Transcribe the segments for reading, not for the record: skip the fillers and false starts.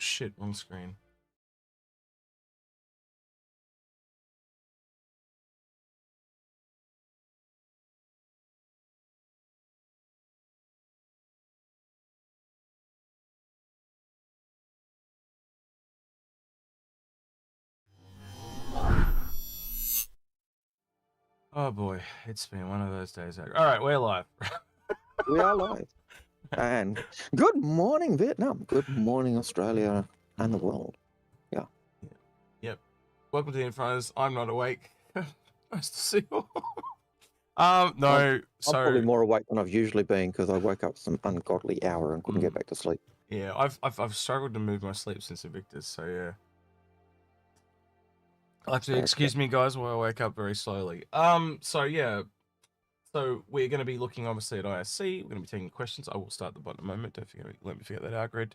shit, wrong screen. Oh boy, it's been one of those days. All right, we're live. We are live. And good morning, Vietnam. Good morning, Australia and the world. Yeah. Yep. Welcome to the Inforunners. I'm not awake. Nice to see you. No. I'm probably more awake than I've usually been because I woke up some ungodly hour and couldn't get back to sleep. Yeah, I've struggled to move my sleep since Evictus, so yeah. I'll have to excuse me, guys, while I wake up very slowly. So yeah. So we're going to be looking obviously at ISC. We're going to be taking questions. I will start the bottom in a moment. Don't forget, let me forget that, Algared.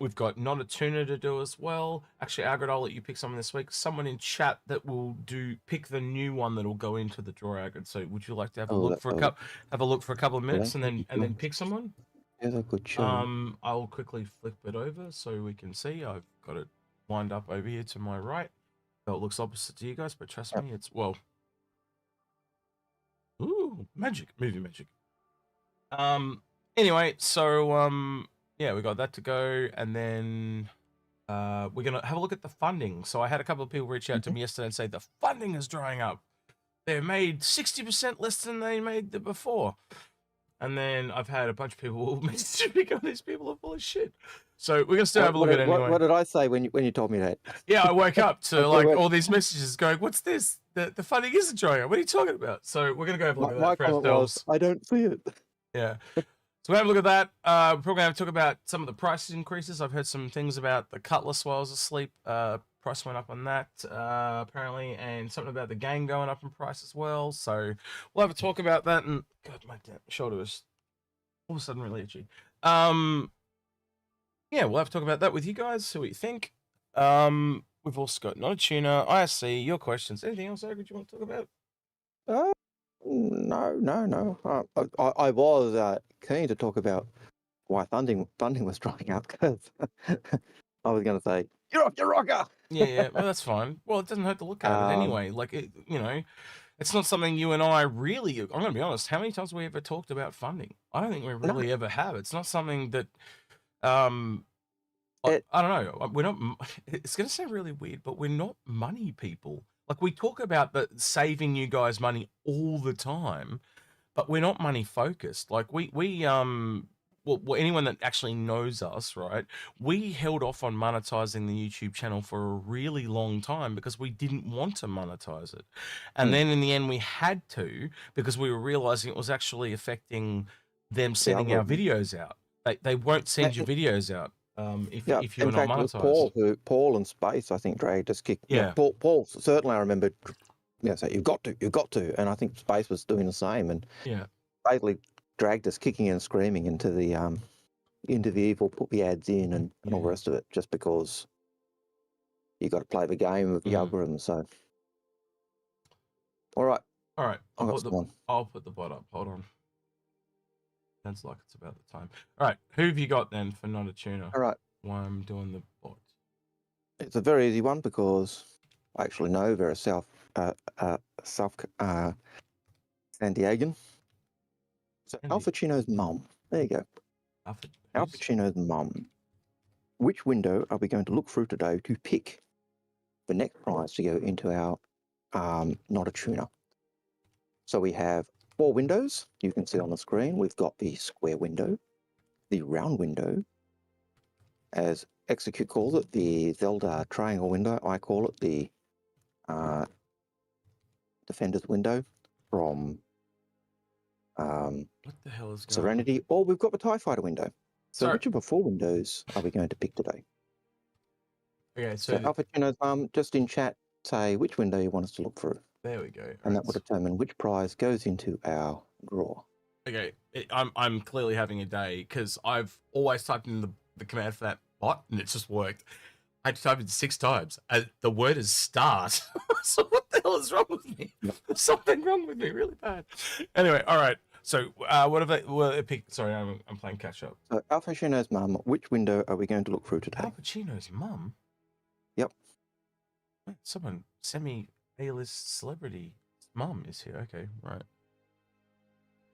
We've got Not-A-Tuna to do as well. Actually, Algared, I'll let you pick someone this week. Someone in chat that will pick the new one that will go into the draw, Algared. So would you like to have a look for a couple of minutes and then pick someone? Yeah, that's a good show. I'll quickly flip it over so we can see. I've got it lined up over here to my right. So it looks opposite to you guys, but trust me, it's well. Ooh, magic, movie magic. Anyway, so yeah, we got that to go, and then we're gonna have a look at the funding. So I had a couple of people reach out to me yesterday and say the funding is drying up. They've made 60% less than they made before. And then I've had a bunch of people message me going, these people are full of shit. So we're gonna still have a look at it anyway. What did I say when you told me that? Yeah, I woke up to like all these messages going, what's this? The funding isn't drying up. What are you talking about? So we're gonna go have a look at that for ourselves. I don't see it. Yeah. So we'll have a look at that. We're probably gonna have to talk about some of the price increases. I've heard some things about the Cutlass while I was asleep. Price went up on that, apparently, and something about the game going up in price as well. So we'll have a talk about that. And God, my shoulder is all of a sudden really itchy. Yeah, we'll have to talk about that with you guys, see what you think. We've also got Not-A-Tuna, ISC, your questions. Anything else, Algared, you want to talk about? No. I was keen to talk about why funding was drying up because I was going to say, you're off your rocker! Yeah, well, that's fine. Well, it doesn't hurt to look at it anyway. Like, it's not something you and I really, I'm going to be honest, how many times have we ever talked about funding? I don't think we really ever have. It's not something that, I don't know. We're not, it's going to sound really weird, but we're not money people. Like, we talk about saving you guys money all the time, but we're not money focused. Like, well, anyone that actually knows us, right? We held off on monetizing the YouTube channel for a really long time because we didn't want to monetize it. And then in the end, we had to because we were realizing it was actually affecting them sending our videos out. They won't send your videos out if you're not monetized. Paul and Space, I think, dragged us kicked. Yeah. Paul certainly, I remember. Yeah, so you've got to, and I think Space was doing the same, and basically dragged us kicking and screaming into the evil, put the ads in and all the rest of it, just because you got to play the game with the algorithm. So, all right, I'll put the bot up. Hold on. Sounds like it's about the time. All right, who have you got then for Not-A-Tuna? All right, while I'm doing the bot. It's a very easy one because I actually know they're a South San Diegan. So Al Pacino's mum. There you go. Al Pacino's mum. Which window are we going to look through today to pick the next prize to go into our Not-A-Tuna? So we have 4 windows. You can see on the screen. We've got the square window, the round window, as Execute calls it, the Zelda triangle window. I call it the Defender's window from what the hell is going Serenity, on? or we've got the TIE Fighter window. So which of the 4 windows are we going to pick today? Okay, so Al Pacino's mum, just in chat, say which window you want us to look through. There we go. And that will determine which prize goes into our draw. Okay, I'm clearly having a day because I've always typed in the command for that bot and it's just worked. I had to type it 6 times. The word is start. So what the hell is wrong with me? There's something wrong with me really bad. Anyway, all right. So what have they? Well, sorry, I'm playing catch up. So Al Pacino's mum. Which window are we going to look through today? Al Pacino's mum. Yep. Someone semi-A-list celebrity mum is here. Okay, right.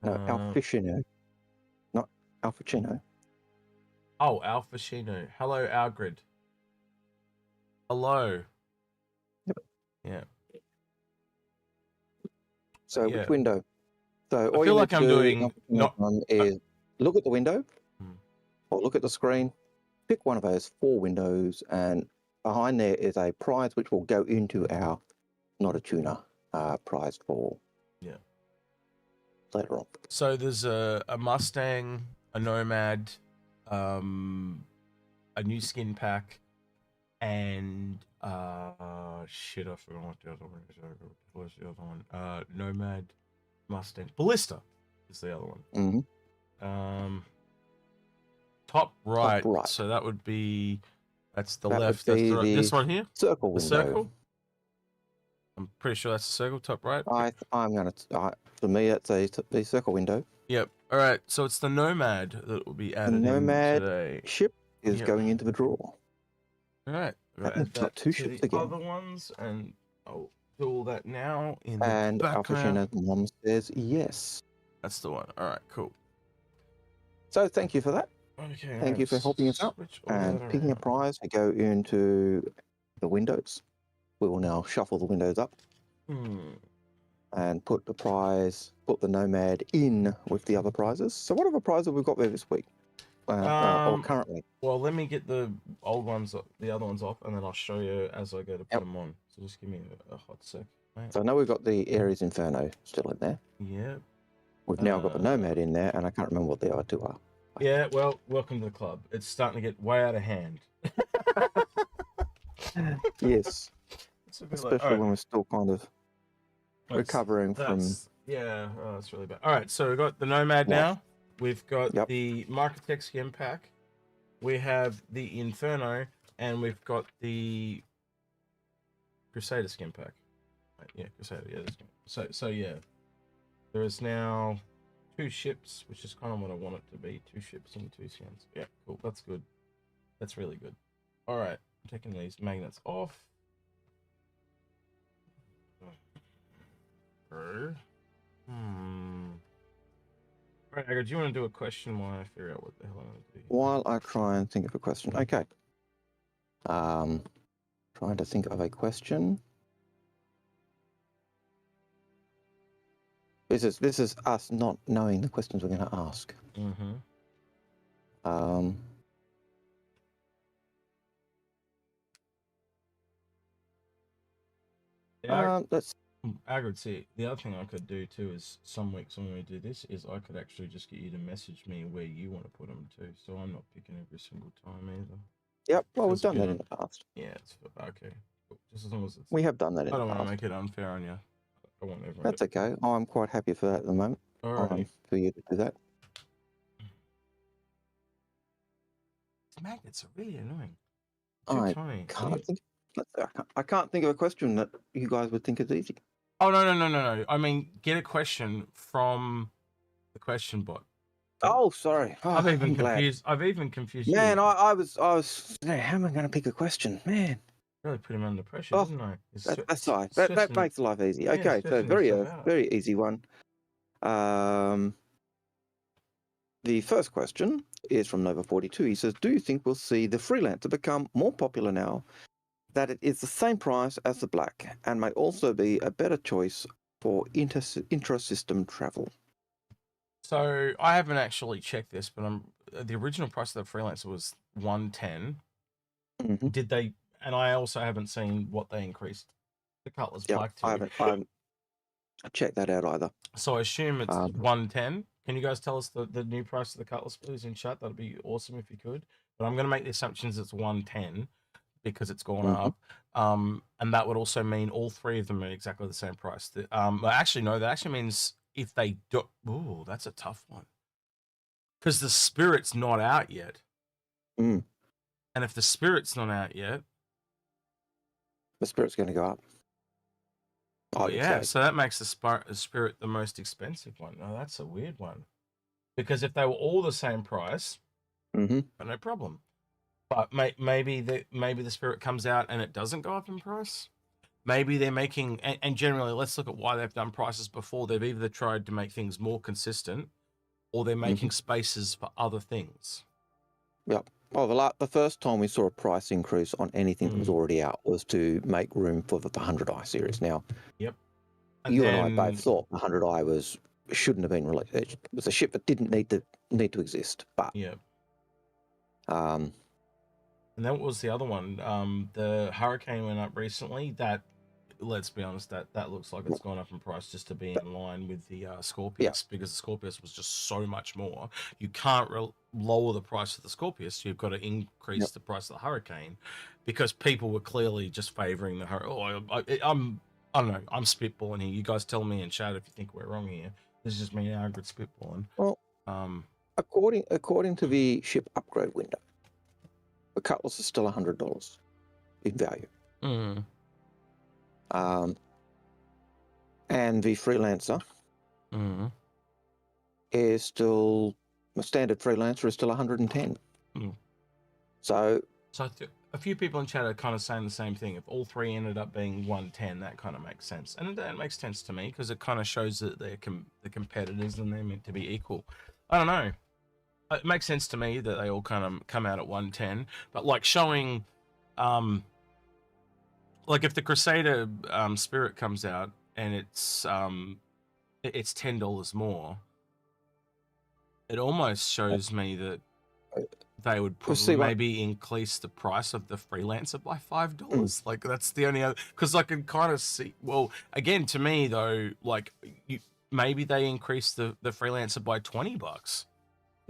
No, Al Pacino, not Al Pacino. Oh, Al Pacino. Hello, Algared. Hello. Yep. Yeah. So which window? So all I feel like I'm doing is look at the window or look at the screen, pick one of those 4 windows, and behind there is a prize which will go into our Not-A-Tuna prize for later on. So there's a Mustang, a Nomad, a new skin pack, and shit, I forgot what the other one is. What's the other one? Nomad, Mustang, Ballista is the other one. Top right. So that would be that's the left. That's the right. This one here. Circle window. The circle. I'm pretty sure that's the circle. Top right. I'm gonna. For me, it's the circle window. Yep. All right. So it's the Nomad that will be added the Nomad in today. Ship is going into the draw. All right. It's got 2 ships again. Other ones, and I'll do all that now in the and background. Al Pacino's mum says yes. That's the one. All right. Cool. So thank you for that. Okay. Thank you for helping us out and picking a prize to go into the windows. We will now shuffle the windows up and put the Nomad in with the other prizes. So what other prizes have we got there this week? Or currently? Well, let me get the old ones, the other ones off, and then I'll show you as I go to put them on. So just give me a hot sec. Mate. So I know we've got the Ares Inferno still in there. Yeah. We've now got the Nomad in there, and I can't remember what the other 2 are. Yeah, well, welcome to the club. It's starting to get way out of hand. Yes. Especially when we're still kind of recovering from... Yeah, that's really bad. All right, so we've got the Nomad now. We've got the Marketech skin pack. We have the Inferno, and we've got the Crusader skin pack. Yeah, Crusader, yeah. So yeah. There is now 2 ships, which is kind of what I want it to be. 2 ships and 2 skins. Yeah, cool. That's good. That's really good. All right, I'm taking these magnets off. All right, Agard, do you want to do a question while I figure out what the hell I want to do? While I try and think of a question. Okay. Trying to think of a question. This is us not knowing the questions we're going to ask. Let's. Agard, see, the other thing I could do too is some weeks when we do this is I could actually just get you to message me where you want to put them too, so I'm not picking every single time either. Yep, well, we've done that in the past. Yeah, it's okay. Cool. Just as long as it's. We have done that in the past. I don't want to make it unfair on you. I want everyone. That's okay. I'm quite happy for that at the moment. All right. For you to do that. These magnets are really annoying. I can't think of a question that you guys would think is easy. Oh no! I mean, get a question from the question bot. Oh, sorry. Oh, I've even confused. Man, you. I was. How am I going to pick a question, man? Really put him under pressure, didn't I? That's nice. That makes life easy. Yeah, okay, so very easy one. The first question is from Nova42. He says, "Do you think we'll see the freelancer become more popular now that it is the same price as the black and may also be a better choice for intra-system travel?" So I haven't actually checked this, but the original price of the freelancer was 110. Did they? And I also haven't seen what they increased the Cutlass black to. I haven't checked that out either. So I assume it's 110. Can you guys tell us the new price of the Cutlass, please, in chat? That'd be awesome if you could. But I'm going to make the assumptions it's 110 because it's gone up. And that would also mean all 3 of them are exactly the same price. Actually, no, that actually means if they do... Ooh, that's a tough one. Because the Spirit's not out yet. And if the Spirit's not out yet... The Spirit's going to go up. I Oh would yeah, say. so that makes the Spirit the most expensive one. Oh, that's a weird one. Because if they were all the same price, Mm-hmm. no problem. But maybe the Spirit comes out and it doesn't go up in price. Maybe they're making, and generally, let's look at why they've done prices before. They've either tried to make things more consistent, or they're making spaces for other things. Yep. Well, the first time we saw a price increase on anything that was already out was to make room for the 100i series. Now, Yep. you and I both thought the 100i shouldn't have been released. It was a ship that didn't need to exist. But yep. And that was the other one. The Hurricane went up recently. That, let's be honest, that looks like it's gone up in price just to be in line with the Scorpius, because the Scorpius was just so much more. You can't lower the price of the Scorpius. You've got to increase the price of the Hurricane, because people were clearly just favoring the Hurricane. I don't know. I'm spitballing here. You guys tell me in chat if you think we're wrong here. This is just me and Algared spitballing. Well, according to the ship upgrade window, the Cutlass is still $100 in value. And the Freelancer is still, a standard Freelancer is still 110. So a few people in chat are kind of saying the same thing. If all three ended up being 110, that kind of makes sense, and that makes sense to me, because it kind of shows that they're the competitors and they're meant to be equal. I don't know. It makes sense to me that they all kind of come out at 110, but like showing, like if the Crusader Spirit comes out and it's $10 more, it almost shows me that they would probably maybe increase the price of the Freelancer by $5. Like that's the only other, because I can kind of see. Well, again, to me though, like maybe they increase the Freelancer by $20.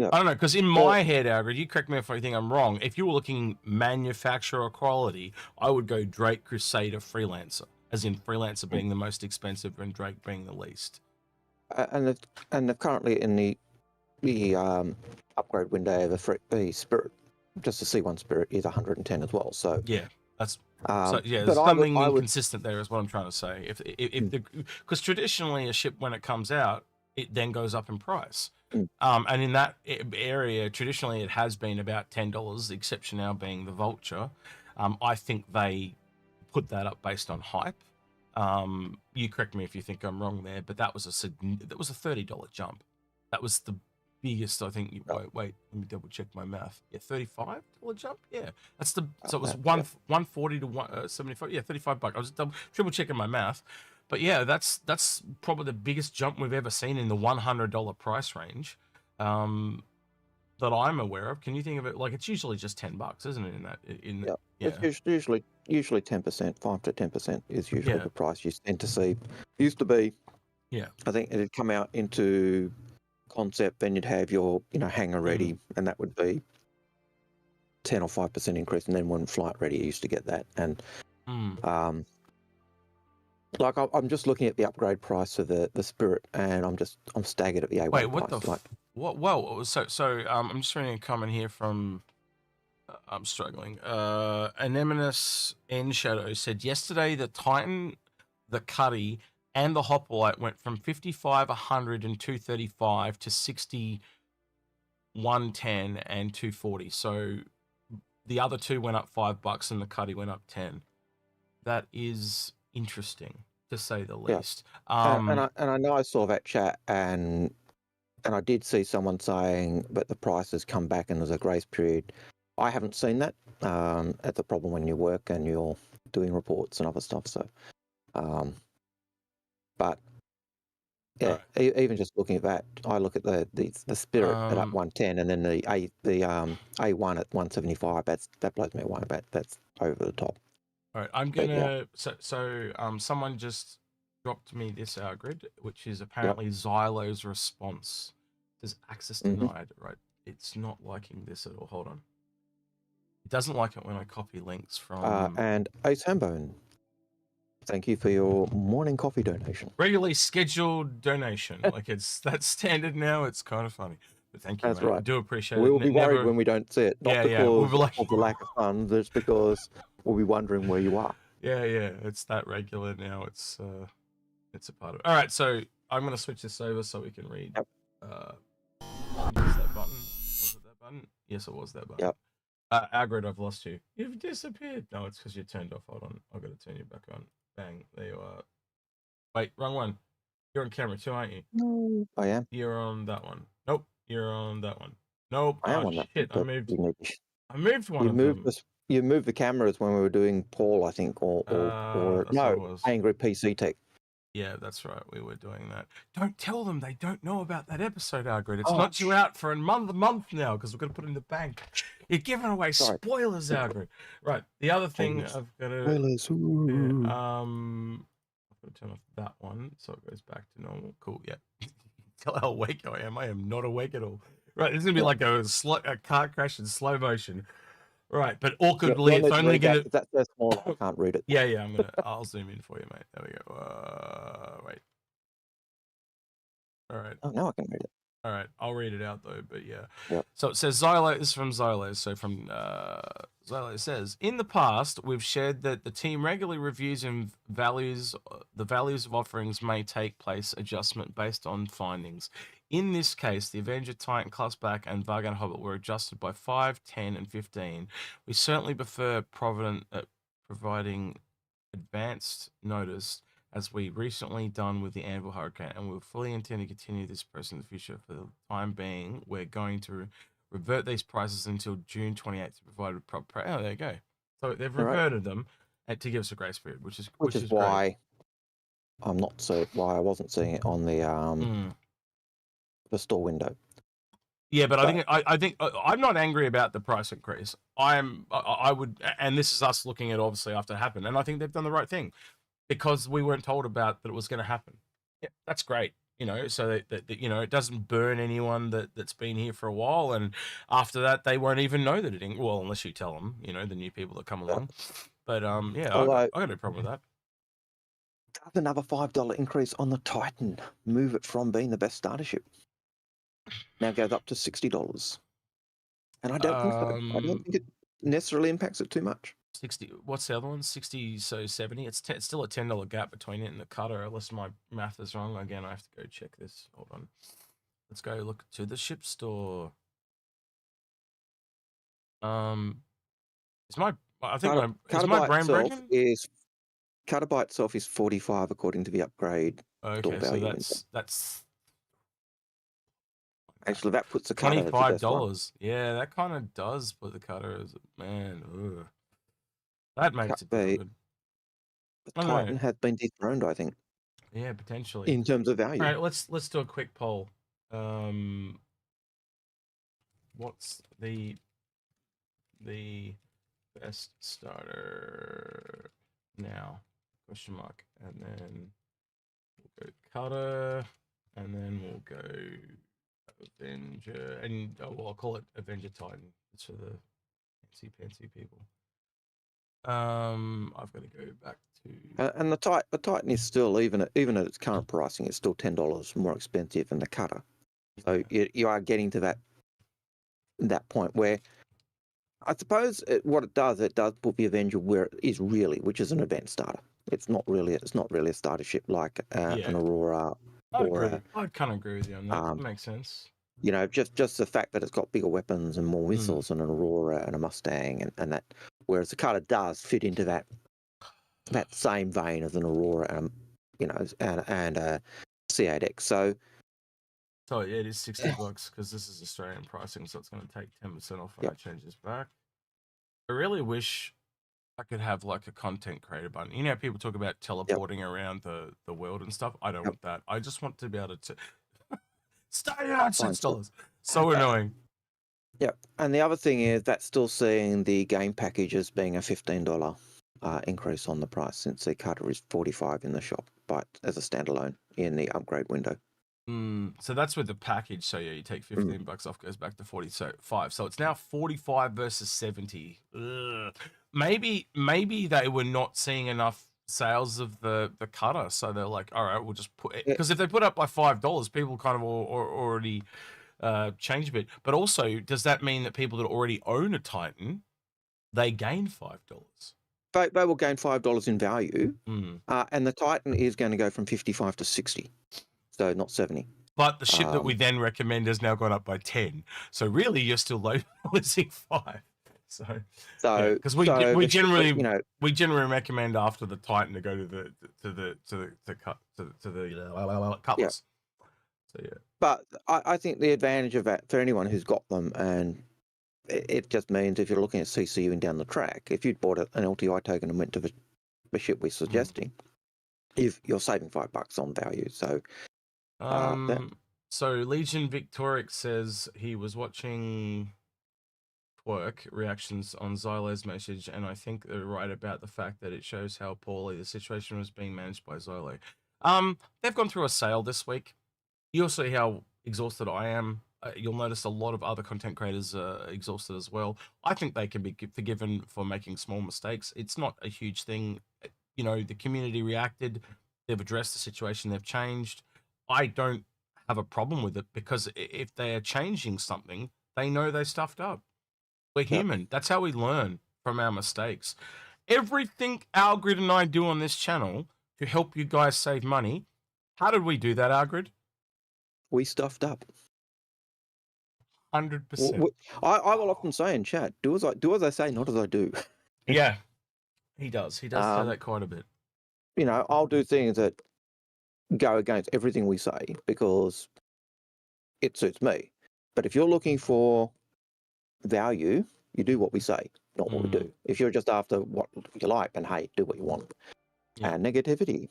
Yeah. I don't know, because in my head, Algared, you correct me if I think I'm wrong. If you were looking manufacturer quality, I would go Drake Crusader Freelancer, as in Freelancer being the most expensive and Drake being the least. And they're currently in the upgrade window of the Spirit. Just the C1 Spirit is 110 as well. So yeah, that's so yeah. There's something inconsistent there, is what I'm trying to say. If because traditionally a ship, when it comes out, it then goes up in price. And in that area, traditionally it has been about $10. The exception now being the Vulture. I think they put that up based on hype. You correct me if you think I'm wrong there, but that was a $30 jump. That was the biggest, I think. Wait, let me double check my math. Yeah, $35 jump. Yeah, that's the. So it was 140 to 175. Yeah, $35. I was triple checking my math. But yeah, that's probably the biggest jump we've ever seen in the $100 price range that I'm aware of. Can you think of it? Like, it's usually just $10, isn't it? It's usually 10%, 5 to 10% is usually the price you tend to see. Used to be, I think it'd come out into concept, then you'd have your hangar ready, and that would be 10 or 5% increase, and then when flight ready, you used to get that. And like I'm just looking at the upgrade price of the Spirit, and I'm staggered at the A1 Wait, what price. what? Whoa! So I'm just reading a comment here from. I'm struggling. Anemonis N Shadow said yesterday the Titan, the Cuddy, and the Hoplite went from 55, 100, and 235 to 60, 110, and 240. So the other two went up $5, and the Cuddy went up 10. That is interesting, to say the least. And I know I saw that chat, and I did see someone saying that the prices come back and there's a grace period. I haven't seen that. That's a problem when you work and you're doing reports and other stuff. So, but yeah, even just looking at that, I look at the Spirit at 110, and then the A1 at 175. That blows me away. That's over the top. All right, I'm gonna. Someone just dropped me this Algared, which is apparently Xylo's response. Says access denied. Right, it's not liking this at all. Hold on. It doesn't like it when I copy links from. And Ace Hambone, thank you for your morning coffee donation. Regularly scheduled donation. Like that's standard now. It's kind of funny. But thank you, That's mate. right. I do appreciate it. We'll be worried when we don't see it. Not because of the lack of funds, it's because we'll be wondering where you are. Yeah, it's that regular now. It's It's a part of it. All right, so I'm going to switch this over so we can read. Yep. What's that button? Was it that button? Yes, it was that button. Yep. Algared, I've lost you. You've disappeared. No, it's because you turned off. Hold on. I've got to turn you back on. Bang. There you are. Wait, wrong one. You're on camera too, aren't you? No, I am. You're on that one. Nope. You're on that one. Nope. I am on that. Shit. I moved one You of moved them. You moved the cameras when we were doing Paul, I think, or that's no, what it was. Angry PC Tech. Yeah, that's right. We were doing that. Don't tell them. They don't know about that episode, Algared. It's not due out for a month now because we're going to put it in the bank. You're giving away spoilers, Algared. Right. The other thing I've got to... Spoilers. Yeah, I've got to turn off that one so it goes back to normal. Cool, yeah. Tell how awake I am. I am not awake at all. Right, this is going to be like a car crash in slow motion. Right, but awkwardly, it's only going to... That's small, I can't read it. Yeah, I'll zoom in for you, mate. There we go. Wait. All right. Oh, now I can read it. All right, I'll read it out though, but yeah. Yep. So it says Xylo, this is from Xylo. So from Xylo says, in the past, we've shared that the team regularly reviews and the values of offerings may take place adjustment based on findings. In this case, the Avenger, Titan, Clustback, and Vargan Hobbit were adjusted by 5, 10, and 15. We certainly prefer providing advanced notice, as we recently done with the Anvil Hurricane, and we'll fully intend to continue this process in the future. For the time being, we're going to revert these prices until June 28th to provide a proper... Oh, there you go. So they've reverted them to give us a grace period, which is why great. why I wasn't seeing it on the store window. Yeah, but I think I'm not angry about the price increase. I would, and this is us looking at obviously after it happened, and I think they've done the right thing, because we weren't told about that it was going to happen. Yeah, that's great, so that it doesn't burn anyone that's been here for a while, and after that they won't even know that it. Well, unless you tell them, the new people that come along. But yeah, I got no problem with that. Another $5 increase on the Titan. Move it from being the best starter ship. Now goes up to $60, and I don't think so. I don't think it necessarily impacts it too much. 60. What's the other one? 60. So 70. It's still a $10 gap between it and the cutter. Unless my math is wrong. Again, I have to go check this. Hold on. Let's go look to the ship store. Is my brain breaking? Cutter by itself is 45 according to the upgrade. Okay, so that's actually that puts the cutter $25. Yeah, that kind of does put the cutter as man. Ugh. That makes it good. The Titan has been dethroned, I think. Yeah, potentially. In terms of value. All right, let's do a quick poll. What's the best starter now? Question mark. And then we'll go cutter, and then we'll go Avenger, and I'll call it Avenger Titan. It's for the fancy people. I've got to go back to and the Titan is still, even at its current pricing, it's still $10 more expensive than the cutter. So you are getting to that point where I suppose what it does put the Avenger where it is really, which is an event starter. It's not really a starter ship like an Aurora. I'd kind of agree with you on that. That makes sense. Just the fact that it's got bigger weapons and more missiles than an Aurora and a Mustang and that, whereas the cutter does fit into that same vein as an Aurora and a C8X. So yeah, it is $60 because this is Australian pricing, so it's going to take 10% off when I change this back. I really wish I could have like a content creator button. You know how people talk about teleporting around the world and stuff? I don't want that. I just want to be able to start at $6. So annoying. Yeah, and the other thing is that's still seeing the game package as being a $15 increase on the price, since the cutter is $45 in the shop, but as a standalone in the upgrade window. So that's with the package. So yeah, you take $15 off, goes back to 45. So it's now 45 versus 70. Ugh. Maybe they were not seeing enough sales of the cutter, so they're like, all right, we'll just put it, because if they put up by $5, people kind of already change a bit. But also, does that mean that people that already own a Titan, they gain $5? they will gain $5 in value, Mm. and the Titan is going to go from 55 to 60, so not 70. But the ship that we then recommend has now gone up by 10. So really, you're still losing 5. So because we generally we generally recommend after the Titan to go to the Cutlass. So yeah. But I think the advantage of that for anyone who's got them, and it just means if you're looking at CCUing down the track, if you'd bought an LTI token and went to the ship we're suggesting, you're saving $5 on value. So so Legion Victoric says he was watching Twerk reactions on Xylo's message, and I think they're right about the fact that it shows how poorly the situation was being managed by Xylo. They've gone through a sale this week. You'll see how exhausted I am. You'll notice a lot of other content creators are exhausted as well. I think they can be forgiven for making small mistakes. It's not a huge thing. You know, the community reacted. They've addressed the situation. They've changed. I don't have a problem with it because if they are changing something, they know they stuffed up. We're human. That's how we learn from our mistakes. Everything Algared and I do on this channel to help you guys save money. How did we do that, Algared? We stuffed up. 100%. I will often say in chat, do as I say, not as I do. Yeah, he does. He does say that quite a bit. You know, I'll do things that go against everything we say because it suits me. But if you're looking for value, you do what we say, not what we do. If you're just after what you like, then hey, do what you want. And negativity,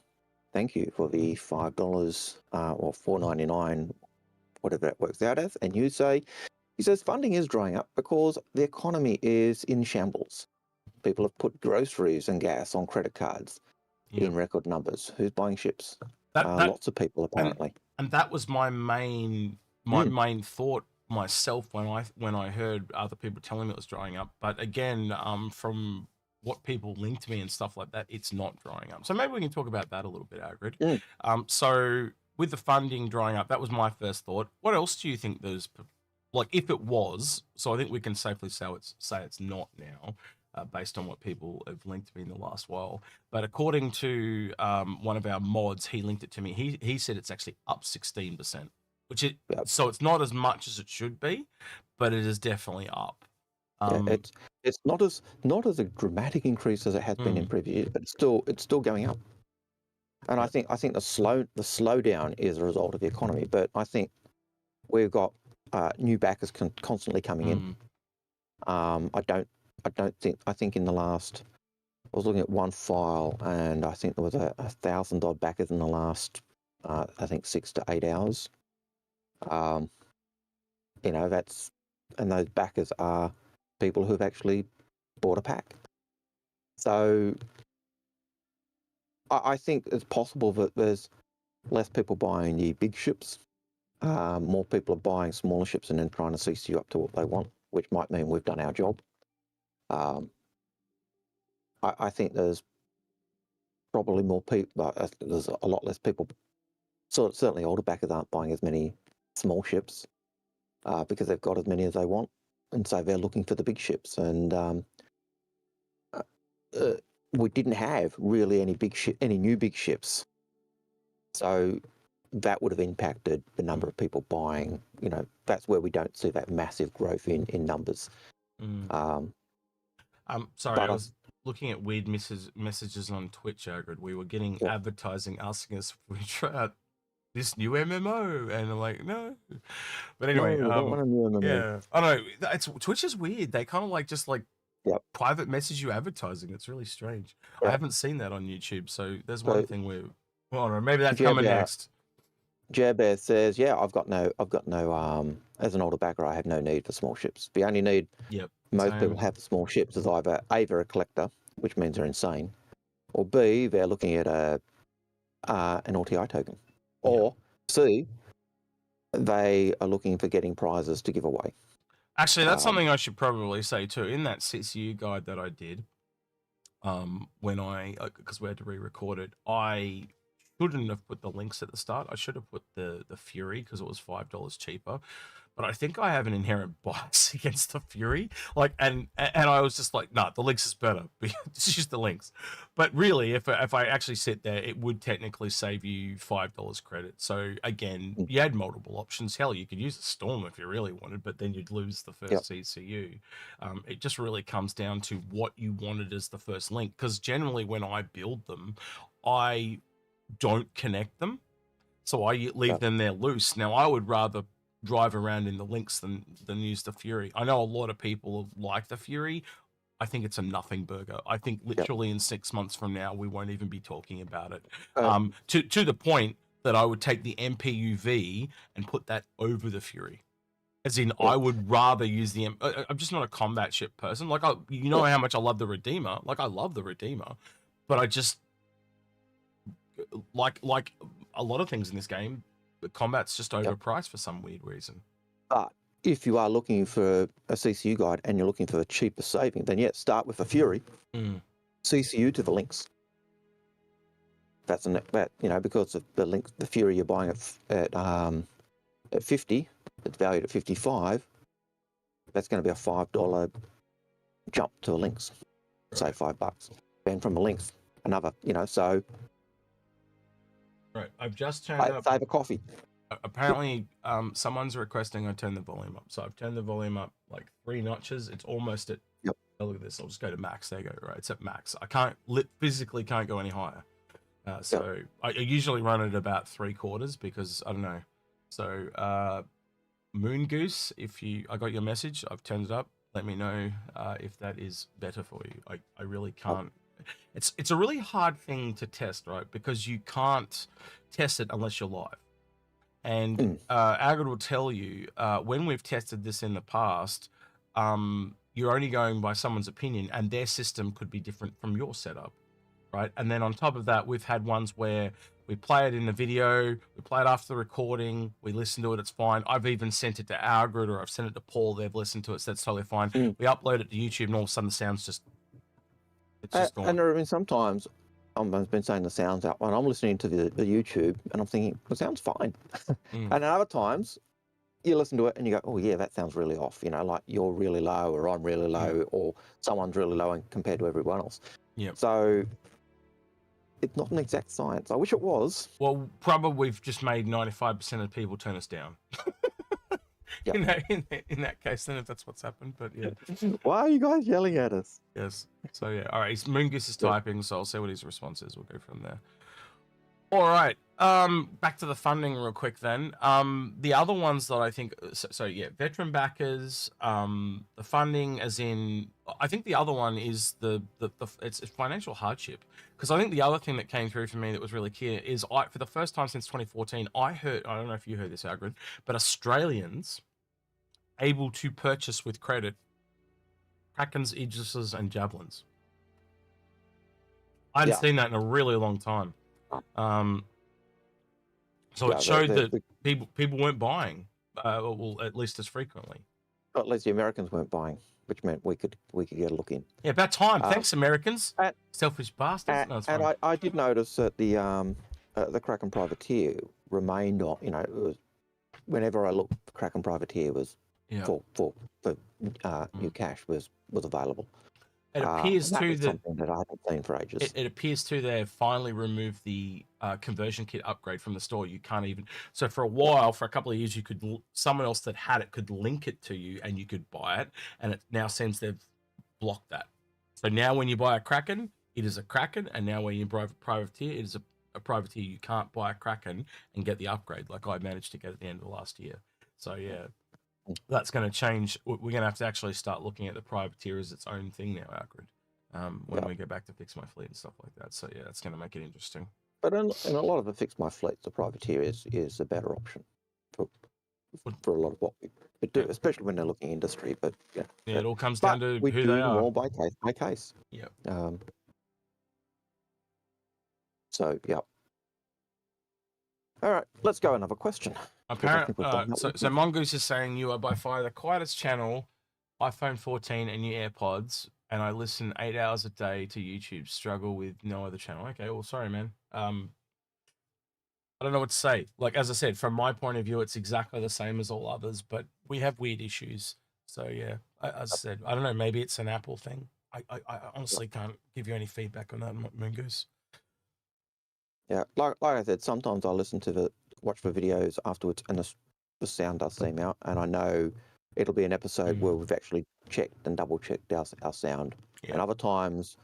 thank you for the $5 or $4.99, whatever that works out as. And he says funding is drying up because the economy is in shambles. People have put groceries and gas on credit cards in record numbers. Who's buying ships? Lots of people, apparently. And that was my main thought myself when I heard other people telling me it was drying up. But again, from what people linked to me and stuff like that, it's not drying up. So maybe we can talk about that a little bit, Algared. So with the funding drying up, that was my first thought. What else do you think there's, like, if it was? So I think we can safely say it's not now, based on what people have linked to me in the last while. But according to one of our mods, he linked it to me. He said it's actually up 16%, so it's not as much as it should be, but it is definitely up. It's not as a dramatic increase as it has been in previous years, but it's still going up. And I think the slowdown is a result of the economy. But I think we've got new backers constantly coming in. I think in the last, I was looking at one file, and I think there was 1,000 odd backers in the last, I think 6 to 8 hours. You know, and those backers are people who've actually bought a pack. So I think it's possible that there's less people buying the big ships. More people are buying smaller ships and then trying to CC you up to what they want, which might mean we've done our job. I think there's probably more people, there's a lot less people. So certainly older backers aren't buying as many small ships because they've got as many as they want. And so they're looking for the big ships. And we didn't have really any new big ships. So that would have impacted the number of people buying. You know, that's where we don't see that massive growth in numbers. Sorry, I was looking at weird messages on Twitch, Algared. We were getting advertising asking us if we try out this new MMO, and I'm like, no. But anyway, no, don't want a new MMO. Yeah, I know. Twitch is weird. They kind of just private message you advertising. It's really strange. I haven't seen that on YouTube, so there's one thing where, well, I don't know, maybe that's coming next. Jerbear says, I've got no as an older backer, I have no need for small ships. The only need most people have for small ships is either A, they're a collector, which means they're insane, or B, they're looking at an LTI token, or C, they are looking for getting prizes to give away. Actually, that's something I should probably say too. In that CCU guide that I did, when because we had to re-record it, I shouldn't have put the links at the start. I should have put the Fury because it was $5 cheaper. But I think I have an inherent bias against the Fury. Like, and I was just like, nah, the links is better. Just use the links. But really, if I actually sit there, it would technically save you $5 credit. So again, you had multiple options. Hell, you could use a Storm if you really wanted, but then you'd lose the first ECU. It just really comes down to what you wanted as the first link. Because generally, when I build them, I don't connect them, so I leave them there loose. Now, I would rather drive around in the links than use the Fury. I know a lot of people like the Fury. I think it's a nothing burger. I think literally in 6 months from now, we won't even be talking about it. To the point that I would take the MPUV and put that over the Fury. As in, I would rather use the... I'm just not a combat ship person. Like, you know how much I love the Redeemer. Like, I love the Redeemer. But I just... Like a lot of things in this game, the combat's just overpriced for some weird reason. But if you are looking for a CCU guide and you're looking for the cheapest saving, then start with a Fury, CCU to the links. That's because of the link, the Fury you're buying at 50, it's valued at 55. That's going to be a $5 jump to the links, say $5. Then from the links, another, so. Right, I've just turned up. Save a coffee. Apparently, someone's requesting I turn the volume up. So I've turned the volume up like 3 notches. It's almost at. Oh, look at this. I'll just go to max. There you go. Right, it's at max. I can't physically can't go any higher. So I usually run it about 3/4 because I don't know. So Moon Goose, I got your message. I've turned it up. Let me know if that is better for you. I really can't. It's a really hard thing to test, right? Because you can't test it unless you're live. And Algared will tell you, when we've tested this in the past, you're only going by someone's opinion, and their system could be different from your setup, right? And then on top of that, we've had ones where we play it in the video, we play it after the recording, we listen to it, it's fine. I've even sent it to Algared, or I've sent it to Paul, they've listened to it, so that's totally fine. We upload it to YouTube, and all of a sudden the sound's just... And I mean, sometimes I've been saying the sounds out when I'm listening to the YouTube and I'm thinking, it sounds fine. And other times you listen to it and you go, oh yeah, that sounds really off. Like you're really low or I'm really low or someone's really low compared to everyone else. So it's not an exact science. I wish it was. Well, probably we've just made 95% of people turn us down. In that case, then, if that's what's happened, but yeah. Why are you guys yelling at us? Yes. So yeah. All right. Moongoose is typing, so I'll see what his response is. We'll go from there. All right. Back to the funding real quick then. The other ones that I think, so yeah, veteran backers. The funding, as in, I think the other one is it's financial hardship, because I think the other thing that came through for me that was really clear is for the first time since 2014, I don't know if you heard this, Algared, but Australians able to purchase with credit Krakens, Aegises, and Javelins. I hadn't seen that in a really long time. So it showed that people weren't buying, well, at least as frequently. Or at least the Americans weren't buying, which meant we could get a look in. Yeah, about time. Thanks, Americans. Selfish bastards. And I did notice that the Kraken Privateer remained on. It was, whenever I looked, the Kraken Privateer was for new cash was available. It appears too that something that I haven't seen for ages. It appears too they've finally removed the conversion kit upgrade from the store. You can't even. So for a while, for a couple of years, someone else that had it could link it to you and you could buy it. And it now seems they've blocked that. So now when you buy a Kraken, it is a Kraken, and now when you buy a Privateer, it is a Privateer. You can't buy a Kraken and get the upgrade like I managed to get at the end of last year. So yeah. That's going to change. We're going to have to actually start looking at the Privateer as its own thing now, Algared, when we go back to Fix My Fleet and stuff like that. So yeah, that's going to make it interesting. But in a lot of the Fix My Fleet, the Privateer is a better option for a lot of what we do, especially when they're looking industry. But yeah, it all comes down to we who do they are. More by case. Yeah. So yeah. All right, let's go another question. Apparently, so Mongoose is saying you are by far the quietest channel, iPhone 14 and new AirPods, and I listen 8 hours a day to YouTube. Struggle with no other channel. Okay, well, sorry, man. I don't know what to say. Like, as I said, from my point of view, it's exactly the same as all others, but we have weird issues. So yeah, as I said, I don't know. Maybe it's an Apple thing. I honestly can't give you any feedback on that, Moongoose. Yeah, like I said, sometimes I watch the videos afterwards, and the sound does seem out, and I know it'll be an episode where we've actually checked and double checked our sound. Yeah. And other times,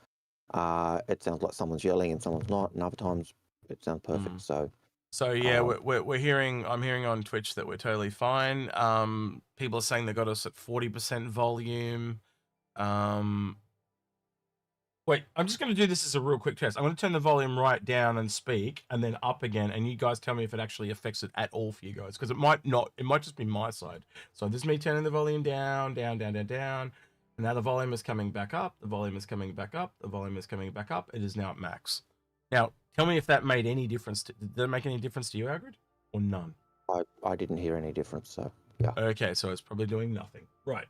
it sounds like someone's yelling and someone's not, and other times it sounds perfect. So yeah, we're hearing. I'm hearing on Twitch that we're totally fine. People are saying they got us at 40% volume. Wait, I'm just going to do this as a real quick test. I'm going to turn the volume right down and speak, and then up again, and you guys tell me if it actually affects it at all for you guys, because it might not. It might just be my side. So this is me turning the volume down, down, down, down, down. And now the volume is coming back up. The volume is coming back up. The volume is coming back up. It is now at max. Now, tell me if that made any difference. Did that make any difference to you, Algared, or none? I didn't hear any difference, so yeah. Okay, so it's probably doing nothing. Right.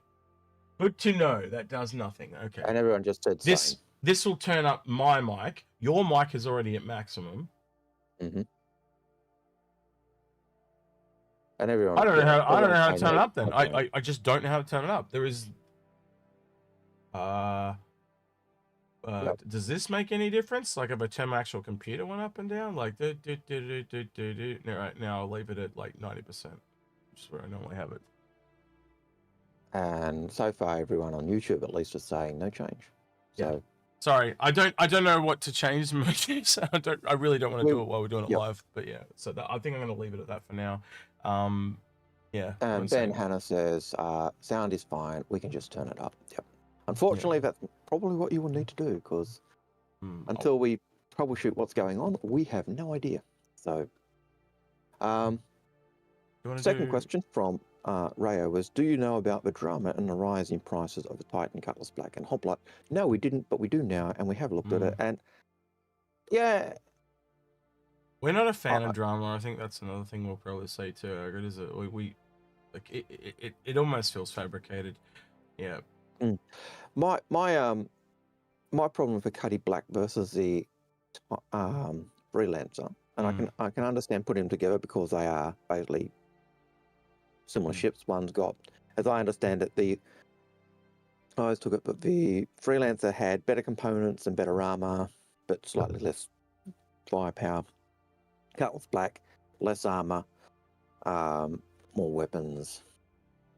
Good to know. That does nothing. Okay. And everyone just said this. This will turn up my mic. Your mic is already at maximum. Mm-hmm. And everyone. I don't know how to turn it up. Then I just don't know how to turn it up. There is. Yep. Does this make any difference? Like if I turn my actual computer one up and down, like right now I'll leave it at like 90%, which is where I normally have it. And so far, everyone on YouTube at least is saying no change. So. Yeah. Sorry, I don't know what to change. I really don't want to do it while we're doing it live. But yeah, so I think I'm going to leave it at that for now. Yeah. And Ben Hannah says, sound is fine. We can just turn it up. Yep. Unfortunately, that's probably what you will need to do, because until we troubleshoot what's going on, we have no idea. So, second question from Rayo was, do you know about the drama and the rise in prices of the Titan Cutlass Black and Hoplite? No, we didn't, but we do now, and we have looked at it, and yeah. We're not a fan of drama. I think that's another thing we'll probably say too, Algared, is that we like it almost feels fabricated. Yeah. My problem with the Cutty Black versus the Freelancer, and I can understand putting them together because they are basically similar ships. One's got, as I understand it, I always took it, but the Freelancer had better components and better armor, but slightly less firepower. Cutlass Black, less armor, more weapons,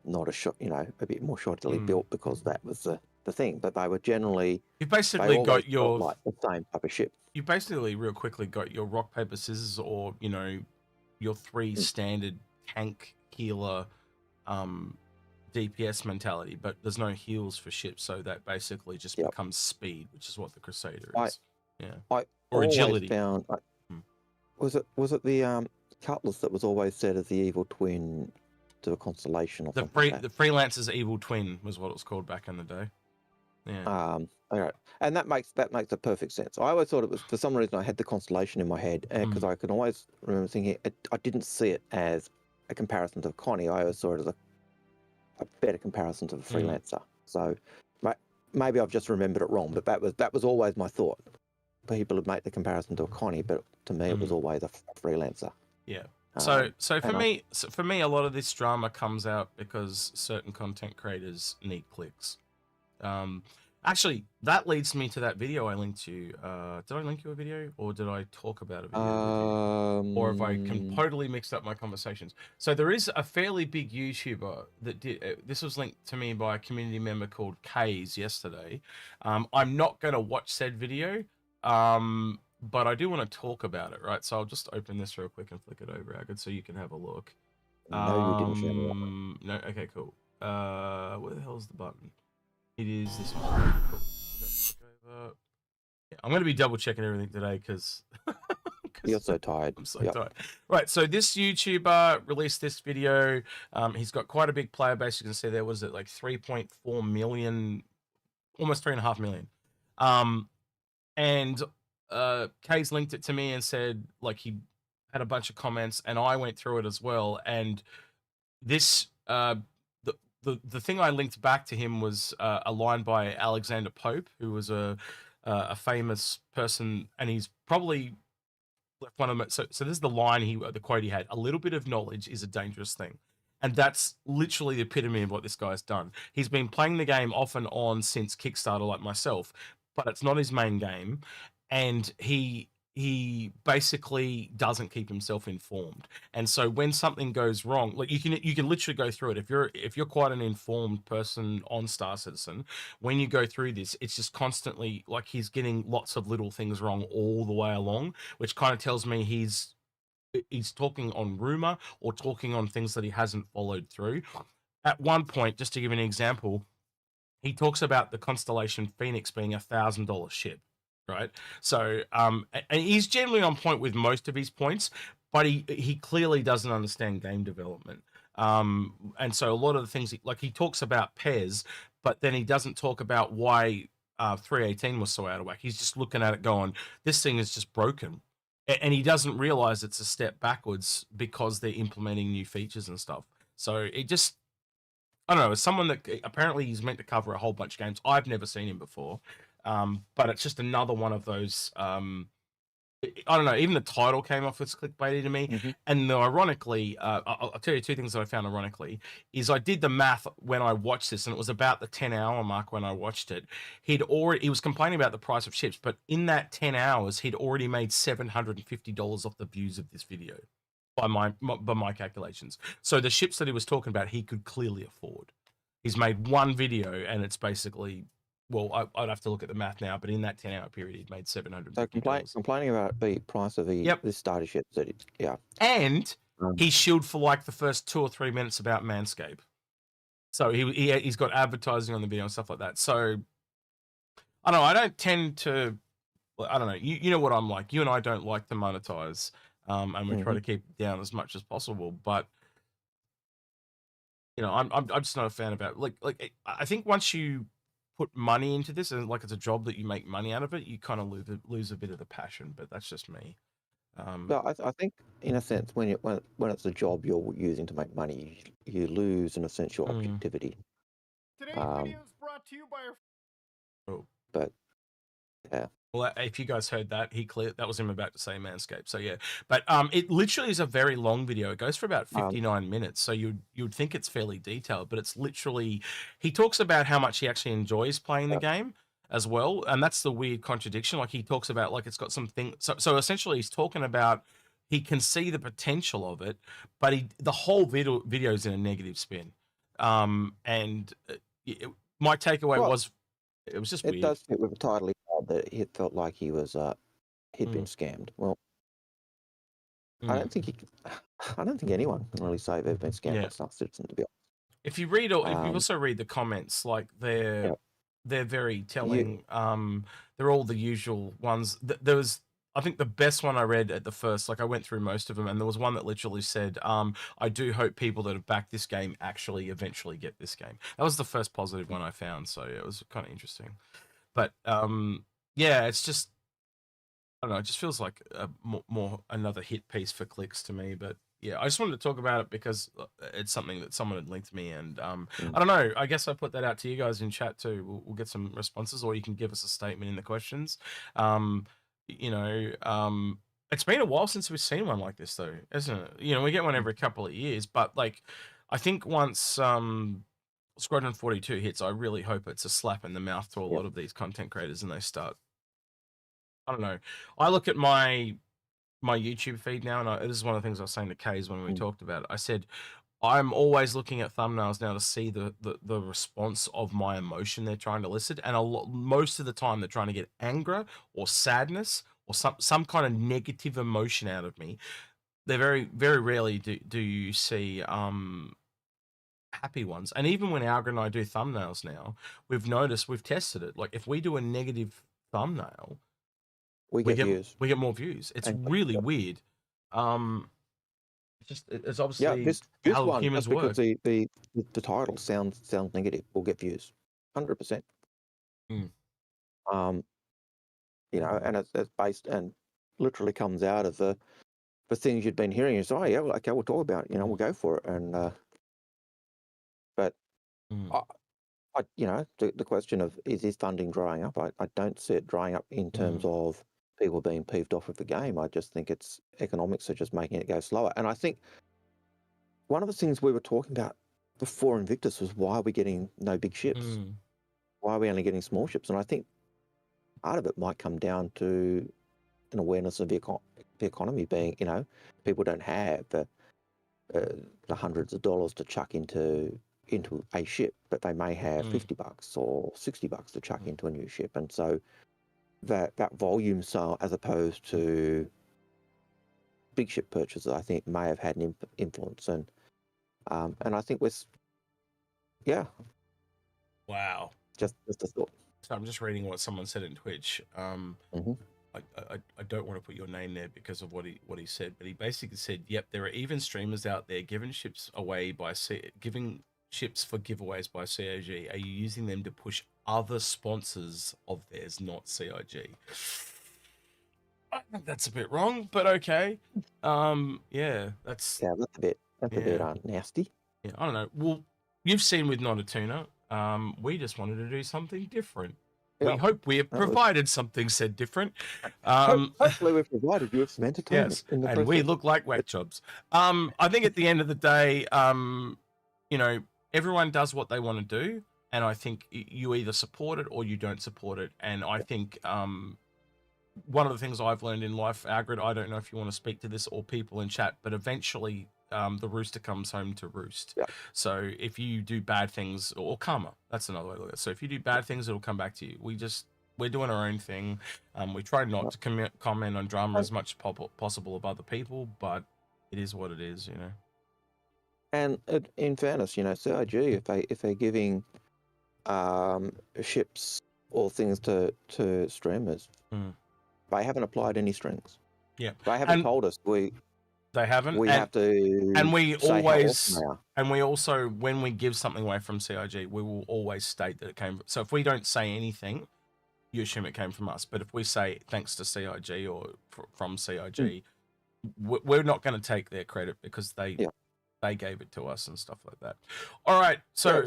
not a shot, a bit more shoddily built, because that was the thing. But they were generally, you basically got your like the same type of ship. You basically real quickly got your rock paper scissors, or your three standard tank healer DPS mentality, but there's no heals for ships, so that basically just becomes speed, which is what the Crusader is. Or agility. Found, was it the Cutlass that was always said as the evil twin to a constellation, or the something like that? The Freelancer's evil twin was what it was called back in the day. Yeah. All right, and that makes a perfect sense. I always thought it was, for some reason I had the constellation in my head, because I can always remember thinking I didn't see it as a comparison to the Connie. I always saw it as a better comparison to the Freelancer. So maybe I've just remembered it wrong, but that was always my thought. People would make the comparison to a Connie, but to me it was always a Freelancer. Yeah. So for me, a lot of this drama comes out because certain content creators need clicks. Actually, that leads me to that video I linked you. Did I link you a video, or did I talk about a video with you? Or have I totally mixed up my conversations? So there is a fairly big YouTuber that did. This was linked to me by a community member called Kays yesterday. I'm not going to watch said video, but I do want to talk about it, right? So I'll just open this real quick and flick it over, Algared, so you can have a look. No, you didn't show me that. No, okay, cool. Where the hell's the button? It is this one. Cool. Yeah, I'm going to be double checking everything today because you're so tired. I'm so tired. Right, so this YouTuber released this video. He's got quite a big player base. You can see there was at like 3.4 million, almost 3.5 million. And Kays linked it to me and said, like, he had a bunch of comments, and I went through it as well. And this the thing I linked back to him was a line by Alexander Pope, who was a famous person, and he's probably left one of them. So this is the line the quote he had: "A little bit of knowledge is a dangerous thing." And that's literally the epitome of what this guy's done. He's been playing the game off and on since Kickstarter, like myself, but it's not his main game, and he basically doesn't keep himself informed. And so when something goes wrong, like you can literally go through it. If you're quite an informed person on Star Citizen, when you go through this, it's just constantly like he's getting lots of little things wrong all the way along, which kind of tells me he's talking on rumor or talking on things that he hasn't followed through. At one point, just to give an example, he talks about the Constellation Phoenix being $1,000 ship, right? So, and he's generally on point with most of his points, but he clearly doesn't understand game development. And so a lot of the things, like he talks about pairs, but then he doesn't talk about why 318 was so out of whack. He's just looking at it going, this thing is just broken. And he doesn't realize it's a step backwards because they're implementing new features and stuff. So it just, I don't know, as someone that apparently he's meant to cover a whole bunch of games, I've never seen him before. But it's just another one of those, I don't know, even the title came off as clickbaity to me. Mhm. And ironically, I'll tell you two things that I found ironically, is I did the math when I watched this, and it was about the 10-hour mark when I watched it. He was complaining about the price of ships, but in that 10 hours, he'd already made $750 off the views of this video by my calculations. So the ships that he was talking about, he could clearly afford. He's made one video, and it's basically, well, I'd have to look at the math now, but in that 10-hour period, he'd made $750. So complaining about the price of this starter ship, yeah. And he shilled for like the first 2 or 3 minutes about Manscaped. So he's got advertising on the video and stuff like that. So I don't know. I don't tend to, I don't know. You know what I'm like. You and I don't like to monetize, and we try to keep it down as much as possible. But you know, I'm just not a fan about like I think once you put money into this and like it's a job that you make money out of it, you kind of lose a bit of the passion. But that's just me. But I think, in a sense, when it's a job you're using to make money, you lose, in a sense, your objectivity. Today's video is brought to you by our... But yeah. Well, if you guys heard that, that was him about to say Manscaped. So yeah, but it literally is a very long video. It goes for about 59 minutes. So you'd think it's fairly detailed, but it's literally, he talks about how much he actually enjoys playing the game as well, and that's the weird contradiction. Like he talks about like it's got something. So essentially, he's talking about he can see the potential of it, but the whole video is in a negative spin. And my takeaway was it was just weird. It does fit with the title that it felt like he was he'd been scammed. Well, I don't think anyone can really say they've been scammed by Star Citizen, to be honest. If you read, if you also read the comments, like they're very telling. They're all the usual ones. There was, I think, the best one I read at the first. Like I went through most of them, and there was one that literally said, "I do hope people that have backed this game actually eventually get this game." That was the first positive one I found, so it was kind of interesting. But yeah, it's just, I don't know. It just feels like more another hit piece for clicks to me. But yeah, I just wanted to talk about it because it's something that someone had linked me, and I don't know. I guess I put that out to you guys in chat too. We'll get some responses, or you can give us a statement in the questions. You know, it's been a while since we've seen one like this, though, isn't it? You know, we get one every couple of years, but like, I think once Squadron 42 hits, I really hope it's a slap in the mouth to a lot of these content creators, and they start. I don't know. I look at my YouTube feed now, and this is one of the things I was saying to Kays when we talked about it. I said, I'm always looking at thumbnails now to see the response of my emotion they're trying to elicit, and most of the time they're trying to get anger or sadness or some kind of negative emotion out of me. They're very, very rarely do you see happy ones. And even when Algared and I do thumbnails now, we've tested it. Like if we do a negative thumbnail, we get views. We get more views. It's really weird. It's obviously this how one, humans just work. Because the title sounds negative, will get views, 100%. You know, and it's based and literally comes out of the things you'd been hearing. It's yeah, well, okay, we'll talk about it. You know, we'll go for it. And but I you know, the question of is this funding drying up? I don't see it drying up in terms of people being peeved off with the game. I just think it's economics are just making it go slower. And I think one of the things we were talking about before Invictus was why are we getting no big ships? Why are we only getting small ships? And I think part of it might come down to an awareness of the economy being, people don't have the hundreds of dollars to chuck into a ship, but they may have $50 or $60 to chuck into a new ship. And so that volume sale, as opposed to big ship purchases, I think may have had an influence. And I think Wow. Just a thought. So I'm just reading what someone said in Twitch. I don't want to put your name there because of what he said, but he basically said, "Yep, there are even streamers out there giving ships away giving ships for giveaways by CIG. Are you using them to push other sponsors of theirs, not CIG?" I think that's a bit wrong, but okay. That's a bit nasty. Yeah, I don't know. Well, you've seen with Not-A-Tuna. We just wanted to do something different. Yeah. We hope we have provided something said different. Hopefully we've provided you with some entertainment. Yes, and we look like whack jobs. I think at the end of the day, everyone does what they want to do, and I think you either support it or you don't support it. And I think one of the things I've learned in life, Algared, I don't know if you want to speak to this or people in chat, but eventually the rooster comes home to roost. Yeah. So if you do bad things, or karma, that's another way to look at it. So if you do bad things, it'll come back to you. We're doing our own thing. We try not to comment on drama as much as possible of other people, but it is what it is, And in fairness, CIG, if they're giving ships or things to streamers, they haven't applied any strings. Yeah, they haven't told us They haven't. We have to, and we always, and we also, when we give something away from CIG, we will always state that it came. So if we don't say anything, you assume it came from us. But if we say thanks to CIG or from CIG, we're not going to take their credit because they gave it to us and stuff like that. All right. So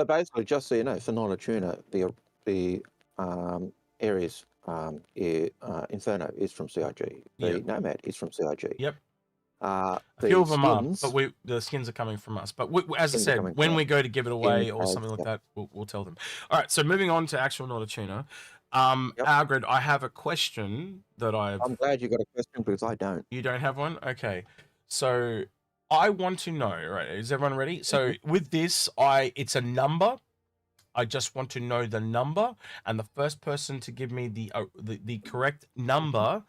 basically, just so you know, for Not-A-Tuna, the Ares Inferno is from CIG. The Nomad is from CIG. Yep. A few of them are, but the skins are coming from us. But as I said, when we go to give it away or something like that, we'll tell them. All right, so moving on to actual Not-A-Tuna. Algared, I have a question that I'm glad you got a question because I don't. You don't have one? Okay. So I want to know, right, is everyone ready? So with this, it's a number. I just want to know the number, and the first person to give me the correct number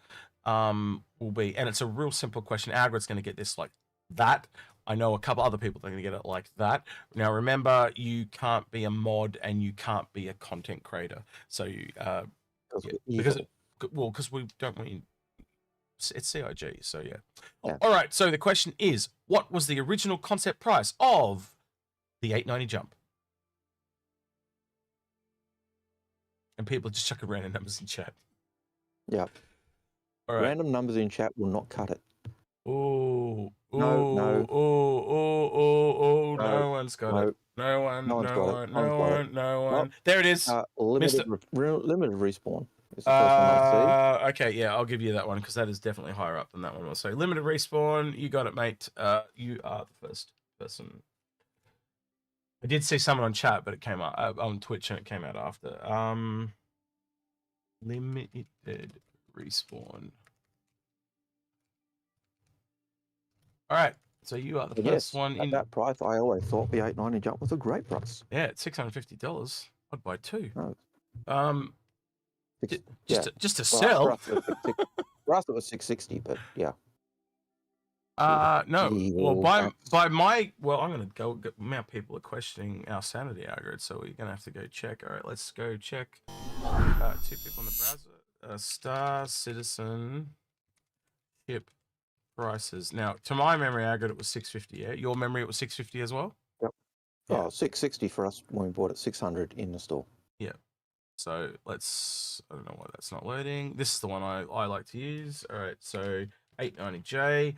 will be, and it's a real simple question. Algared's going to get this like that. I know a couple other people that are going to get it like that. Now, remember, you can't be a mod and you can't be a content creator. So because we don't want you. It's CIG, so yeah. All right. So the question is, what was the original concept price of the 890 jump? And people are just chucking random numbers in chat. Yeah. All right. Random numbers in chat will not cut it. No one's got it. No one. There it is. Limited respawn. Is the first one I see. Okay, yeah, I'll give you that one because that is definitely higher up than that one. So limited respawn, you got it, mate. You are the first person. I did see someone on chat, but it came out on Twitch and it came out after. Limited respawn. All right, so you are the first one. At that price, I always thought the 890 jump was a great price. Yeah, it's $650. I'd buy two. Oh. Just to sell. For us, it was $660, but yeah. No. Well, by my I'm gonna go. Now people are questioning our sanity, Algared, so we're gonna have to go check. All right, let's go check. 2 people in the browser. Star Citizen ship prices. Now, to my memory, Algared, it was $650. Yeah, your memory, it was $650 as well. Yep. Yeah. Oh, $660 for us when we bought it. $600 in the store. Yeah. So let's. I don't know why that's not loading. This is the one I like to use. All right. So 890J.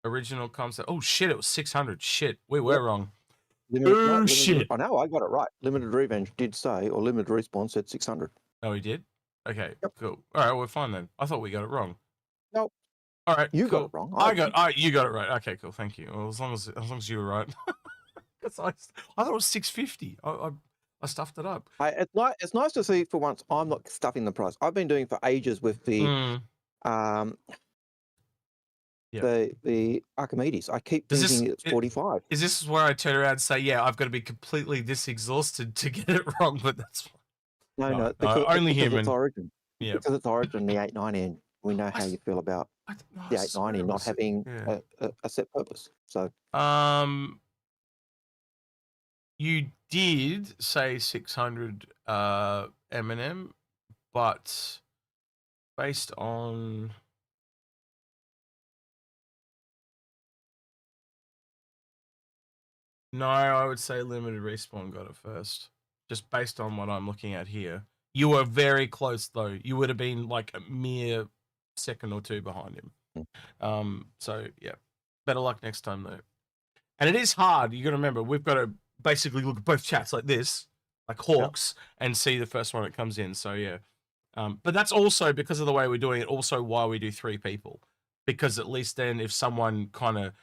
Original concept. Oh shit! It was 600. Shit, we were wrong. Shit! I know. I got it right. Limited Revenge did say, or Limited Respawn said 600. Oh, he did. Okay, Yep. cool. All right, we're fine then. I thought we got it wrong. Nope. All right, You cool. got it wrong. You got it right. Okay, cool. Thank you. Well, as long as you were right. 'Cause I thought it was 650. I stuffed it up. It's nice to see for once I'm not stuffing the price. I've been doing for ages with the the Archimedes. I keep thinking it's 45. Is this where I turn around and say, yeah, I've got to be completely this exhausted to get it wrong, but that's fine. No, because, only because human. it's Origin. Yeah. Because it's Origin, the 890, and we know how you feel about the 890 not having a set purpose. So you did say 600 M&M, but based on no, I would say limited respawn got it first. Just based on what I'm looking at here. You were very close though. You would have been like a mere second or two behind him. So yeah. Better luck next time though. And it is hard. You got to remember, we've got to basically look at both chats like this, like hawks, and see the first one that comes in. So yeah. But that's also because of the way we're doing it, also why we do 3 people. Because at least then if someone kind of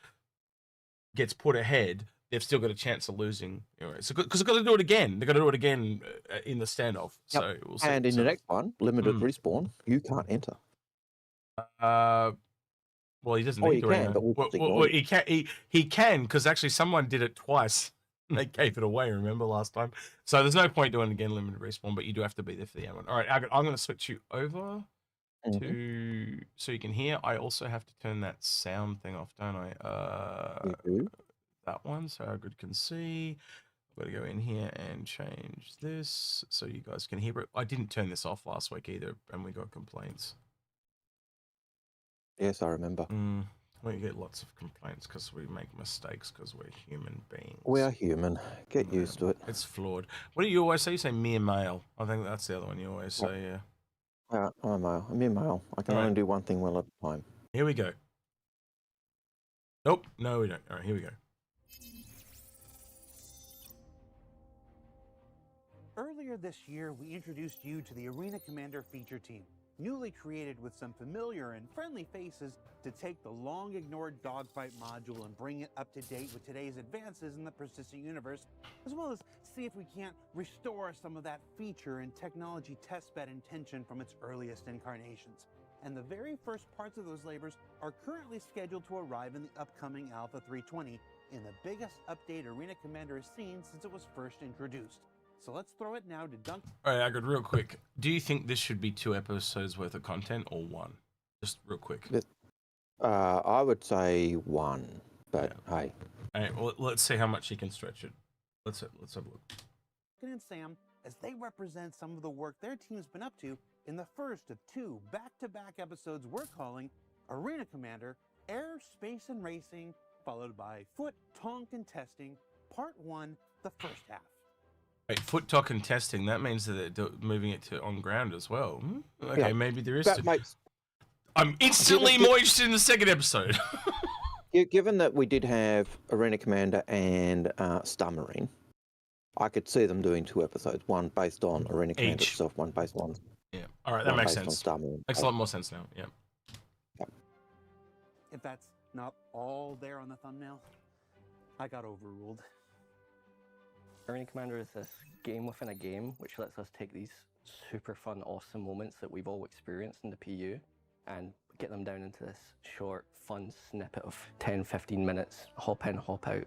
gets put ahead, they've still got a chance of losing. Anyway, so because they've got to do it again. They've got to do it again in the standoff. Yep. So we'll see. And in the next one, limited respawn, you can't enter. Well, he doesn't Oh, need he to. can, but we'll he can because actually someone did it twice. And they gave it away. Remember last time? So there's no point doing it again. Limited respawn, but you do have to be there for the other one. All right, I'm going to switch you over to so you can hear. I also have to turn that sound thing off, don't I? That one, so Algared can see. I've got to go in here and change this so you guys can hear it. I didn't turn this off last week either, and we got complaints. Yes, I remember. We get lots of complaints because we make mistakes because we're human beings. We are human. Get used to it. It's flawed. What do you always say? You say mere male. I think that's the other one you always say, yeah. I'm a male. I'm mere male. I can only do one thing well at a time. Here we go. Nope. No, we don't. All right, here we go. Earlier this year, we introduced you to the Arena Commander feature team, newly created with some familiar and friendly faces to take the long-ignored dogfight module and bring it up to date with today's advances in the persistent universe, as well as see if we can't restore some of that feature and technology testbed intention from its earliest incarnations. And the very first parts of those labors are currently scheduled to arrive in the upcoming Alpha 320 in the biggest update Arena Commander has seen since it was first introduced. So let's throw it now to Dunk. All right, Algared, real quick. Do you think this should be 2 episodes worth of content or 1? Just real quick. I would say 1, but hey. All right, well, let's see how much you can stretch it. Let's have a look. And Sam, as they represent some of the work their team's been up to in the first of 2 back-to-back episodes we're calling Arena Commander, Air, Space, and Racing, followed by Foot, Tonk, and Testing, Part 1, the first half. Wait, foot talk and testing, that means that they're moving it to on ground as well. Okay, yeah, maybe there is. I'm instantly more interested in the second episode. Given that we did have Arena Commander and Star Marine, I could see them doing 2 episodes, one based on Arena Commander itself, one based on... Yeah, all right, that makes sense. Star Marine. Makes a lot more sense now, yeah. If that's not all there on the thumbnail, I got overruled. Arena Commander is this game within a game, which lets us take these super fun, awesome moments that we've all experienced in the PU and get them down into this short, fun snippet of 10, 15 minutes, hop in, hop out.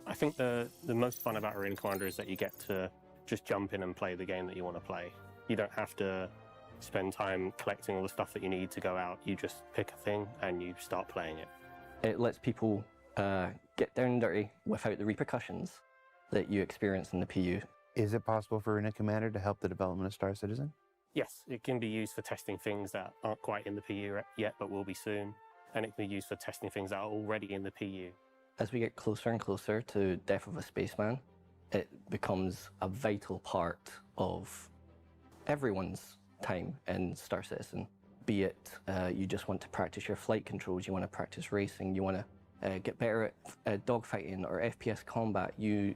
I think the most fun about Arena Commander is that you get to just jump in and play the game that you want to play. You don't have to spend time collecting all the stuff that you need to go out. You just pick a thing and you start playing it. It lets people get down and dirty without the repercussions that you experience in the PU. Is it possible for Arena Commander to help the development of Star Citizen? Yes, it can be used for testing things that aren't quite in the PU yet, but will be soon. And it can be used for testing things that are already in the PU. As we get closer and closer to Death of a Spaceman, it becomes a vital part of everyone's time in Star Citizen. Be it you just want to practice your flight controls, you want to practice racing, you want to get better at dogfighting or FPS combat, you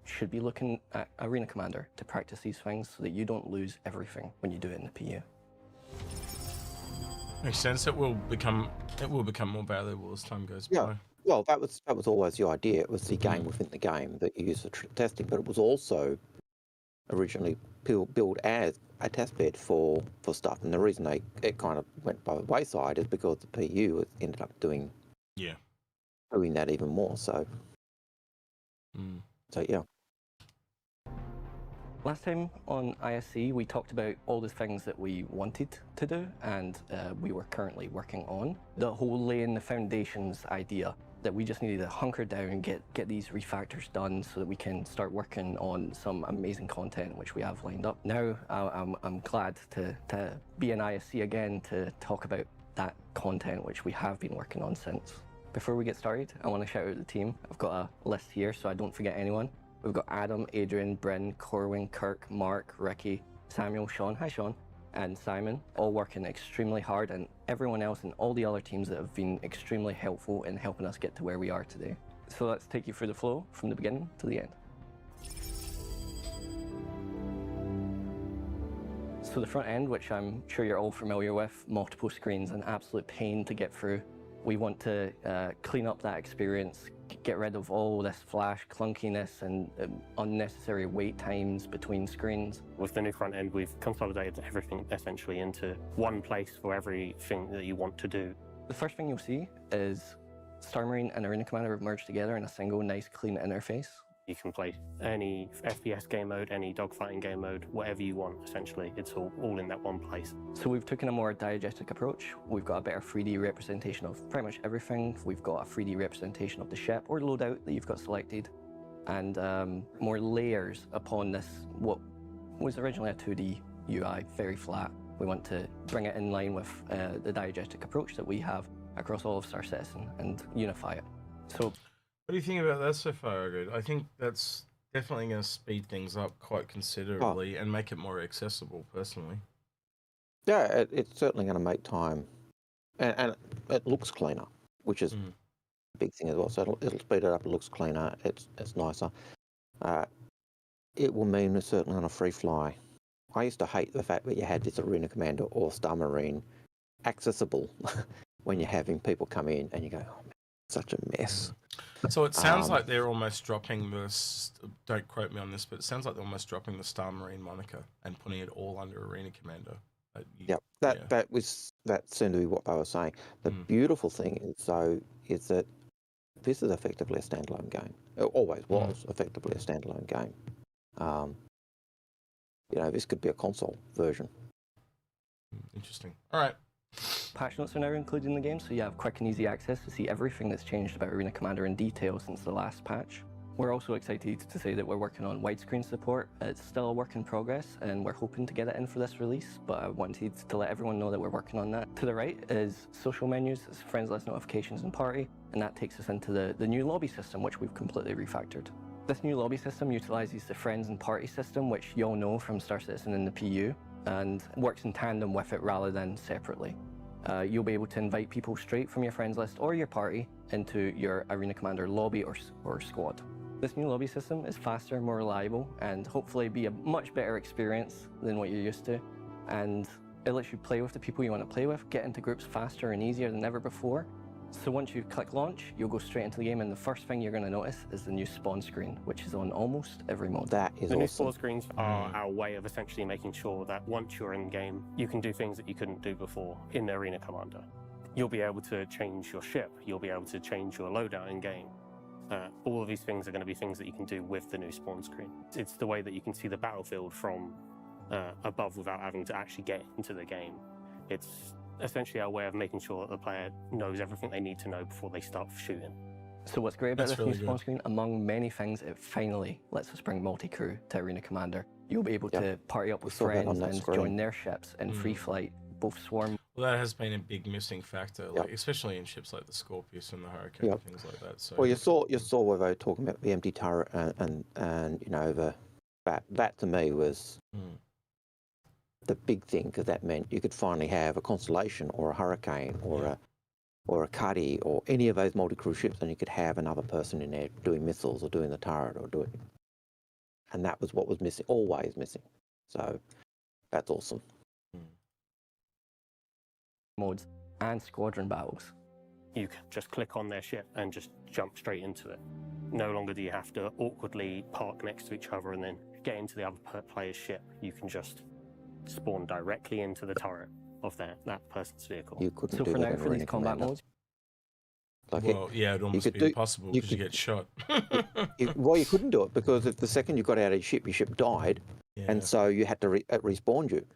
should be looking at Arena Commander to practice these things so that you don't lose everything when you do it in the PU. Makes sense. It will become more valuable as time goes Yeah. by. Well, that was always the idea. It was the game within the game that you use for testing, but it was also originally built as a test bed for stuff. And the reason it kind of went by the wayside is because the PU ended up doing that even more. So yeah. Last time on ISC, we talked about all the things that we wanted to do and we were currently working on. The whole laying the foundations idea that we just needed to hunker down and get these refactors done so that we can start working on some amazing content which we have lined up. Now I'm glad to be in ISC again to talk about that content which we have been working on since. Before we get started, I want to shout out the team. I've got a list here so I don't forget anyone. We've got Adam, Adrian, Bryn, Corwin, Kirk, Mark, Ricky, Samuel, Sean, hi Sean, and Simon, all working extremely hard, and everyone else and all the other teams that have been extremely helpful in helping us get to where we are today. So let's take you through the flow from the beginning to the end. So the front end, which I'm sure you're all familiar with, multiple screens, an absolute pain to get through. We want to clean up that experience, get rid of all this flash clunkiness and unnecessary wait times between screens. With the new front end, we've consolidated everything essentially into one place for everything that you want to do. The first thing you'll see is Star Marine and Arena Commander have merged together in a single nice clean interface. You can play any FPS game mode, any dogfighting game mode, whatever you want, essentially. It's all in that one place. So we've taken a more diegetic approach. We've got a better 3D representation of pretty much everything. We've got a 3D representation of the ship or loadout that you've got selected, and more layers upon this, what was originally a 2D UI, very flat. We want to bring it in line with the diegetic approach that we have across all of Star Citizen and unify it. So, what do you think about that so far, Algared? I think that's definitely going to speed things up quite considerably and make it more accessible, personally. Yeah, it's certainly going to make time, and it looks cleaner, which is a big thing as well. So it'll speed it up. It looks cleaner. It's nicer. It will mean it's certainly on a free fly. I used to hate the fact that you had this Arena Commander or Star Marine accessible when you're having people come in and you go, oh man, such a mess. So it sounds like they're almost dropping this, don't quote me on this, but it sounds like they're almost dropping the Star Marine moniker and putting it all under Arena Commander. That seemed to be what they were saying. The beautiful thing is that this is effectively a standalone game. It always was effectively a standalone game. This could be a console version. Interesting. All right. Patch notes are now included in the game, so you have quick and easy access to see everything that's changed about Arena Commander in detail since the last patch. We're also excited to say that we're working on widescreen support. It's still a work in progress, and we're hoping to get it in for this release, but I wanted to let everyone know that we're working on that. To the right is social menus, it's friends list, notifications, and party, and that takes us into the new lobby system, which we've completely refactored. This new lobby system utilizes the friends and party system, which you all know from Star Citizen in the PU, and works in tandem with it rather than separately. You'll be able to invite people straight from your friends list or your party into your Arena Commander lobby or squad. This new lobby system is faster, more reliable, and hopefully be a much better experience than what you're used to. And it lets you play with the people you want to play with, get into groups faster and easier than ever before. So once you click launch, you'll go straight into the game, and the first thing you're going to notice is the new spawn screen, which is on almost every mod. That is The new awesome. spawn screens are our way of essentially making sure that once you're in game, you can do things that you couldn't do before in the Arena Commander. You'll be able to change your ship. You'll be able to change your loadout in game. All of these things are going to be things that you can do with the new spawn screen. It's the way that you can see the battlefield from above without having to actually get into the game. It's essentially our way of making sure that the player knows everything they need to know before they start shooting. So what's great about That's this really new spawn good. screen, among many things, it finally lets us bring multi-crew to Arena Commander. You'll be able to party up with saw that on friends that and screen. join their ships in free flight, both swarm. Well, that has been a big missing factor, like, especially in ships like the Scorpius and the Hurricane and things like that. So, Well, you saw where they were talking about the empty turret and that to me was the big thing, because that meant you could finally have a Constellation or a Hurricane or a Cuddy or any of those multi-crew ships, and you could have another person in there doing missiles or doing the turret or doing and that was what was missing, always missing. So that's awesome. Modes and squadron battles. You can just click on their ship and just jump straight into it. No longer do you have to awkwardly park next to each other and then get into the other player's ship. You can just spawn directly into the turret of that person's vehicle. You couldn't So do for that now, in for these Arena combat Commander. modes, Like Well, yeah, it'd almost could be do- impossible you because you could- get shot. well, you couldn't do it because if the second you got out of your ship died, Yeah, and so you had to respawn you.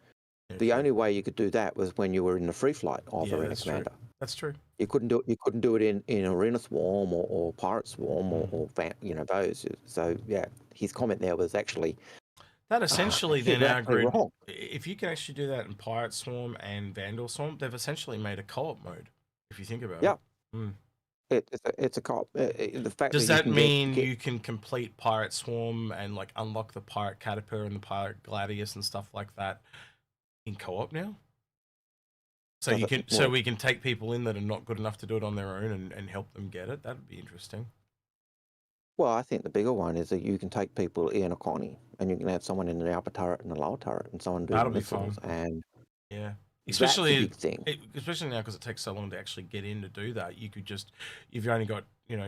yeah, The true. only way you could do that was when you were in the free flight of Yeah, Arena that's true. Commander. That's true. You couldn't do it. You couldn't do it in Arena Swarm or Pirate Swarm or those. So yeah, his comment there was actually That essentially then exactly Algared, wrong. if you can actually do that in Pirate Swarm and Vandal Swarm, they've essentially made a co-op mode. If you think about Yeah. it. Mm. It's a cop. The fact Does that that you can mean get, you can complete Pirate Swarm and like unlock the Pirate Caterpillar and the Pirate Gladius and stuff like that in co-op now? So you can, so we can take people in that are not good enough to do it on their own and help them get it. That'd be interesting. Well, I think the bigger one is that you can take people in a colony and you can have someone in the upper turret and the lower turret and someone do That'll be missiles, fun. and Yeah. that's a Especially big thing. especially now because it takes so long to actually get in to do that. You could just, if you only got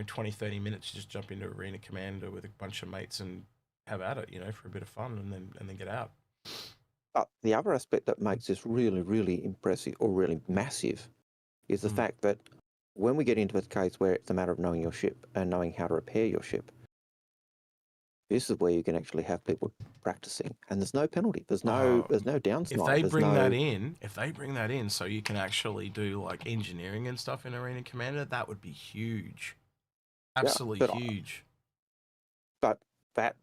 20, 30 minutes, just jump into Arena Commander with a bunch of mates and have at it, for a bit of fun, and then get out. But the other aspect that makes this really, really impressive or really massive is the fact that when we get into a case where it's a matter of knowing your ship and knowing how to repair your ship, this is where you can actually have people practicing, and there's no penalty. There's no down If snipe. they There's bring no, that in, so you can actually do like engineering and stuff in Arena Commander, that would be huge. Absolutely but huge. But that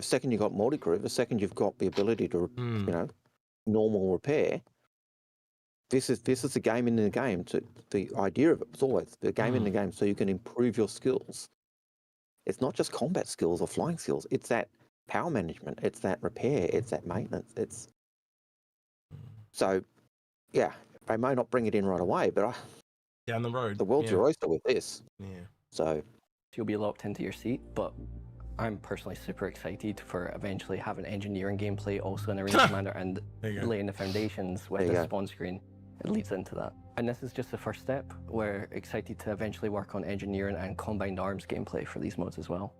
second you got multi-crew, the second you've got the ability to normal repair. This is the game in the game. The idea of it was always the game in the game, so you can improve your skills. It's not just combat skills or flying skills. It's that power management. It's that repair. It's that maintenance. So, yeah, they may not bring it in right away, but Down the road. the world's your oyster with this. Yeah. So you'll be locked into your seat, but I'm personally super excited for eventually having engineering gameplay also in Arena Commander and laying the foundations with the spawn screen. It leads into that. And this is just the first step. We're excited to eventually work on engineering and combined arms gameplay for these modes as well.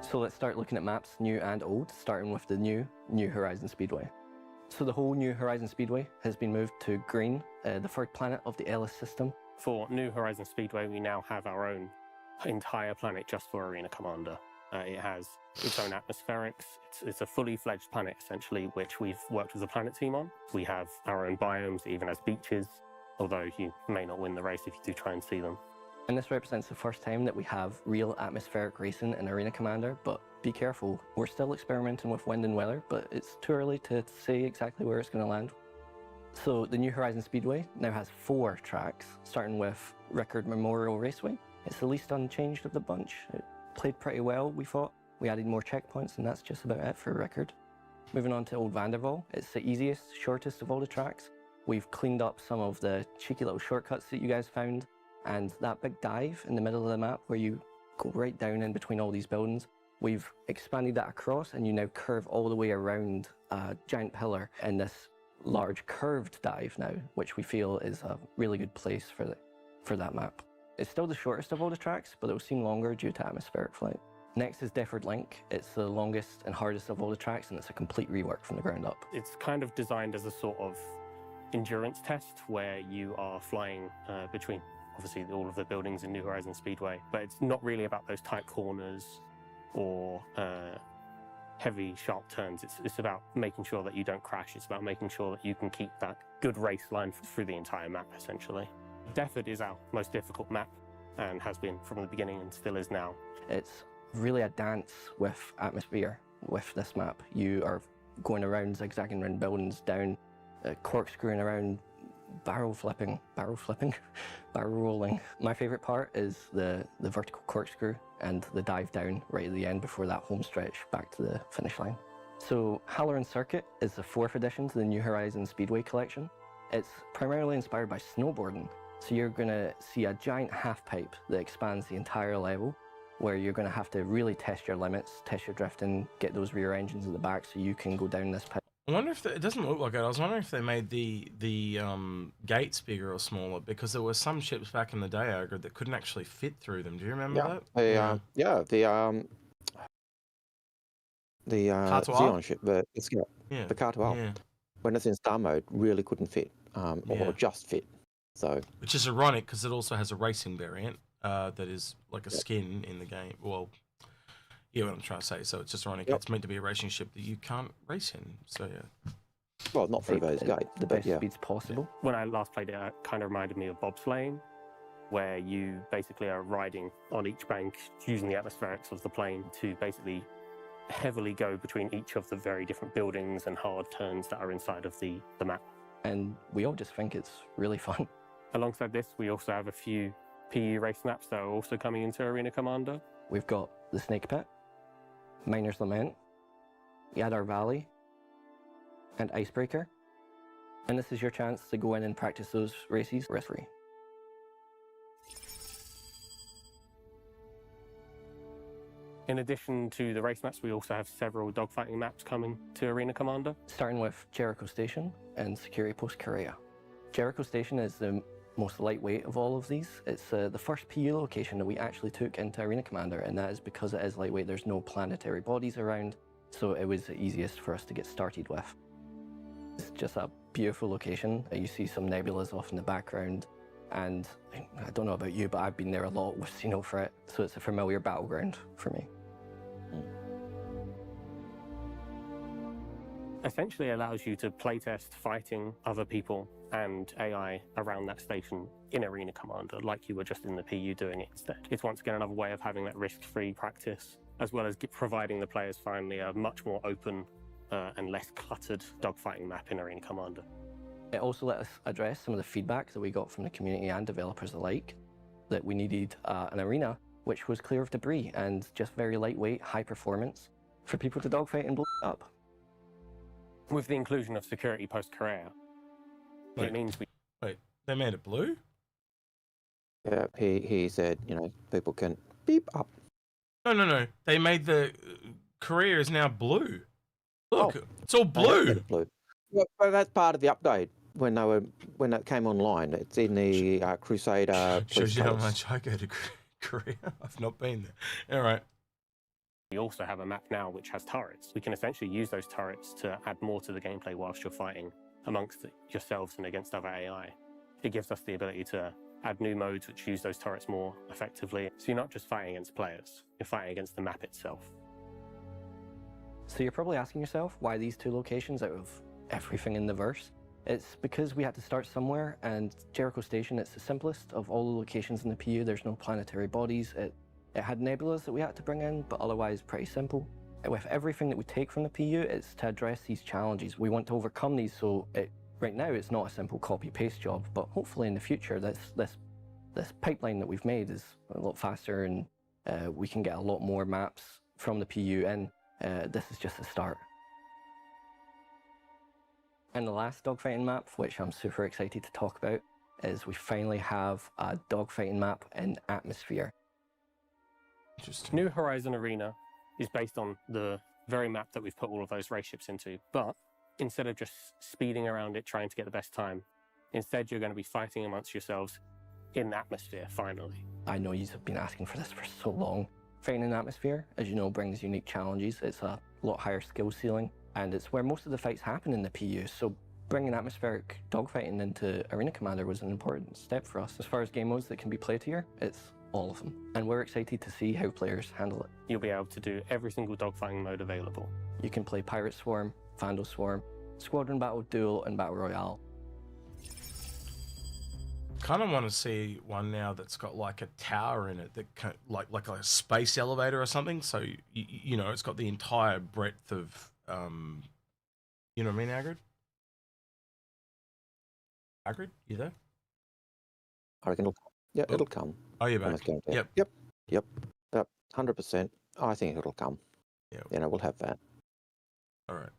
So let's start looking at maps, new and old, starting with the New Horizon Speedway. So the whole New Horizon Speedway has been moved to Green, the third planet of the Ellis system. For New Horizon Speedway, we now have our own entire planet just for Arena Commander. It has its own atmospherics. It's a fully fledged planet, essentially, which we've worked with the planet team on. We have our own biomes, it even has beaches, although you may not win the race if you do try and see them. And this represents the first time that we have real atmospheric racing in Arena Commander, but be careful, we're still experimenting with wind and weather, but it's too early to say exactly where it's going to land. So the New Horizon Speedway now has 4 tracks, starting with Rickard Memorial Raceway. It's the least unchanged of the bunch. It played pretty well, we thought. We added more checkpoints, and that's just about it for Rickard. Moving on to Old Vanderval, it's the easiest, shortest of all the tracks. We've cleaned up some of the cheeky little shortcuts that you guys found, and that big dive in the middle of the map where you go right down in between all these buildings, we've expanded that across, and you now curve all the way around a giant pillar in this large curved dive now, which we feel is a really good place for that map. It's still the shortest of all the tracks, but it will seem longer due to atmospheric flight. Next is Defford Link. It's the longest and hardest of all the tracks, and it's a complete rework from the ground up. It's kind of designed as a sort of endurance test where you are flying between, obviously, all of the buildings in New Horizon Speedway, but it's not really about those tight corners or heavy, sharp turns. It's about making sure that you don't crash. It's about making sure that you can keep that good race line through the entire map, essentially. Defford is our most difficult map and has been from the beginning and still is now. It's really a dance with atmosphere with this map. You are going around, zigzagging around buildings, down, corkscrewing around, barrel rolling. My favourite part is the vertical corkscrew and the dive down right at the end before that home stretch back to the finish line. So Halloran Circuit is the 4th edition to the New Horizon Speedway collection. It's primarily inspired by snowboarding, So you're going to see a giant half pipe that expands the entire level, where you're going to have to really test your limits, test your drifting, get those rear engines at the back so you can go down this pipe. I wonder if it doesn't look like it. I was wondering if they made the gates bigger or smaller, because there were some ships back in the day, Algared, that couldn't actually fit through them. Do you remember that? The Xeon ship, the Cartual, when it's in star mode, really couldn't fit, or just fit. So, which is ironic because it also has a racing variant that is like a skin in the game. Well, yeah, what I'm trying to say. So it's just ironic. It's meant to be a racing ship that you can't race in. So yeah. Well, not through those gates. The best speeds possible. When I last played it, it kind of reminded me of bobsleighing, where you basically are riding on each bank using the atmospherics of the plane to basically heavily go between each of the very different buildings and hard turns that are inside of the map. And we all just think it's really fun. Alongside this, we also have a few PU race maps that are also coming into Arena Commander. We've got the Snake Pit, Miner's Lament, Yadar Valley, and Icebreaker. And this is your chance to go in and practice those races risk-free. In addition to the race maps, we also have several dogfighting maps coming to Arena Commander. Starting with Jericho Station and Security Post Korea. Jericho Station is the most lightweight of all of these. It's the first PU location that we actually took into Arena Commander, and that is because it is lightweight. There's no planetary bodies around, so it was the easiest for us to get started with. It's just a beautiful location. You see some nebulas off in the background, and I don't know about you, but I've been there a lot with Xeno for it, so it's a familiar battleground for me. Essentially allows you to playtest fighting other people and AI around that station in Arena Commander, like you were just in the PU doing it instead. It's once again another way of having that risk-free practice, as well as providing the players finally a much more open and less cluttered dogfighting map in Arena Commander. It also let us address some of the feedback that we got from the community and developers alike, that we needed an arena which was clear of debris and just very lightweight, high performance for people to dogfight and blow up. With the inclusion of Security Post Korea, it means we... Wait, they made it blue? Yeah, he said, you know, people can beep up. No. They made the Korea is now blue. Look, it's all blue. Blue. Well, that's part of the update when that came online. It's in the Crusader. Shows you how much I go to Korea. I've not been there. All right. We also have a map now which has turrets. We can essentially use those turrets to add more to the gameplay whilst you're fighting amongst yourselves and against other AI. It gives us the ability to add new modes which use those turrets more effectively. So you're not just fighting against players, you're fighting against the map itself. So you're probably asking yourself why these two locations out of everything in the verse? It's because we had to start somewhere, and Jericho Station, it's the simplest of all the locations in the PU. There's no planetary bodies. It had nebulas that we had to bring in, but otherwise pretty simple. With everything that we take from the PU, it's to address these challenges. We want to overcome these, so right now it's not a simple copy-paste job, but hopefully in the future this pipeline that we've made is a lot faster, and we can get a lot more maps from the PU, and this is just a start. And the last dogfighting map, which I'm super excited to talk about, is we finally have a dogfighting map in Atmosphere. New Horizon Arena is based on the very map that we've put all of those race ships into, but instead of just speeding around it trying to get the best time, instead you're going to be fighting amongst yourselves in Atmosphere, finally. I know you've been asking for this for so long. Fighting in Atmosphere, as you know, brings unique challenges. It's a lot higher skill ceiling, and it's where most of the fights happen in the PU, so bringing atmospheric dogfighting into Arena Commander was an important step for us. As far as game modes that can be played here, it's all of them, and we're excited to see how players handle it. You'll be able to do every single dogfighting mode available. You can play Pirate Swarm, Vandal Swarm, Squadron Battle, Duel, and Battle Royale. Kind of want to see one now that's got like a tower in it that like a space elevator or something. So you know, it's got the entire breadth of you know what I mean, Algared? Algared, you there? I reckon it'll come. Oh, you're back. Yep. 100%. I think it'll come. Yeah. You know, we'll have that. All right.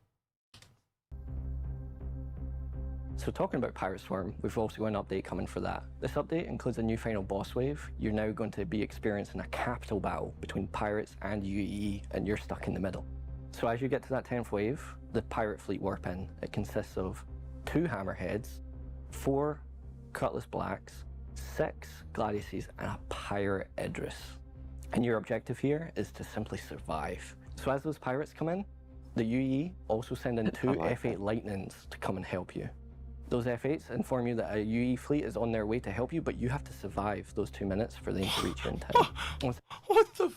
So So talking about Pirate Swarm, we've also got an update coming for that. This update includes a new final boss wave. You're now going to be experiencing a capital battle between pirates and UEE, and you're stuck in the middle. So as you get to that 10th wave, the pirate fleet warp in. It consists of 2 hammerheads, 4 cutlass blacks, 6 gladiuses, and a pirate Idris. And your objective here is to simply survive. So as those pirates come in, the UEE also send in 2 F8 Lightnings to come and help you. Those F8s inform you that a UE fleet is on their way to help you, but you have to survive those 2 minutes for them to reach you in time. What the?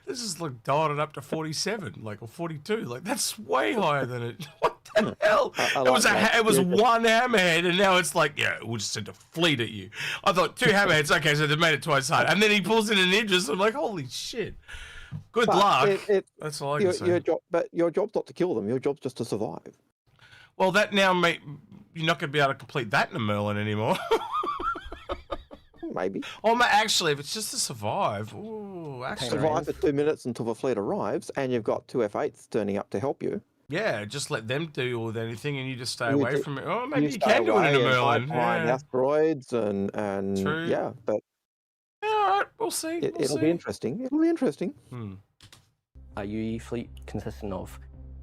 This is like dialed it up to 47, like, or 42. Like, that's way higher than it. What the hell? It was one hammerhead, and now it's like, yeah, we'll just send a fleet at you. I thought 2 hammerheads, okay, so they made it twice hard. And then he pulls in an Idris. I'm like, holy shit. Good luck. That's all I can say. Your job's not to kill them. Your job's just to survive. Well, that now, mate, you're not going to be able to complete that in a Merlin anymore. Maybe. Oh, actually, if it's just to survive, ooh, actually. Survive for 2 minutes until the fleet arrives, and you've got 2 F8s turning up to help you. Yeah, just let them deal with anything, and you just stay away from it. Oh, maybe you can do it in a Merlin. Find asteroids and True. Yeah, but yeah, all right, we'll see. It'll be interesting. It'll be interesting. A UE fleet consisting of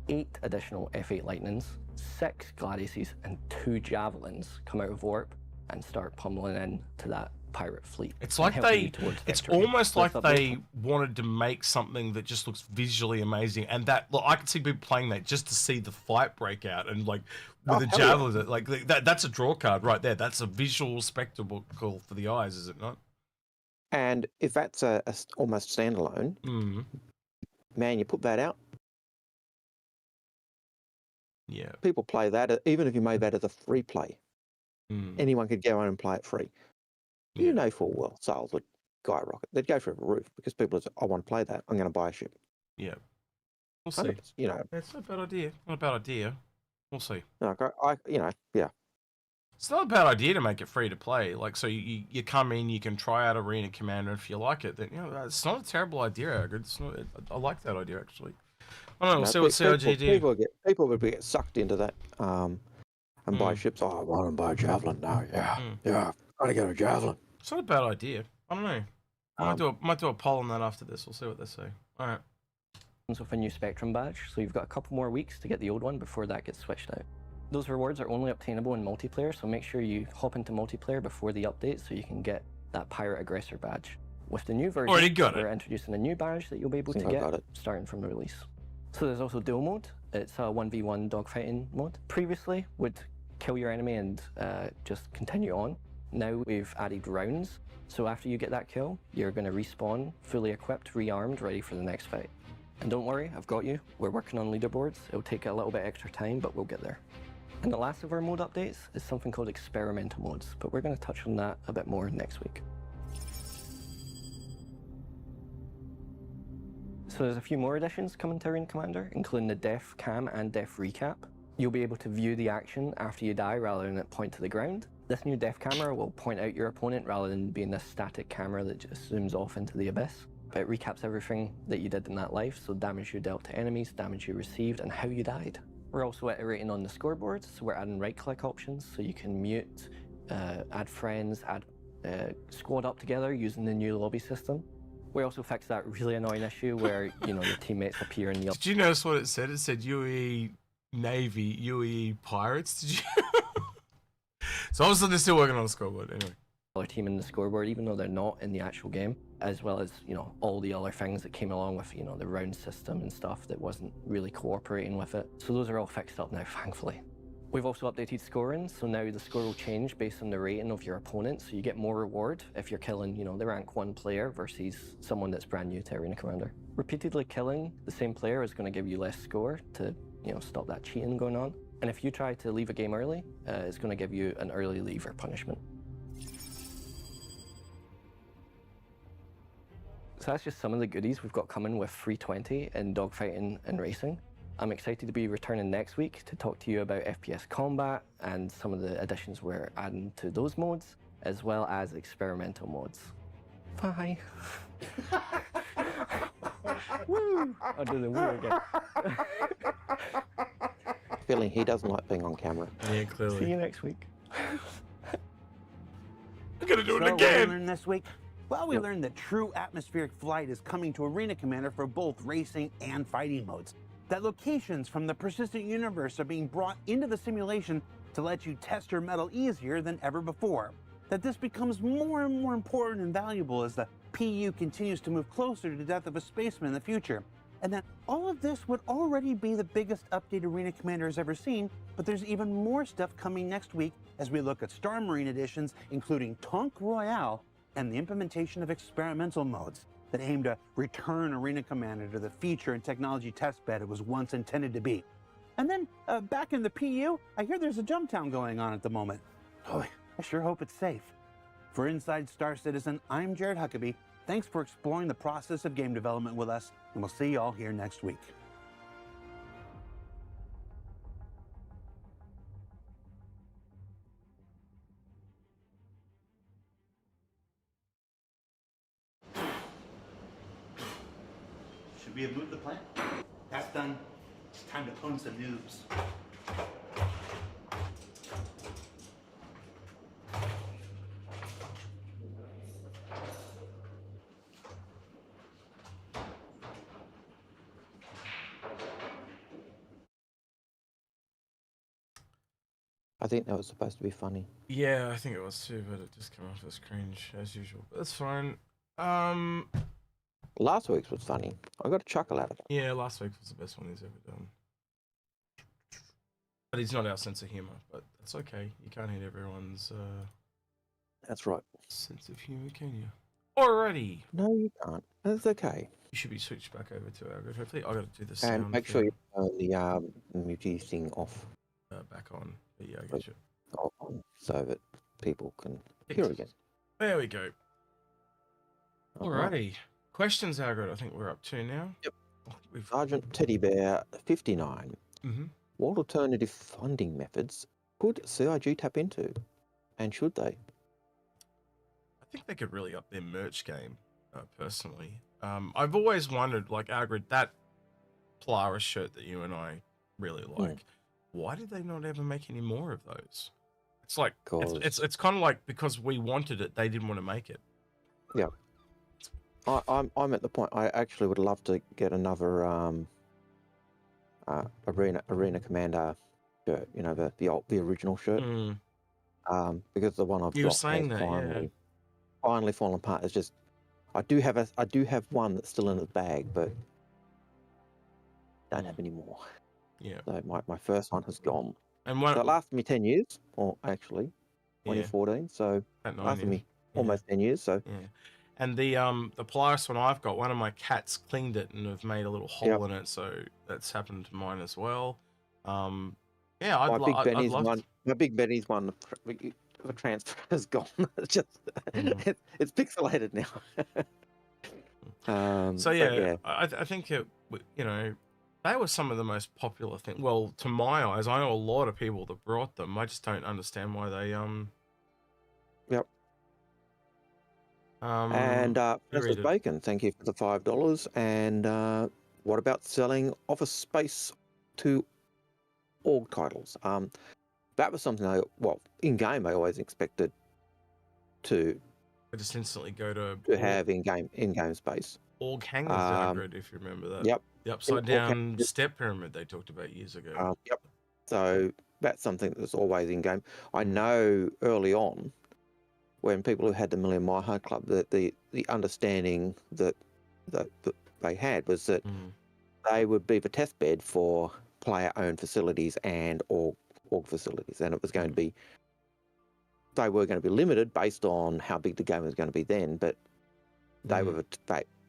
8 additional F8 Lightnings, 6 gladiuses, and 2 javelins come out of warp and start pummeling into that pirate fleet. It's like it's almost like they wanted to make something that just looks visually amazing, and that, look, I can see people playing that just to see the fight break out, and like with the javelins, like that's a draw card right there. That's a visual spectacle for the eyes, is it not? And if that's a almost standalone, man, you put that out. Yeah. People play that, even if you made that as a free play. Anyone could go on and play it free. You know full well sales would skyrocket. They'd go through the roof because people say, I want to play that. I'm going to buy a ship. Yeah. We'll see. You know. It's not a bad idea. Not a bad idea. We'll see. No, yeah. It's not a bad idea to make it free to play. Like, so you come in, you can try out Arena Commander. If you like it, then, you know, it's not a terrible idea. I like that idea, actually. I don't know, we'll see what CRG do. People would get sucked into that and buy ships. Oh, I want to buy a Javelin now. Yeah, I've got to get a Javelin. It's not a bad idea. I don't know. I might do a poll on that after this. We'll see what they say. All right. With a new Spectrum badge, so you've got a couple more weeks to get the old one before that gets switched out. Those rewards are only obtainable in multiplayer, so make sure you hop into multiplayer before the update so you can get that Pirate Aggressor badge. With the new version, we're introducing a new badge that you'll be able to get starting from the release. So there's also duel mode. It's a 1v1 dogfighting mode. Previously, would kill your enemy and just continue on. Now we've added rounds, so after you get that kill, you're going to respawn, fully equipped, rearmed, ready for the next fight. And don't worry, I've got you. We're working on leaderboards. It'll take a little bit extra time, but we'll get there. And the last of our mode updates is something called experimental modes, but we're going to touch on that a bit more next week. So there's a few more additions coming to Arena Commander, including the Def Cam and Def Recap. You'll be able to view the action after you die rather than it point to the ground. This new Def camera will point out your opponent rather than being this static camera that just zooms off into the abyss. It recaps everything that you did in that life, so damage you dealt to enemies, damage you received, and how you died. We're also iterating on the scoreboard, so we're adding right-click options, so you can mute, add friends, add squad up together using the new lobby system. We also fixed that really annoying issue where, you know, your teammates appear in the... Did you notice what it said? It said UE Navy, UE Pirates, did you? So obviously they're still working on the scoreboard, anyway. Other team in the scoreboard, even though they're not in the actual game, as well as, you know, all the other things that came along with, you know, the round system and stuff that wasn't really cooperating with it. So those are all fixed up now, thankfully. We've also updated scoring, so now the score will change based on the rating of your opponent, so you get more reward if you're killing, you know, the rank 1 player versus someone that's brand new to Arena Commander. Repeatedly killing the same player is going to give you less score to, you know, stop that cheating going on. And if you try to leave a game early, it's going to give you an early leaver punishment. So that's just some of the goodies we've got coming with 320 in dogfighting and racing. I'm excited to be returning next week to talk to you about FPS combat and some of the additions we're adding to those modes, as well as experimental modes. Bye. Woo! I'll do the woo again. Feeling he doesn't like being on camera. Yeah, clearly. See you next week. do it So what we again. learned this week? Well, we learned that true atmospheric flight is coming to Arena Commander for both racing and fighting modes. That locations from the persistent universe are being brought into the simulation to let you test your metal easier than ever before. That this becomes more and more important and valuable as the PU continues to move closer to the death of a spaceman in the future. And that all of this would already be the biggest update Arena Commander has ever seen, but there's even more stuff coming next week as we look at Star Marine editions, including Tonk Royale and the implementation of experimental modes that aim to return Arena Commander to the feature and technology testbed it was once intended to be. And then back in the PU, I hear there's a jump town going on at the moment. Oh, I sure hope it's safe. For Inside Star Citizen, I'm Jared Huckabee. Thanks for exploring the process of game development with us, and we'll see you all here next week. Should we have moved the plant? That's done. It's time to pwn some noobs. I think that was supposed to be funny. Yeah, I think it was too, but it just came off as cringe as usual. But that's fine. Last week's was funny. I got a chuckle out of it. Yeah, last week was the best one he's ever done. But he's not our sense of humor, but that's okay. You can't hit everyone's That's right. sense of humor, can you? Alrighty. No, you can't. That's okay. You should be switched back over to Algared. Hopefully, I got to do the sound. And make sure you turn the mute thing off. Back on. But yeah, I get you. On, so that people can hear again. There we go. Alright. Alrighty. Questions, Algared, I think we're up to now. Yep. I think we've... Sergeant Teddy Bear 59. Mm-hmm. What alternative funding methods could CIG tap into? And should they? I think they could really up their merch game, personally. I've always wondered, like, Algared, that Polaris shirt that you and I really like, why did they not ever make any more of those? It's like, it's kind of like because we wanted it, they didn't want to make it. Yeah. I'm at the point, I actually would love to get another Arena Commander shirt, you know, the original shirt. Because the one I've got has finally fallen apart. It's just I do have one that's still in the bag, but don't have any more. Yeah. So my first one has gone. And one that lasted me 10 years, or actually 2014. So that lasted me almost 10 years. So yeah. And the Polaris one I've got, one of my cats cleaned it and have made a little hole in it, so that's happened to mine as well. Yeah, my Big Benny's one, the transfer has gone. It's just it's pixelated now. So yeah, I think it, you know, they were some of the most popular things. Well, to my eyes, I know a lot of people that brought them. I just don't understand why they and Francis Bacon, thank you for the $5. And what about selling office space to org titles? That was something in game I always expected to just instantly go to have in game space. Org hangers, if you remember that. Yep. The upside down step pyramid they talked about years ago. Yep. So that's something that's always in game. I know early on, when people who had the Million Mile High Club, the understanding that they had was that they would be the test bed for player-owned facilities and org facilities, and it was going to be, they were going to be limited based on how big the game was going to be then, but they were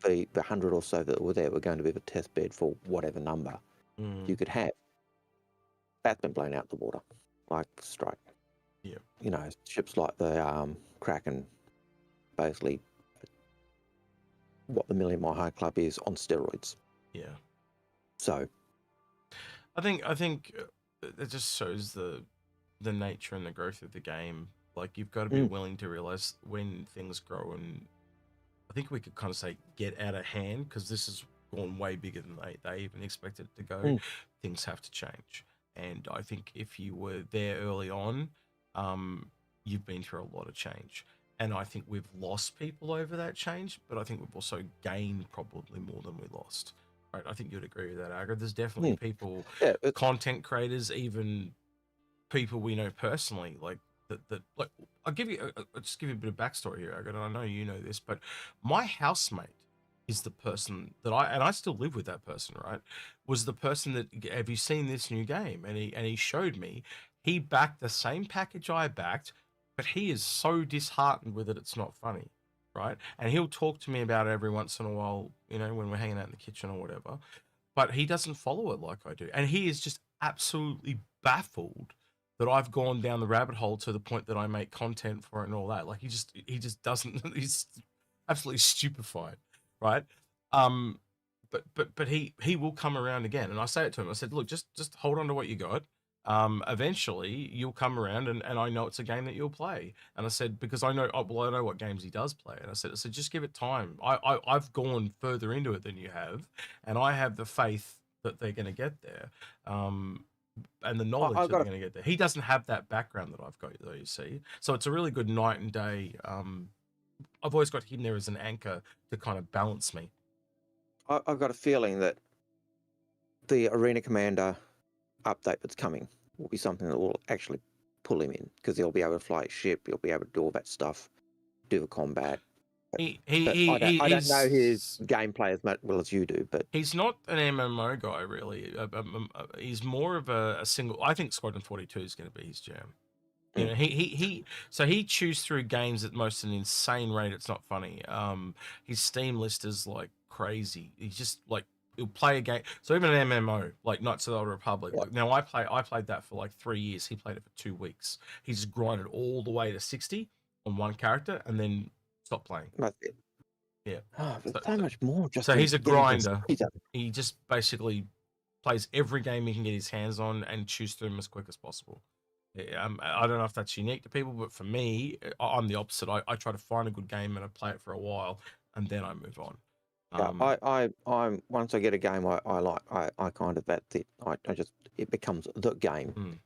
the 100 or so that were there were going to be the test bed for whatever number you could have. That's been blown out the water, like straight. Yeah. You know, ships like the Kraken, basically what the Million Mile High Club is on steroids. Yeah. So I think it just shows the nature and the growth of the game. Like, you've got to be willing to realize when things grow, and I think we could kind of say get out of hand, because this has gone way bigger than they even expected it to go. Things have to change. And I think if you were there early on, you've been through a lot of change. and I think we've lost people over that change, but I think we've also gained probably more than we lost. Right? I think you'd agree with that, Algared. There's definitely people, content creators, even people we know personally, like that. Like, I'll just give you a bit of backstory here, Algared, and I know you know this, but my housemate is the person that I still live with that person, right? Was the person that, have you seen this new game? And he showed me. He backed the same package I backed, but he is so disheartened with it, it's not funny, right? And he'll talk to me about it every once in a while, you know, when we're hanging out in the kitchen or whatever. But he doesn't follow it like I do, and he is just absolutely baffled that I've gone down the rabbit hole to the point that I make content for it and all that. Like he just doesn't. He's absolutely stupefied, right? But he will come around again, and I say it to him. I said, look, just hold on to what you got. Eventually you'll come around, and I know it's a game that you'll play. And I said, because I know, I know what games he does play. And I said, just give it time. I've gone further into it than you have, and I have the faith that they're going to get there. And the knowledge that they're going to get there. He doesn't have that background that I've got, though, you see. So it's a really good night and day. I've always got him there as an anchor to kind of balance me. I've got a feeling that the Arena Commander update that's coming will be something that will actually pull him in, because he'll be able to fly his ship, he'll be able to do all that stuff, do the combat. I don't know his gameplay as well as you do, but he's not an MMO guy, really. He's more of a single. I think Squadron 42 is going to be his jam. You know, he chews through games at most an insane rate. It's not funny. His Steam list is like crazy. He's just like, he'll play a game. So even an MMO like Knights of the Old Republic. Like, now I played that for like 3 years. He played it for 2 weeks. He just grinded all the way to 60 on one character and then stopped playing. That's it. Yeah. Oh, there's so much more. So he's a grinder. He just basically plays every game he can get his hands on and chews through them as quick as possible. I don't know if that's unique to people, but for me, I'm the opposite. I try to find a good game and I play it for a while, and then I move on. I'm once I get a game I like, I kind of, that's it. It becomes the game.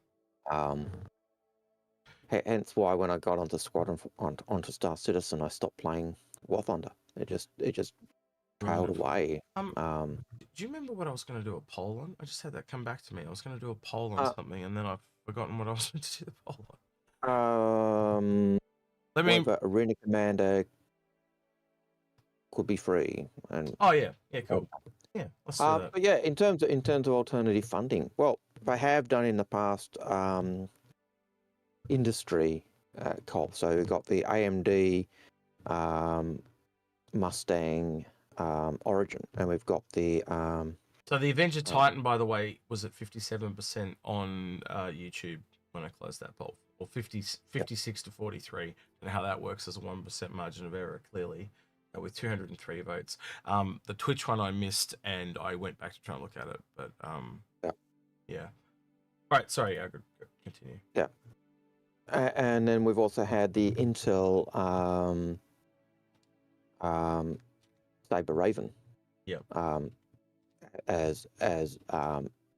Hence why when I got onto Squadron onto Star Citizen, I stopped playing War Thunder. It just trailed away. Do you remember what I was going to do a poll on? I just had that come back to me. I was going to do a poll on something, and then I've forgotten what I was going to do the poll on. Arena Commander could be free, and cool. Yeah, let's do that. But yeah, in terms of alternative funding, well, they have done in the past industry co-op. So we've got the AMD Mustang Origin, and we've got the so the Avenger Titan, by the way, was at 57% on YouTube when I closed that poll, or 56 to 43, and how that works as a 1% margin of error, clearly, with 203 votes. The Twitch one I missed, and I went back to try and look at it, but yeah. Right, sorry, I could continue. Yeah. And then we've also had the Intel Saber Raven. Yeah. As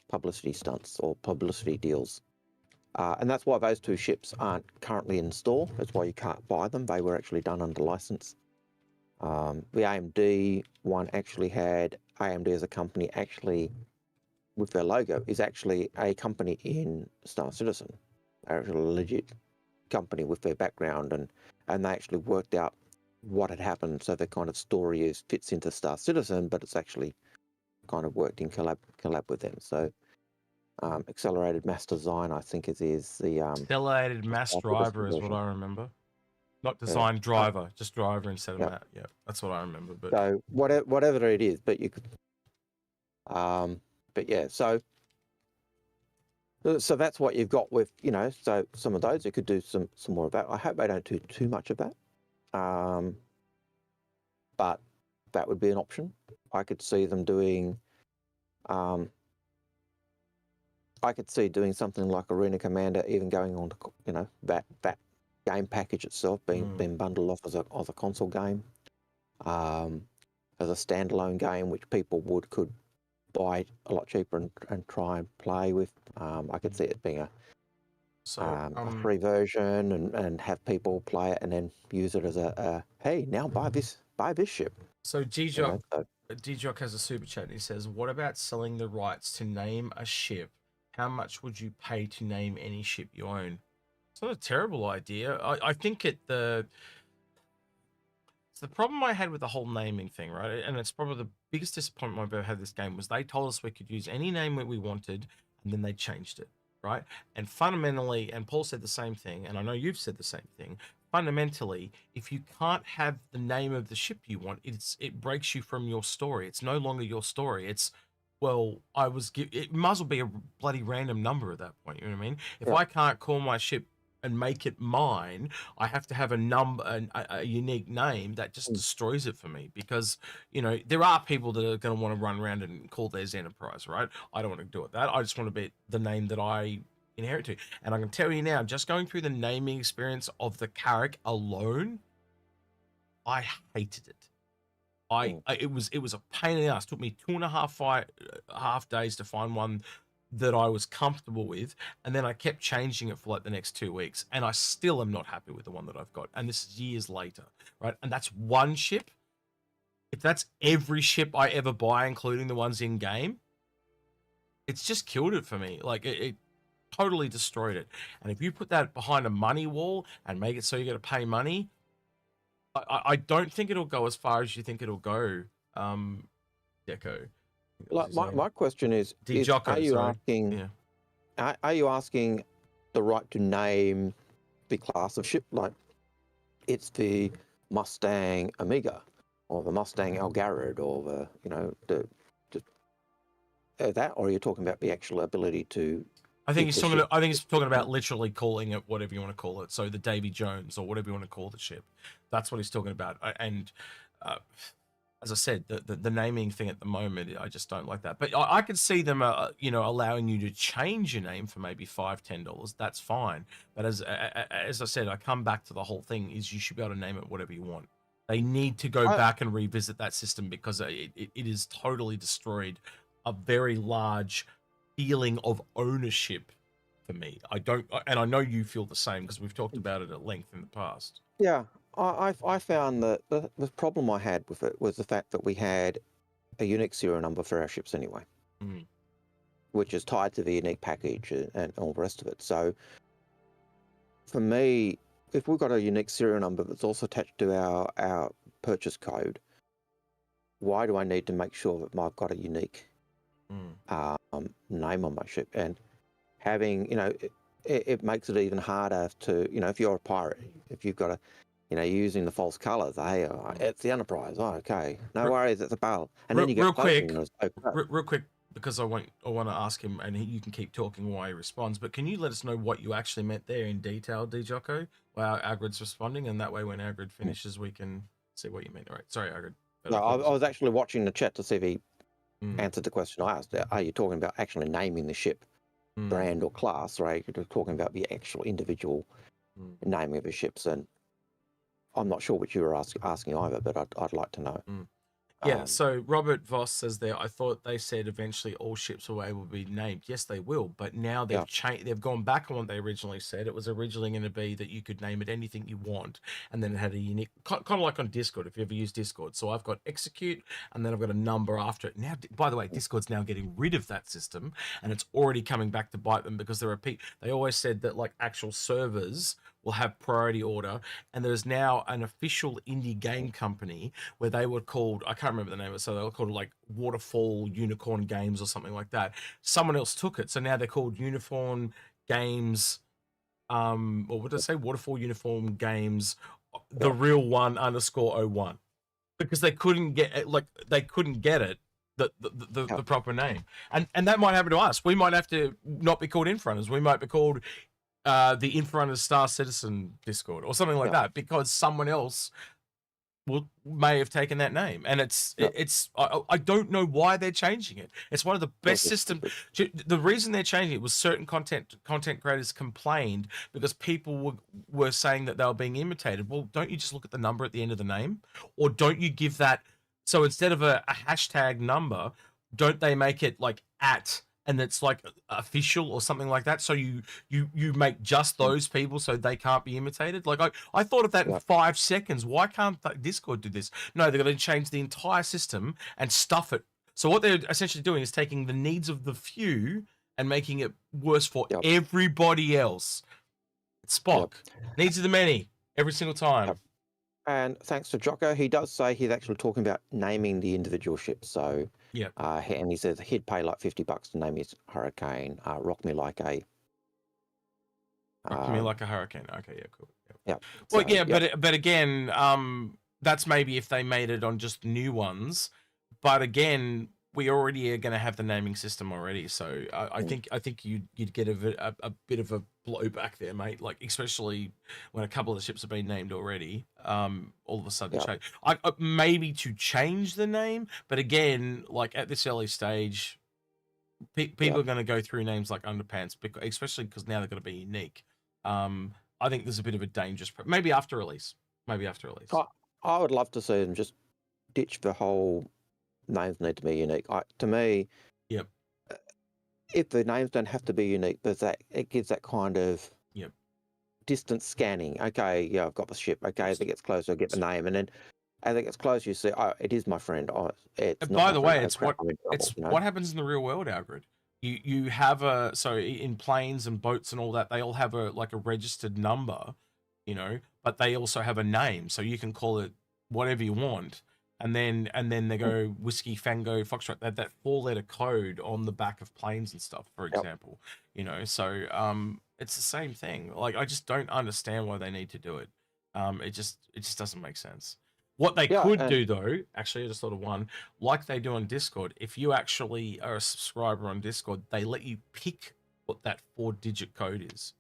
publicity stunts or publicity deals. And that's why those two ships aren't currently in store. That's why you can't buy them. They were actually done under license. The AMD one actually had AMD as a company, actually with their logo, is actually a company in Star Citizen. They're actually a legit company with their background, and they actually worked out what had happened. So the kind of story fits into Star Citizen, but it's actually kind of worked in collab with them. So Accelerated Mass Design, I think it is the Accelerated Mass Driver is what I remember. Not design, driver, just driver instead of Matt. Yeah, that's what I remember. But so whatever it is, but you could, but yeah, so that's what you've got with, you know, so some of those you could do some more of that. I hope they don't do too much of that, but that would be an option. I could see them doing, I could see doing something like Arena Commander, even going on to, you know, that game package itself being bundled off as a console game, as a standalone game, which people could buy a lot cheaper and try and play with. I could see it being So a free version and have people play it and then use it as a hey, now buy this ship. So You know, DJock has a super chat and he says, what about selling the rights to name a ship? How much would you pay to name any ship you own? It's not a terrible idea. I think it's the problem I had with the whole naming thing, right? And it's probably the biggest disappointment I've ever had this game was they told us we could use any name that we wanted and then they changed it, right? And fundamentally, and Paul said the same thing, and I know you've said the same thing, fundamentally, if you can't have the name of the ship you want, it breaks you from your story. It's no longer your story. It's, well, it might as well be a bloody random number at that point. You know what I mean? If I can't call my ship and make it mine, I have to have a number, a unique name that just destroys it for me. Because, you know, there are people that are going to want to run around and call theirs Enterprise, right? I don't want to do it that. I just want to be the name that I inherit to. And I can tell you now, just going through the naming experience of the Carrack alone, I hated it. It was a pain in the ass. It took me 2.5 days to find one that I was comfortable with, and then I kept changing it for like the next 2 weeks, and I still am not happy with the one that I've got. And this is years later, right? And that's one ship. If that's every ship I ever buy, including the ones in game, it's just killed it for me. Like it totally destroyed it. And if you put that behind a money wall and make it so you got to pay money, I don't think it'll go as far as you think it'll go, Deco. Like my question is are you asking the right to name the class of ship? Like it's the Mustang Omega or the Mustang Algared or the, you know, the that, or are you talking about the actual ability to? I think he's talking about literally calling it whatever you want to call it. So the Davy Jones or whatever you want to call the ship. That's what he's talking about. And as I said, the naming thing at the moment, I just don't like that. But I could see them, you know, allowing you to change your name for maybe $5-10. That's fine. But as I said, I come back to the whole thing is you should be able to name it whatever you want. They need to go back and revisit that system because it is totally destroyed a very large feeling of ownership for me. And I know you feel the same because we've talked about it at length in the past. Yeah, I found that the problem I had with it was the fact that we had a unique serial number for our ships anyway, which is tied to the unique package and all the rest of it. So for me, if we've got a unique serial number that's also attached to our purchase code, why do I need to make sure that I've got a unique name on my ship? And having, you know, it makes it even harder to, you know, if you're a pirate, if you've got a, you know, using the false colors, hey, it's the Enterprise. Oh, okay, no worries, it's a BAL. And then you get real quick, because I want to ask him, and you can keep talking while he responds. But can you let us know what you actually meant there in detail, DJocko, while Algared's responding, and that way when Algared finishes, we can see what you meant. All right, sorry, Algared. No, I was actually watching the chat to see if he answered the question I asked. Are you talking about actually naming the ship brand or class, right? You're talking about the actual individual naming of the ships, and I'm not sure what you were asking either, but I'd like to know. Yeah, so Robert Voss says there, I thought they said eventually all ships will be able to be named. Yes, they will, but now they've changed. They've gone back on what they originally said. It was originally going to be that you could name it anything you want, and then it had a unique, kind of like on Discord, if you ever use Discord. So I've got Execute, and then I've got a number after it. Now, by the way, Discord's now getting rid of that system, and it's already coming back to bite them because there are people, they always said that like actual servers will have priority order, and there's now an official indie game company where they were called, I can't remember the name of it, so they were called like Waterfall Unicorn Games or something like that. Someone else took it, so now they're called Unicorn Games, or what did I say? Waterfall Uniform Games, the real one _01, because they couldn't get it, the proper name, and that might happen to us. We might have to not be called Inforunners. We might be called the Inforunners Star Citizen Discord or something like that, because someone else may have taken that name. And I don't know why they're changing it. It's one of the best systems. The reason they're changing it was certain content creators complained because people were saying that they were being imitated. Well, don't you just look at the number at the end of the name? Or don't you give that, so instead of a hashtag number, don't they make it like at and it's like official or something like that. So you make just those people so they can't be imitated. Like I thought of that in 5 seconds. Why can't Discord do this? No, they're going to change the entire system and stuff it. So what they're essentially doing is taking the needs of the few and making it worse for everybody else. It's Spock. Needs of the many every single time. And thanks to Jocko, he does say he's actually talking about naming the individual ships. So, and he says he'd pay like $50 to name his Hurricane. Rock me like a. Rock me like a hurricane. Okay, yeah, cool. Yeah. Well, so, but again, that's maybe if they made it on just new ones. But again, we already are going to have the naming system already, so I think you'd get a bit of a blowback there, mate. Like especially when a couple of the ships have been named already, all of a sudden change. Maybe to change the name, but again, like at this early stage, people are going to go through names like underpants, especially because now they're going to be unique. I think there's a bit of a dangerous. Maybe after release. I would love to see them just ditch the whole. Names need to be unique. To me, if the names don't have to be unique, there's it gives that kind of distance scanning. Okay, I've got the ship. Okay, as it gets closer, I get the name, and then as it gets closer, you see, oh, it is my friend. Oh, it's by the way, it's what happens in the real world, Algared. You have in planes and boats and all that, they all have a registered number, but they also have a name, so you can call it whatever you want. And then they go Whiskey, Fango, Foxtrot, that 4-letter code on the back of planes and stuff, for example. So it's the same thing. Like I just don't understand why they need to do it. It just doesn't make sense. What they could do though, actually I just thought of one, like they do on Discord, if you actually are a subscriber on Discord, they let you pick what that 4-digit code is.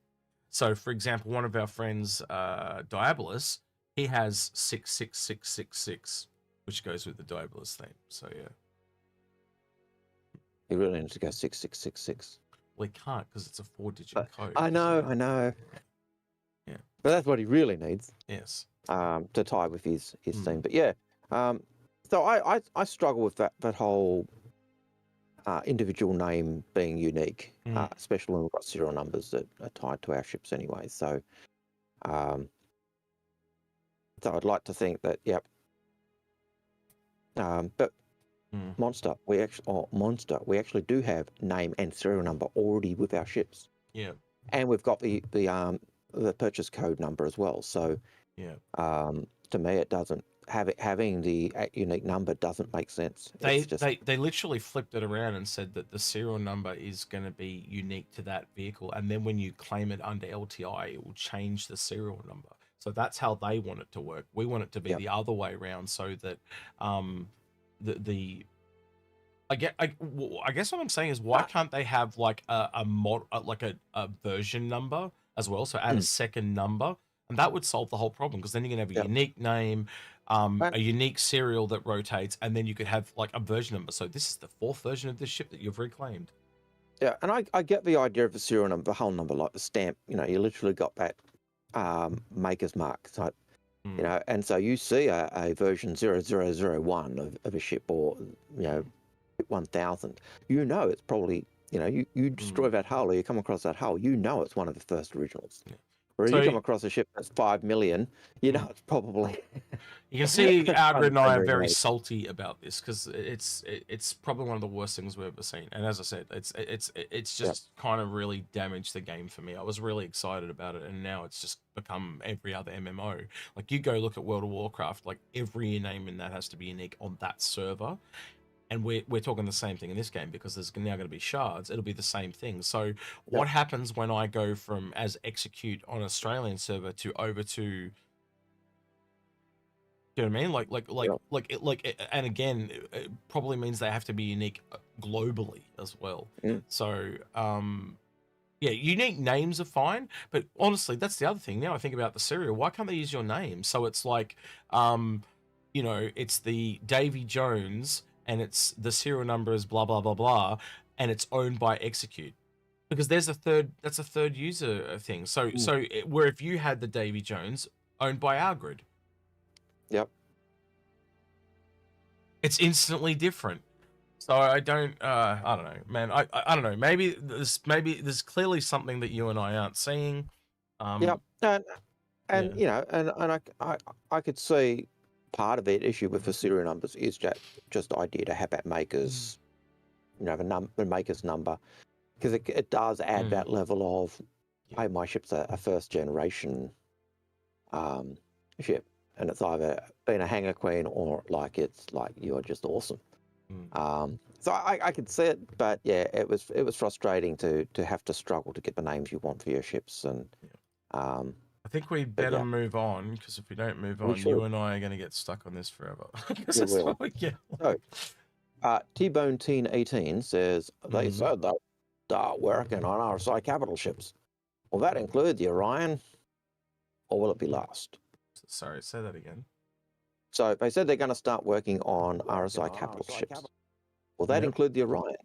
So for example, one of our friends, Diabolus, he has 66666. Which goes with the Diabolus theme. So yeah. You really need to go 6666. Well, he can't because it's a 4-digit code. I know. Yeah. But that's what he really needs. Yes. To tie with his theme. But yeah. So I struggle with that whole individual name being unique, especially when we've got serial numbers that are tied to our ships anyway. So so I'd like to think that but Monster, we actually do have name and serial number already with our ships. Yeah. And we've got the purchase code number as well. So to me, it doesn't having the unique number doesn't make sense. They literally flipped it around and said that the serial number is going to be unique to that vehicle, and then when you claim it under LTI, it will change the serial number. So that's how they want it to work. We want it to be the other way around, so that I guess what I'm saying is, why can't they have like a version number as well? So add a second number, and that would solve the whole problem, because then you can have a unique name, a unique serial that rotates, and then you could have like a version number. So this is the 4th version of this ship that you've reclaimed. Yeah, and I get the idea of the serial number, the whole number, like the stamp. You literally got that maker's mark type, and so you see a version 0001 of a ship, or 1000. It's probably you destroy that hull, or you come across that hull, it's one of the first originals. Whereas you come across a ship that's 5 million, it's probably. You can see Algared and I are very salty about this, because it's probably one of the worst things we've ever seen. And as I said, it's just kind of really damaged the game for me. I was really excited about it, and now it's just become every other MMO. Like you go look at World of Warcraft, like every name in that has to be unique on that server. And we're talking the same thing in this game, because there's now going to be shards. It'll be the same thing. So what happens when I go from as Execute on an Australian server to over to, do you know what I mean? And again, it probably means they have to be unique globally as well. So unique names are fine, but honestly, that's the other thing. Now I think about the serial, why can't they use your name? So it's like, it's the Davy Jones, and it's the serial number is blah blah blah blah, and it's owned by Execute, because that's a third user thing. So where if you had the Davy Jones owned by Algared, it's instantly different. So I don't know, man. I don't know. Maybe there's clearly something that you and I aren't seeing. Yep. And Yeah. you know, and I could see part of the issue with the serial numbers is just the idea to have that makers, you know, the makers number, because it does add that level of, hey, my ship's a first generation ship, and it's either been a hangar queen or like it's like you're just awesome. So I could see it, but yeah, it was frustrating to have to struggle to get the names you want for your ships, and I think we better move on, because if we don't move on, you and I are going to get stuck on this forever. We will. So, T-Bone Teen 18 says they said they'll start working on RSI capital ships. Will that include the Orion, or will it be last? Sorry, say that again. So they said they're going to start working on RSI capital ships. Will that include the Orion,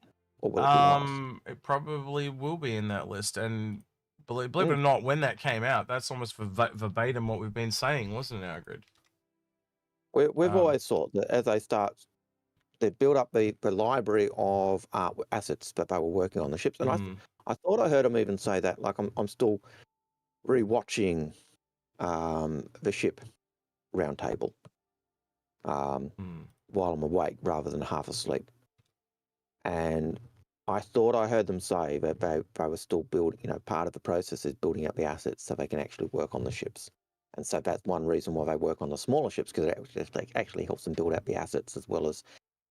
or will it be last? It probably will be in that list, and believe it or not, when that came out, that's almost verbatim what we've been saying, wasn't it, Algared? We've always thought that as they build up the library of assets that they were working on the ships, and I thought I heard them even say that. Like I'm still rewatching the ship roundtable while I'm awake rather than half asleep, and I thought I heard them say that they were still building, you know, part of the process is building up the assets so they can actually work on the ships. And so that's one reason why they work on the smaller ships, because it actually helps them build out the assets as well as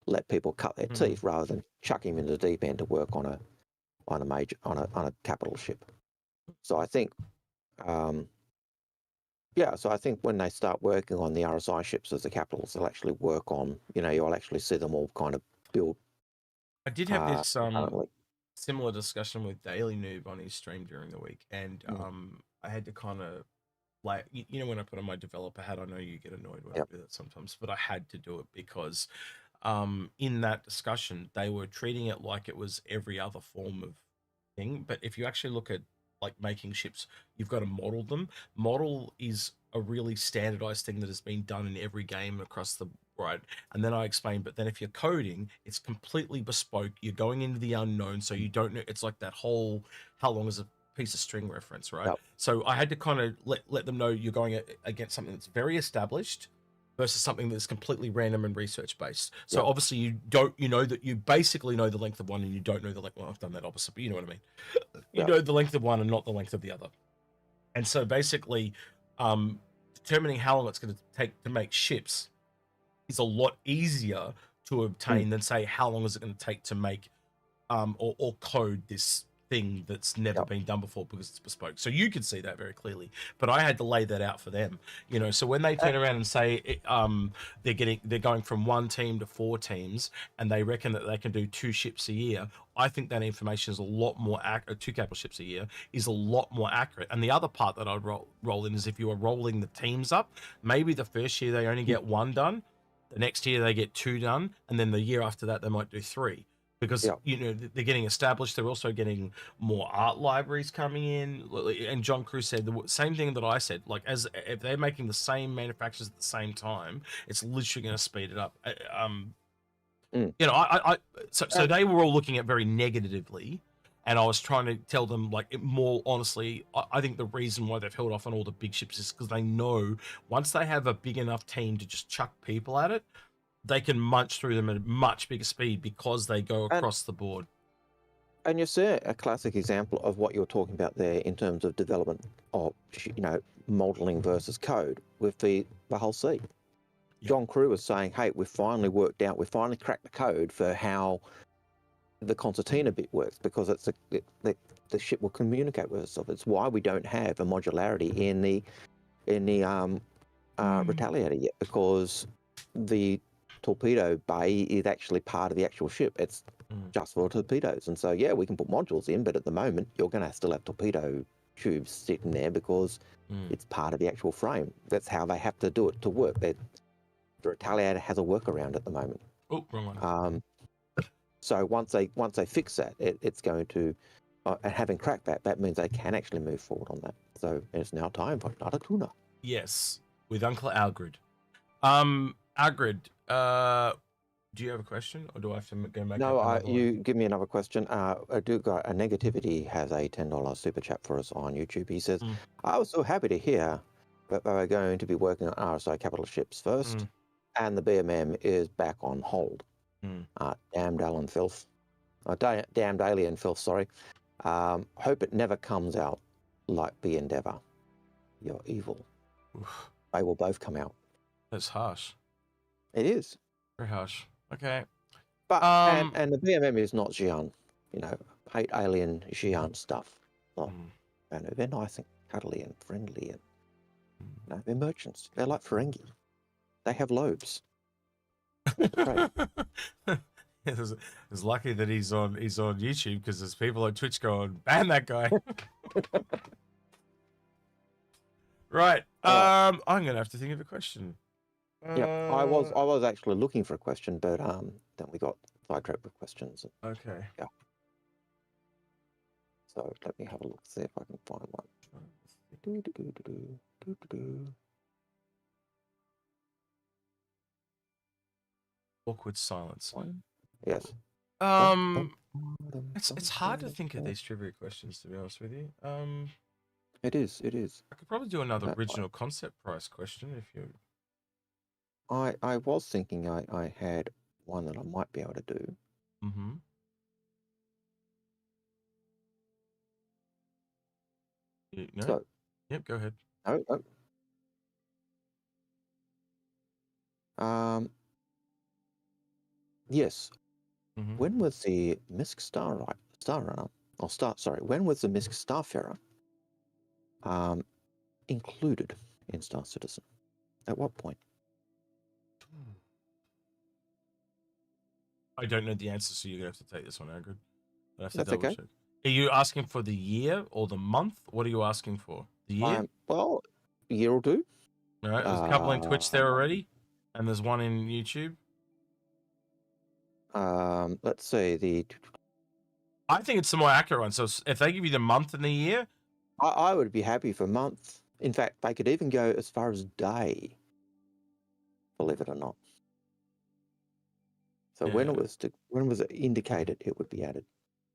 let people cut their teeth rather than chucking them into the deep end to work on a capital ship. So I think, so I think when they start working on the RSI ships as the capitals, they'll actually work on, you know, you'll actually see them all kind of build. I did have this similar discussion with Daily Noob on his stream during the week, and I had to kind of, like, you know, when I put on my developer hat, I know you get annoyed when I do that sometimes, but I had to do it because in that discussion, they were treating it like it was every other form of thing. But if you actually look at like making ships, you've got to model them. Model is a really standardized thing that has been done in every game across the board. And then I explained, but then if you're coding, it's completely bespoke. You're going into the unknown, so you don't know. It's like that whole how long is a piece of string reference, right? So I had to kind of let them know you're going against something that's very established versus something that's completely random and research based. So obviously you know that you basically know the length of one and you don't know the length. Well, I've done that opposite, but you know what I mean. You know the length of one and not the length of the other. And so basically, determining how long it's going to take to make ships is a lot easier to obtain than say how long is it going to take to make or code this thing that's never been done before because it's bespoke. So you could see that very clearly, but I had to lay that out for them, you know. So when they turn around and say they're going from 1 team to 4 teams and they reckon that they can do 2 ships a year, I think that information is a lot more accurate. 2 capital ships a year is a lot more accurate. And the other part that I'd roll in is if you are rolling the teams up, maybe the first year they only get 1 done, the next year they get 2 done, and then the year after that they might do 3. Because, you know, they're getting established. They're also getting more art libraries coming in. And John Cruz said the same thing that I said. Like, as if they're making the same manufacturers at the same time, it's literally going to speed it up. You know, so they were all looking at very negatively. And I was trying to tell them, like, more honestly, I think the reason why they've held off on all the big ships is because they know once they have a big enough team to just chuck people at it, they can munch through them at a much bigger speed because they go across the board. And you see a classic example of what you're talking about there in terms of development of, you know, modeling versus code with the Hull C. John Crew was saying, hey, we've finally cracked the code for how the concertina bit works, because it's the ship will communicate with itself. It's why we don't have a modularity in the Retaliator yet, because the torpedo bay is actually part of the actual ship. It's just for torpedoes. And so, yeah, we can put modules in, but at the moment, you're going to still have torpedo tubes sitting there because it's part of the actual frame. That's how they have to do it to work. The Retaliator has a workaround at the moment. Oh, wrong one. So once they fix that, it's going to, and having cracked that means they can actually move forward on that. So it's now time for Not-A-Tuna. Yes, with Uncle Algared. Algared, Do you have a question, or do I have to go make No, up another you one? give me another question. A Negativity has a $10 super chat for us on YouTube. He says, I was so happy to hear that they were going to be working on RSI capital ships first, and the BMM is back on hold. Damned Alien filth. Damned alien filth, sorry. Hope it never comes out like the Endeavour. You're evil. Oof. They will both come out. That's harsh. It is. Very harsh. Okay. But and the BMM is not Xi'an. You know, hate alien Xi'an stuff. Well, you know, they're nice and cuddly and friendly, and you know, they're merchants. They're like Ferengi. They have lobes. It's lucky that he's on YouTube, because there's people on Twitch going, ban that guy. Right. I'm gonna have to think of a question. Yeah, I was actually looking for a question, but then we got sidetracked with questions. Okay. Yeah. So let me have a look, see if I can find one. Awkward silence. Yes. It's hard to think of these trivia questions, to be honest with you. It is. I could probably do another original concept price question if you. I was thinking I had one that I might be able to do. No? So, yep, go ahead. No. Yes. When was the MISC Starrunner, or when was the MISC Starfarer included in Star Citizen? At what point? I don't know the answer, so you're gonna have to take this one, Algared. That's okay. Are you asking for the year or the month? What are you asking for? The year? Well, a year or two. All right, there's a couple in Twitch there already, and there's one in YouTube. Let's see, I think it's the more accurate one. So if they give you the month and the year, I would be happy for month. In fact, they could even go as far as day, believe it or not. So when was it indicated it would be added?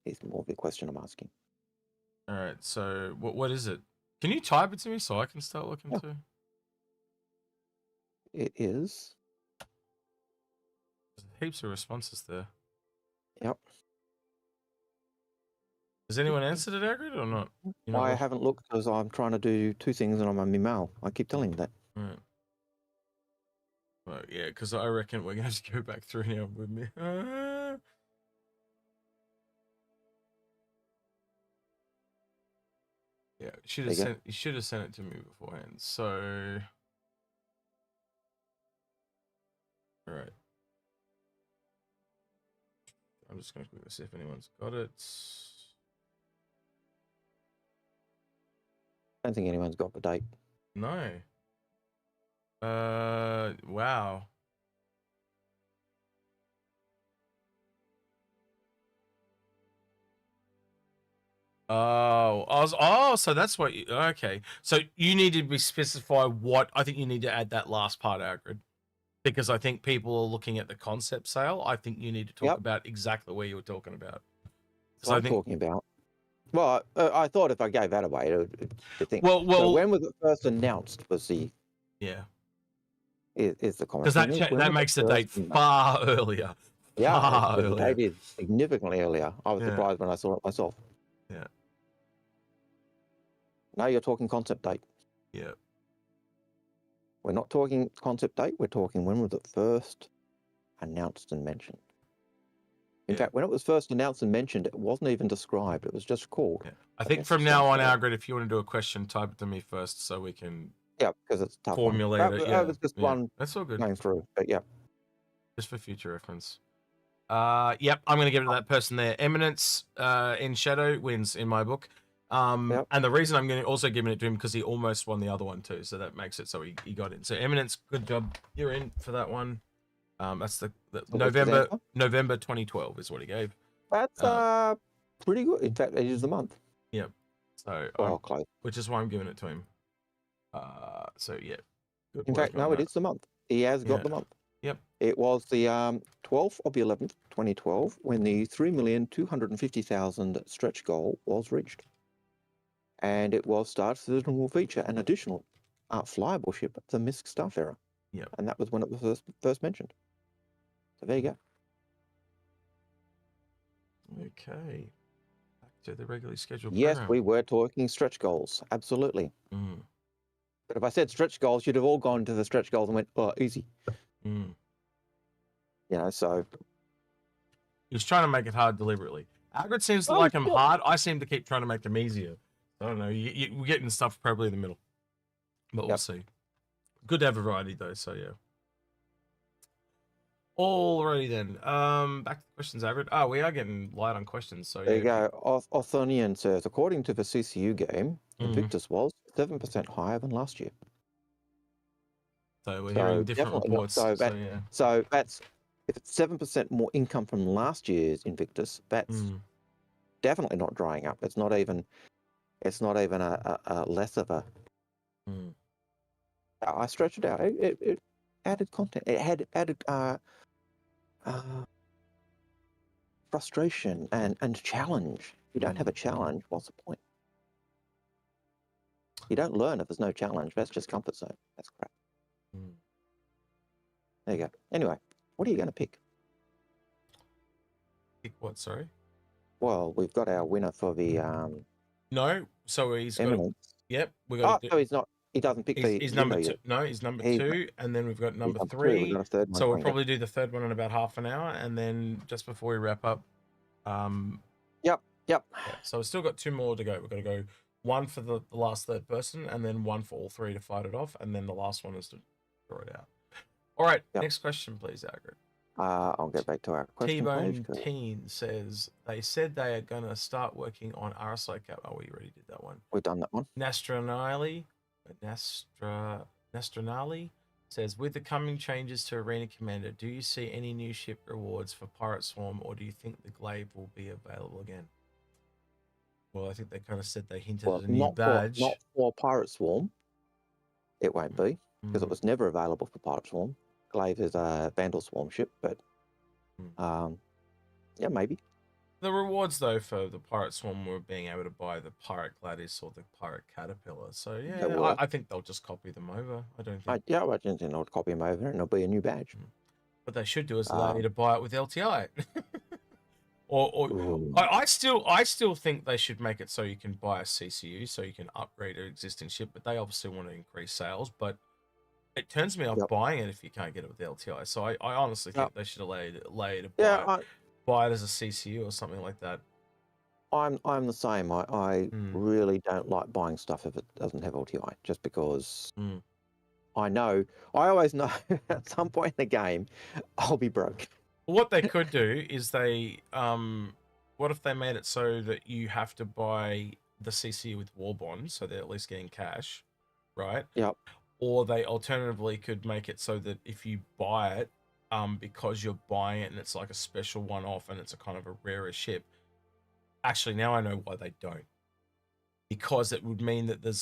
Is more of the question I'm asking. All right. So what is it? Can you type it to me so I can start looking too? It is. There's heaps of responses there. Yep. Has anyone answered it, Algared, or not? I haven't looked because I'm trying to do two things and I'm on my mail. I keep telling you that. Right. Well, yeah, because I reckon we're going to have to go back through now with me. Yeah, you should have sent it to me beforehand. So, all right. I'm just going to see if anyone's got it. I don't think anyone's got the date. No. Wow. So that's what you, okay. So you need to specify what, I think you need to add that last part, Algared, because I think people are looking at the concept sale. I think you need to talk about exactly what you were talking about. So I'm talking about. Well, I thought if I gave that away, it would think. Well, so when was it first announced? Was the is the comment? Because that makes the date far earlier. Yeah, the date is significantly earlier. I was surprised when I saw it myself. Yeah. Now you're talking concept date. Yeah. We're not talking concept date. We're talking when was it first announced and mentioned. In fact, when it was first announced and mentioned, it wasn't even described. It was just called. Yeah. I think from now on, Algared, if you want to do a question, type it to me first so we can because it's tough formulate it. That was just one that's all good. going through, but just for future reference. Yep, I'm going to give it to that person there. Eminence in Shadow wins in my book. And the reason I'm going to also give it to him because he almost won the other one too, so that makes it so he got it. So Eminence, good job. You're in for that one. That's the November 2012 is what he gave. That's pretty good. In fact, it is the month. Yep. So close. Which is why I'm giving it to him. So yeah. In fact, no, it is the month. He has got the month. Yep. It was the 12th of the 11th, 2012, when the 3,250,000 stretch goal was reached. And it was started will feature an additional flyable ship, the MISC Starfarer. Yep. And that was when it was first mentioned. So there you go. Okay. Back to the regularly scheduled Yes, program. we were talking stretch goals. Absolutely. Mm. But if I said stretch goals, you'd have all gone to the stretch goals and went, oh, easy. Mm. You know, so. He was trying to make it hard deliberately. Algared seems to like them hard. I seem to keep trying to make them easier. I don't know. We're getting stuff probably in the middle. But we'll see. Good to have a variety, though, so yeah. Alrighty then. Back to the questions, Algared. Oh, we are getting light on questions, so There yeah. you go. Othonian says, according to the CCU game, Invictus was 7% higher than last year. So we're hearing different reports. So that's if it's 7% more income from last year's Invictus, that's definitely not drying up. It's not even a less of a. I stretched it out. It added content. It had added frustration and challenge. If you don't have a challenge, what's the point? You don't learn if there's no challenge. That's just comfort zone. That's crap. There you go. Anyway, what are you going to pick? Pick what, sorry? Well, we've got our winner for the No, so he's got Eminence. Yep, we got so he's not. He doesn't pick the. He's number two. Yet. No, he's number two, and then we've got number number 3. We've got a third one. So we'll probably do the third one in about half an hour, and then just before we wrap up. Yep. So we've still got 2 more to go. We've got to go one for the last third person, and then one for all 3 to fight it off, and then the last one is to draw it out. All right, next question, please, Algared. I'll get back to our question. T-Bone Teen says, they said they are going to start working on RSI cap. Oh, we already did that one. We've done that one. Nastranali says, with the coming changes to Arena Commander, do you see any new ship rewards for Pirate Swarm, or do you think the glaive will be available again? Well, I think they kind of said they hinted at a new badge. Not for Pirate Swarm. It won't be, because it was never available for Pirate Swarm. Glaive is a Vandal Swarm ship, but yeah, maybe. The rewards, though, for the Pirate Swarm were being able to buy the Pirate Gladius or the Pirate Caterpillar. So, yeah, I think they'll just copy them over. I don't think... I don't think they'll copy them over and it'll be a new badge. What they should do is allow you to buy it with LTI. I still think they should make it so you can buy a CCU, so you can upgrade an existing ship, but they obviously want to increase sales, but it turns me off buying it if you can't get it with LTI. So I honestly think they should allow you to buy it as a CCU or something like that. I'm the same. I really don't like buying stuff if it doesn't have LTI, just because I always know at some point in the game I'll be broke. What they could do is what if they made it so that you have to buy the CCU with war bonds, so they're at least getting cash, right? Yep. Or they alternatively could make it so that if you buy it, because you're buying it and it's like a special one-off and it's a kind of a rarer ship. Actually, now I know why they don't. Because it would mean that you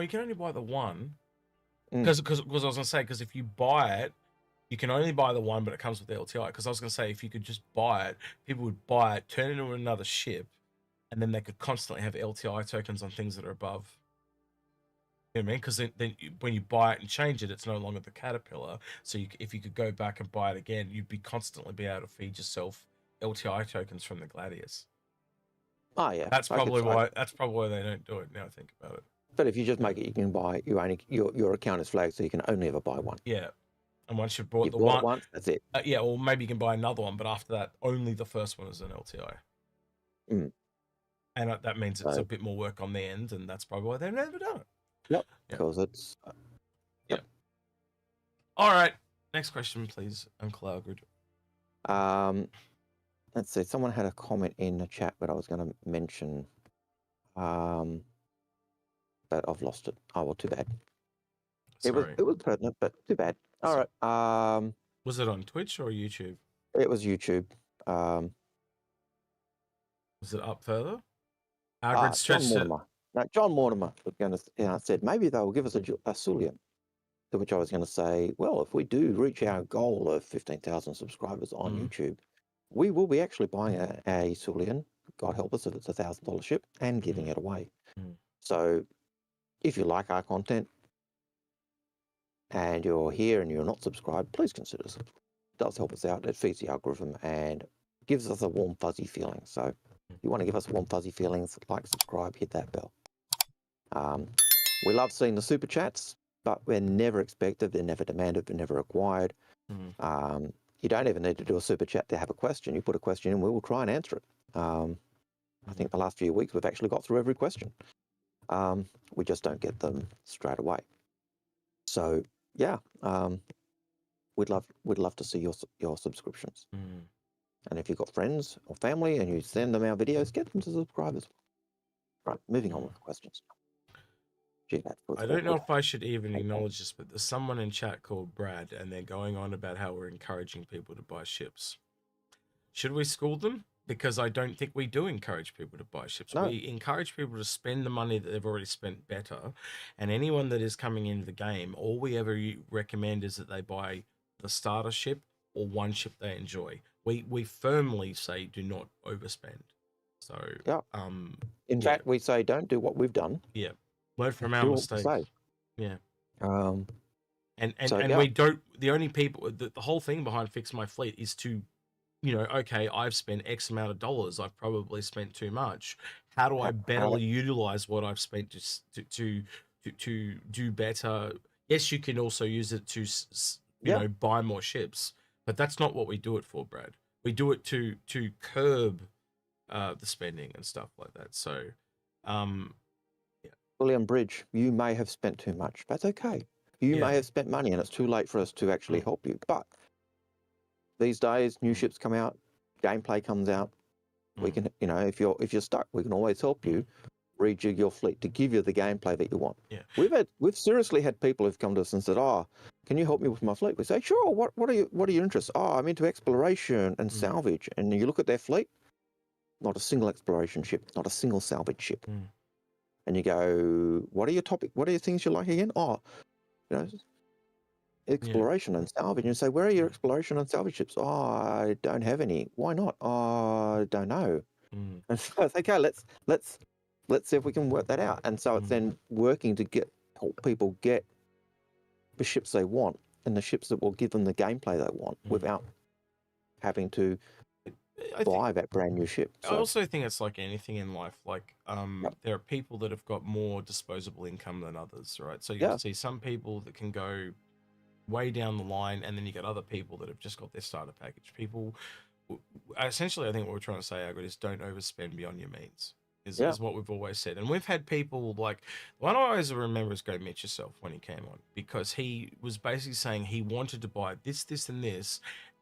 can only buy the one. Because I was going to say, because if you buy it, you can only buy the one, but it comes with the LTI. Because I was going to say, if you could just buy it, people would buy it, turn it into another ship, and then they could constantly have LTI tokens on things that are above. You know what I mean? Because then when you buy it and change it, it's no longer the Caterpillar. So if you could go back and buy it again, you'd constantly be able to feed yourself LTI tokens from the Gladius. Oh yeah, that's probably why they don't do it. Now I think about it. But if you just make it, you can buy. Your account is flagged, so you can only ever buy one. Yeah, and once you've bought one once, that's it. Yeah, or maybe you can buy another one, but after that, only the first one is an LTI. And that means it's a bit more work on the end, and that's probably why they've never done it. Yep, because it's... Yep. All right, next question, please, Uncle Algared. Let's see, someone had a comment in the chat, but I was going to mention, but I've lost it. Oh, well, too bad. Sorry. It was pertinent, but too bad. All right. Was it on Twitch or YouTube? It was YouTube. Was it up further? Algared John Mortimer was going to, said maybe they'll give us a Sulian. To which I was going to say, well, if we do reach our goal of 15,000 subscribers on YouTube, we will be actually buying a Sulian, God help us if it's $1,000 ship, and giving it away. So if you like our content and you're here and you're not subscribed, please consider it. It does help us out. It feeds the algorithm and gives us a warm, fuzzy feeling. So if you want to give us warm, fuzzy feelings, like, subscribe, hit that bell. We love seeing the super chats, but we're never expected, they're never demanded, they're never required. You don't even need to do a super chat to have a question. You put a question in, we will try and answer it. I think the last few weeks we've actually got through every question. We just don't get them straight away. So yeah, we'd love to see your subscriptions. And if you've got friends or family and you send them our videos, get them to subscribe as well. Right, moving on with the questions. Gee, I don't know if I should even acknowledge this, but there's someone in chat called Brad, and they're going on about how we're encouraging people to buy ships. Should we school them? Because I don't think we do encourage people to buy ships. No. We encourage people to spend the money that they've already spent better. And anyone that is coming into the game, all we ever recommend is that they buy the starter ship or one ship they enjoy. We firmly say do not overspend. So yeah. In fact, we say don't do what we've done. Yeah. Learn from our mistakes. Yeah. And we don't, the only people, the whole thing behind Fix My Fleet is to, you know, okay, I've spent X amount of dollars. I've probably spent too much. How do I better utilize what I've spent to do better? Yes, you can also use it to, you know, buy more ships, but that's not what we do it for, Brad. We do it to curb the spending and stuff like that. So, William Bridge, you may have spent too much. That's okay. You may have spent money and it's too late for us to actually help you. But these days, new ships come out, gameplay comes out. We can, you know, if you're stuck, we can always help you rejig your fleet to give you the gameplay that you want. Yeah. We've seriously had people who've come to us and said, "Oh, can you help me with my fleet?" We say, "Sure. What are your interests?" "Oh, I'm into exploration and salvage." And you look at their fleet, not a single exploration ship, not a single salvage ship. And you go, what are your things you like again? Oh, you know, exploration and salvage. And you say, where are your exploration and salvage ships? Oh, I don't have any. Why not? Oh, I don't know. And so it's okay, let's see if we can work that out. And so it's then working to help people get the ships they want and the ships that will give them the gameplay they want without having to buy that brand new ship. So, I also think it's like anything in life. Like, there are people that have got more disposable income than others, right? So you'll see some people that can go way down the line, and then you got other people that have just got their starter package. People, essentially, I think what we're trying to say, Algared, is don't overspend beyond your means. Is what we've always said. And we've had people like, one I always remember is Go Meet Yourself when he came on, because he was basically saying he wanted to buy this, this, and this.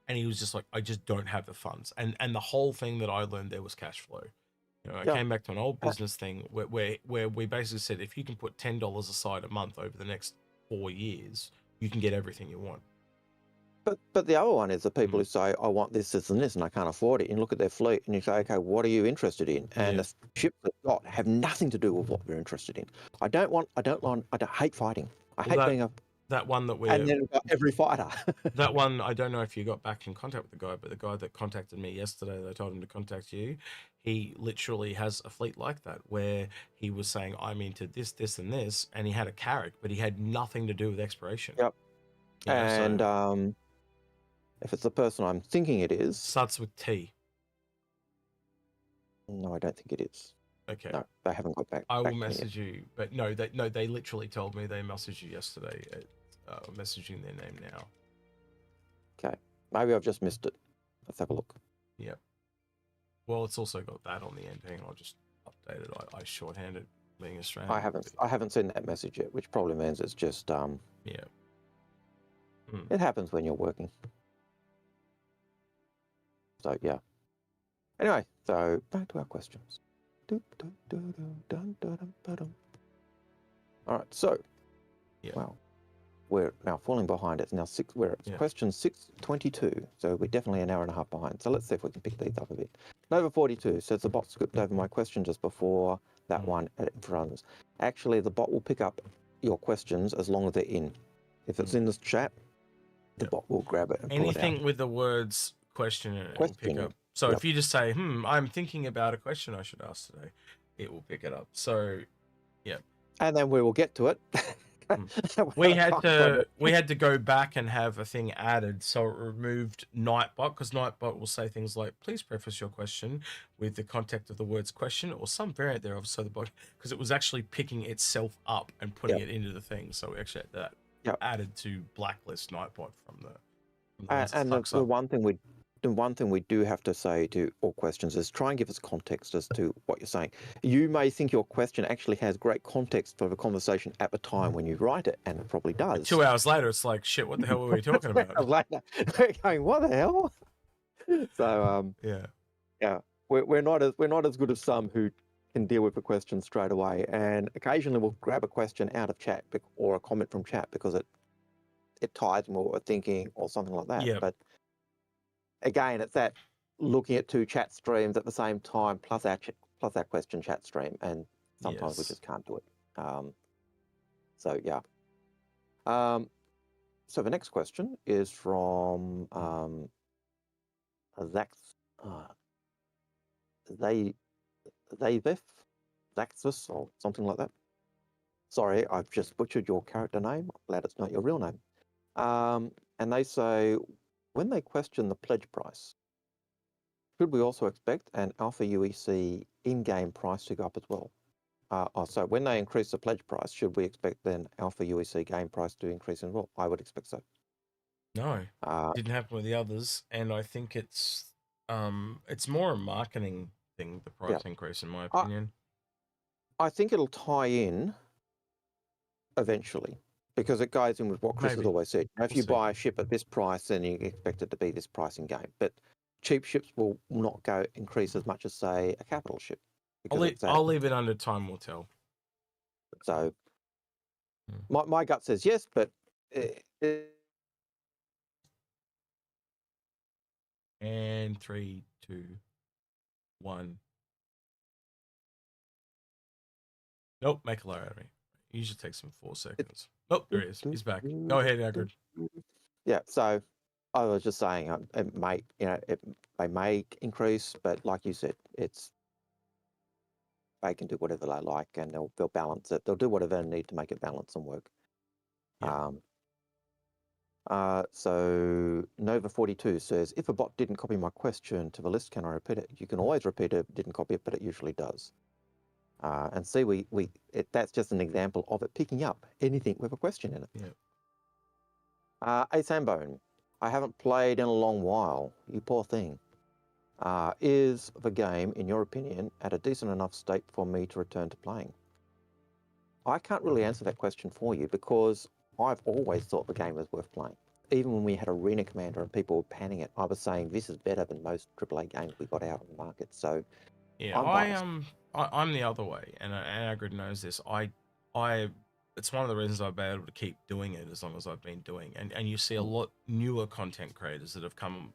And he was just like, I just don't have the funds. And the whole thing that I learned there was cash flow. You know, I came back to an old business thing where we basically said, if you can put $10 aside a month over the next 4 years, you can get everything you want. But the other one is the people who say, I want this, this, and this, and I can't afford it. And you look at their fleet and you say, okay, what are you interested in? And the ships they've got have nothing to do with what they're interested in. I hate fighting. I hate being a... That one that we're... And then we've got every fighter. That one, I don't know if you got back in contact with the guy, but the guy that contacted me yesterday, they told him to contact you. He literally has a fleet like that, where he was saying, I'm into this, this, and this, and he had a Carrack, but he had nothing to do with exploration. Yep. You know, and if it's the person I'm thinking it is... Starts with T. No, I don't think it is. Okay. No, they haven't got back. I will message you, but no, they literally told me they messaged you yesterday. Messaging their name now. Okay, maybe I've just missed it. Let's have a look. Yep. Well, it's also got that on the end. Hang on, I'll just update it. I shorthanded being Australian. I haven't seen that message yet, which probably means it's just It happens when you're working. So yeah. Anyway, so back to our questions. All right, so wow, we're now falling behind. It's now question 622, so we're definitely an hour and a half behind. So let's see if we can pick these up a bit. Nova 42 says the bot skipped over my question just before that one at Inforunners. Actually, the bot will pick up your questions as long as they're in. If it's in the chat, the bot will grab it and pull it Anything out. with the words question in it, it will pick Question. up. So Yep. if you just say, I'm thinking about a question I should ask today, it will pick it up. So, yeah. And then we will get to it. We had to go back and have a thing added, so it removed Nightbot, because Nightbot will say things like, please preface your question with the context of the words question or some variant thereof, so the bot, because it was actually picking itself up and putting it into the thing. So we actually had that added to blacklist Nightbot from the and the one thing we do have to say to all questions is try and give us context as to what you're saying. You may think your question actually has great context for the conversation at the time when you write it, and it probably does. But 2 hours later, it's like, shit, what the hell were we talking about? Later, we're going, what the hell? So we're not as good as some who can deal with the question straight away, and occasionally we'll grab a question out of chat or a comment from chat because it ties with what we're thinking or something like that. Yeah. But again, it's that looking at 2 chat streams at the same time plus our question chat stream, and sometimes we just can't do it. So yeah. So the next question is from Zaxus or something like that. Sorry, I've just butchered your character name. I'm glad it's not your real name. And they say, when they question the pledge price, should we also expect an alpha UEC in-game price to go up as well? So when they increase the pledge price, should we expect then alpha UEC game price to increase as well? I would expect so. No, didn't happen with the others, and I think it's more a marketing thing, the price increase, in my opinion. I think it'll tie in eventually, because it goes in with what Chris has always said. If you buy a ship at this price, then you expect it to be this price in game. But cheap ships will not increase as much as, say, a capital ship. I'll leave it under time will tell. So my gut says yes, but and 3, 2, 1. Nope, make a liar out of me. It usually takes him 4 seconds. Oh, there he is. He's back. Go ahead, Algared. Yeah, so I was just saying it they may increase, but like you said, they can do whatever they like, and they'll balance it. They'll do whatever they need to make it balance and work. Yeah. So Nova42 says, if a bot didn't copy my question to the list, can I repeat it? You can always repeat it. Didn't copy it, but it usually does. And see, that's just an example of it picking up anything with a question in it. Yeah. A Sambone, I haven't played in a long while. You poor thing. Is the game, in your opinion, at a decent enough state for me to return to playing? I can't really answer that question for you because I've always thought the game was worth playing. Even when we had Arena Commander and people were panning it, I was saying this is better than most AAA games we got out on the market. So yeah, I'm the other way, and Algared knows this. It's one of the reasons I've been able to keep doing it as long as I've been doing. And you see a lot newer content creators that have come,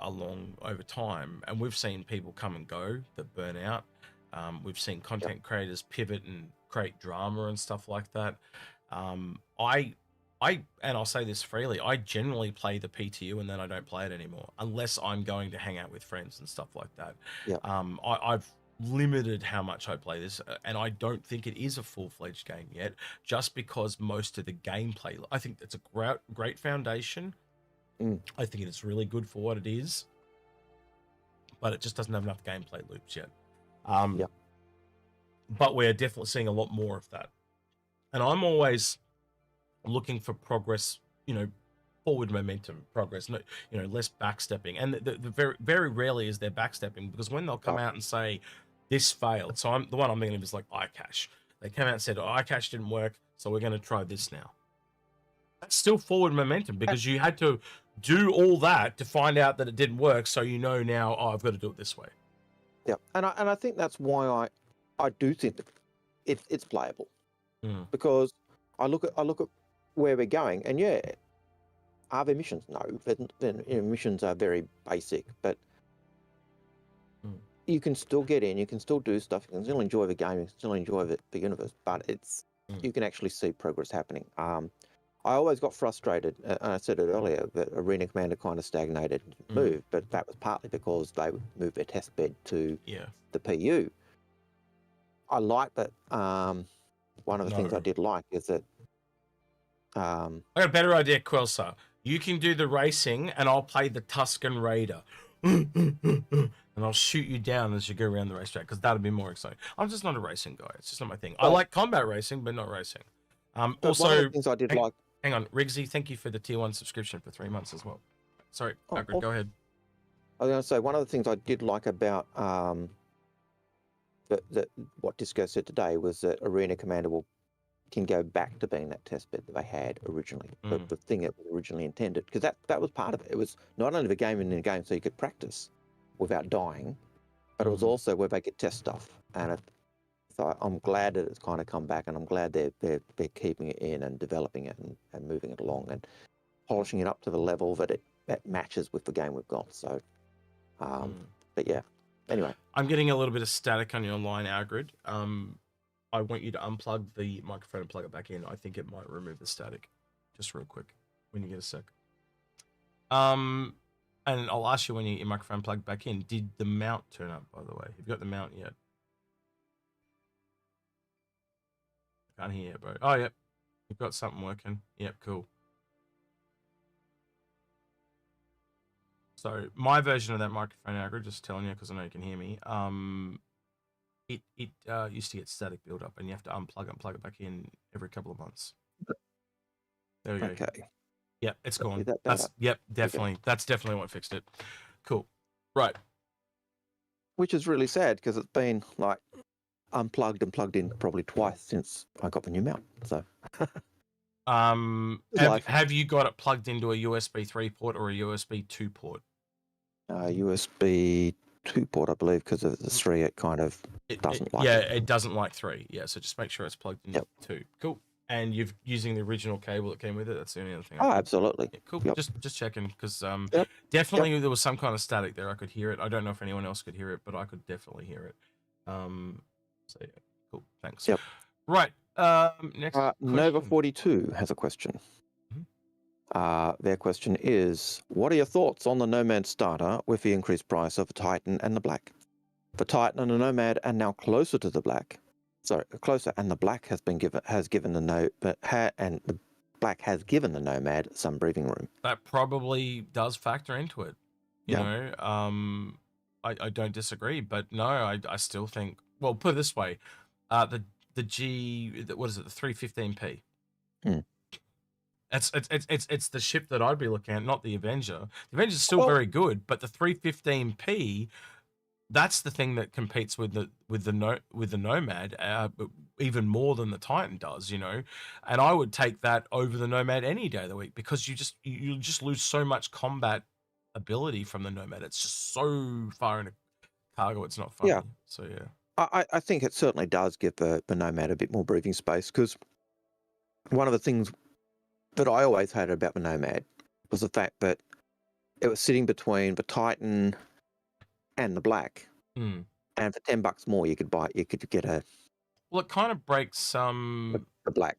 along over time, and we've seen people come and go that burn out. We've seen content creators pivot and create drama and stuff like that. And I'll say this freely, I generally play the PTU and then I don't play it anymore unless I'm going to hang out with friends and stuff like that. I've limited how much I play this, and I don't think it is a full-fledged game yet, just because most of the gameplay, I think it's a great foundation. I think it's really good for what it is, but it just doesn't have enough gameplay loops yet. But we're definitely seeing a lot more of that, and I'm always looking for progress, forward momentum progress, less backstepping. And the very, very rarely is there backstepping, because when they'll come out and say this failed, so the one I'm thinking of is like iCache. They came out and said iCache didn't work, so we're going to try this now. That's still forward momentum, because you had to do all that to find out that it didn't work, so now, I've got to do it this way. Yeah, and I think that's why I do think that it's playable, because I look at where we're going, and are there missions? No, missions are very basic, but you can still get in, you can still do stuff, you can still enjoy the game, you can still enjoy the universe, but you can actually see progress happening. I always got frustrated, and I said it earlier, that Arena Commander kind of stagnated move, but that was partly because they moved their test bed to the PU. I like that. One of the things I did like is that. I got a better idea, Quelsa. You can do the racing, and I'll play the Tuscan Raider. And I'll shoot you down as you go around the racetrack, because that'll be more exciting. I'm just not a racing guy. It's just not my thing. I like combat racing, but not racing. Also, one of the things I did like. Hang on, Riggsy, thank you for the tier 1 subscription for 3 months as well. Sorry, Algared, go ahead. I was going to say, one of the things I did like about what Disco said today was that Arena Commander can go back to being that test bed that they had originally, the thing it was originally intended, because that was part of it. It was not only the game in the game so you could practice without dying, but it was also where they could test stuff. And so I'm glad that it's kind of come back, and I'm glad they're keeping it in and developing it and moving it along and polishing it up to the level that it matches with the game we've got. So, but yeah. Anyway, I'm getting a little bit of static on your line, Algared. I want you to unplug the microphone and plug it back in. I think it might remove the static, just real quick when you get a sec. And I'll ask you when your microphone plugged back in. Did the mount turn up, by the way? Have you got the mount yet? Can't hear you, bro. Oh, yep. You've got something working. Yep, cool. So my version of that microphone, Algared, just telling you because I know you can hear me. It used to get static build up, and you have to unplug and plug it back in every couple of months. There we go. Okay. Yep, it's gone. That's definitely. Okay. That's definitely what fixed it. Cool. Right. Which is really sad because it's been like unplugged and plugged in probably twice since I got the new mount. So. Have you got it plugged into a USB 3 port or a USB 2 port? USB 2 port, I believe, because of the 3, it kind of doesn't like it. Yeah, it doesn't like 3. Yeah, so just make sure it's plugged into 2. Cool. And you're using the original cable that came with it. That's the only other thing. Oh, absolutely. Yeah, cool. Just checking, because definitely there was some kind of static there. I could hear it. I don't know if anyone else could hear it, but I could definitely hear it. So yeah, cool. Thanks. Yep. Right. Next. Nova42 has a question. Their question is, what are your thoughts on the Nomad starter with the increased price of the Titan and the Black? The Titan and the Nomad are now closer to the Black. Sorry, closer, and the Black has given the Black has given the Nomad some breathing room. That probably does factor into it. You know, I don't disagree, but no, I still think. Well, put it this way, the G, what is it, the 315p. It's the ship that I'd be looking at, not the Avenger. The Avenger's still very good, but the 315p, that's the thing that competes with the Nomad even more than the Titan does, you know. And I would take that over the Nomad any day of the week, because you just lose so much combat ability from the Nomad. It's just so far in a cargo, it's not fun. Yeah. So yeah. I think it certainly does give the Nomad a bit more breathing space, because one of the things that I always hated about the Nomad was the fact that it was sitting between the Titan and the Black, and for $10 more you could get a. Well, it kind of breaks the Black.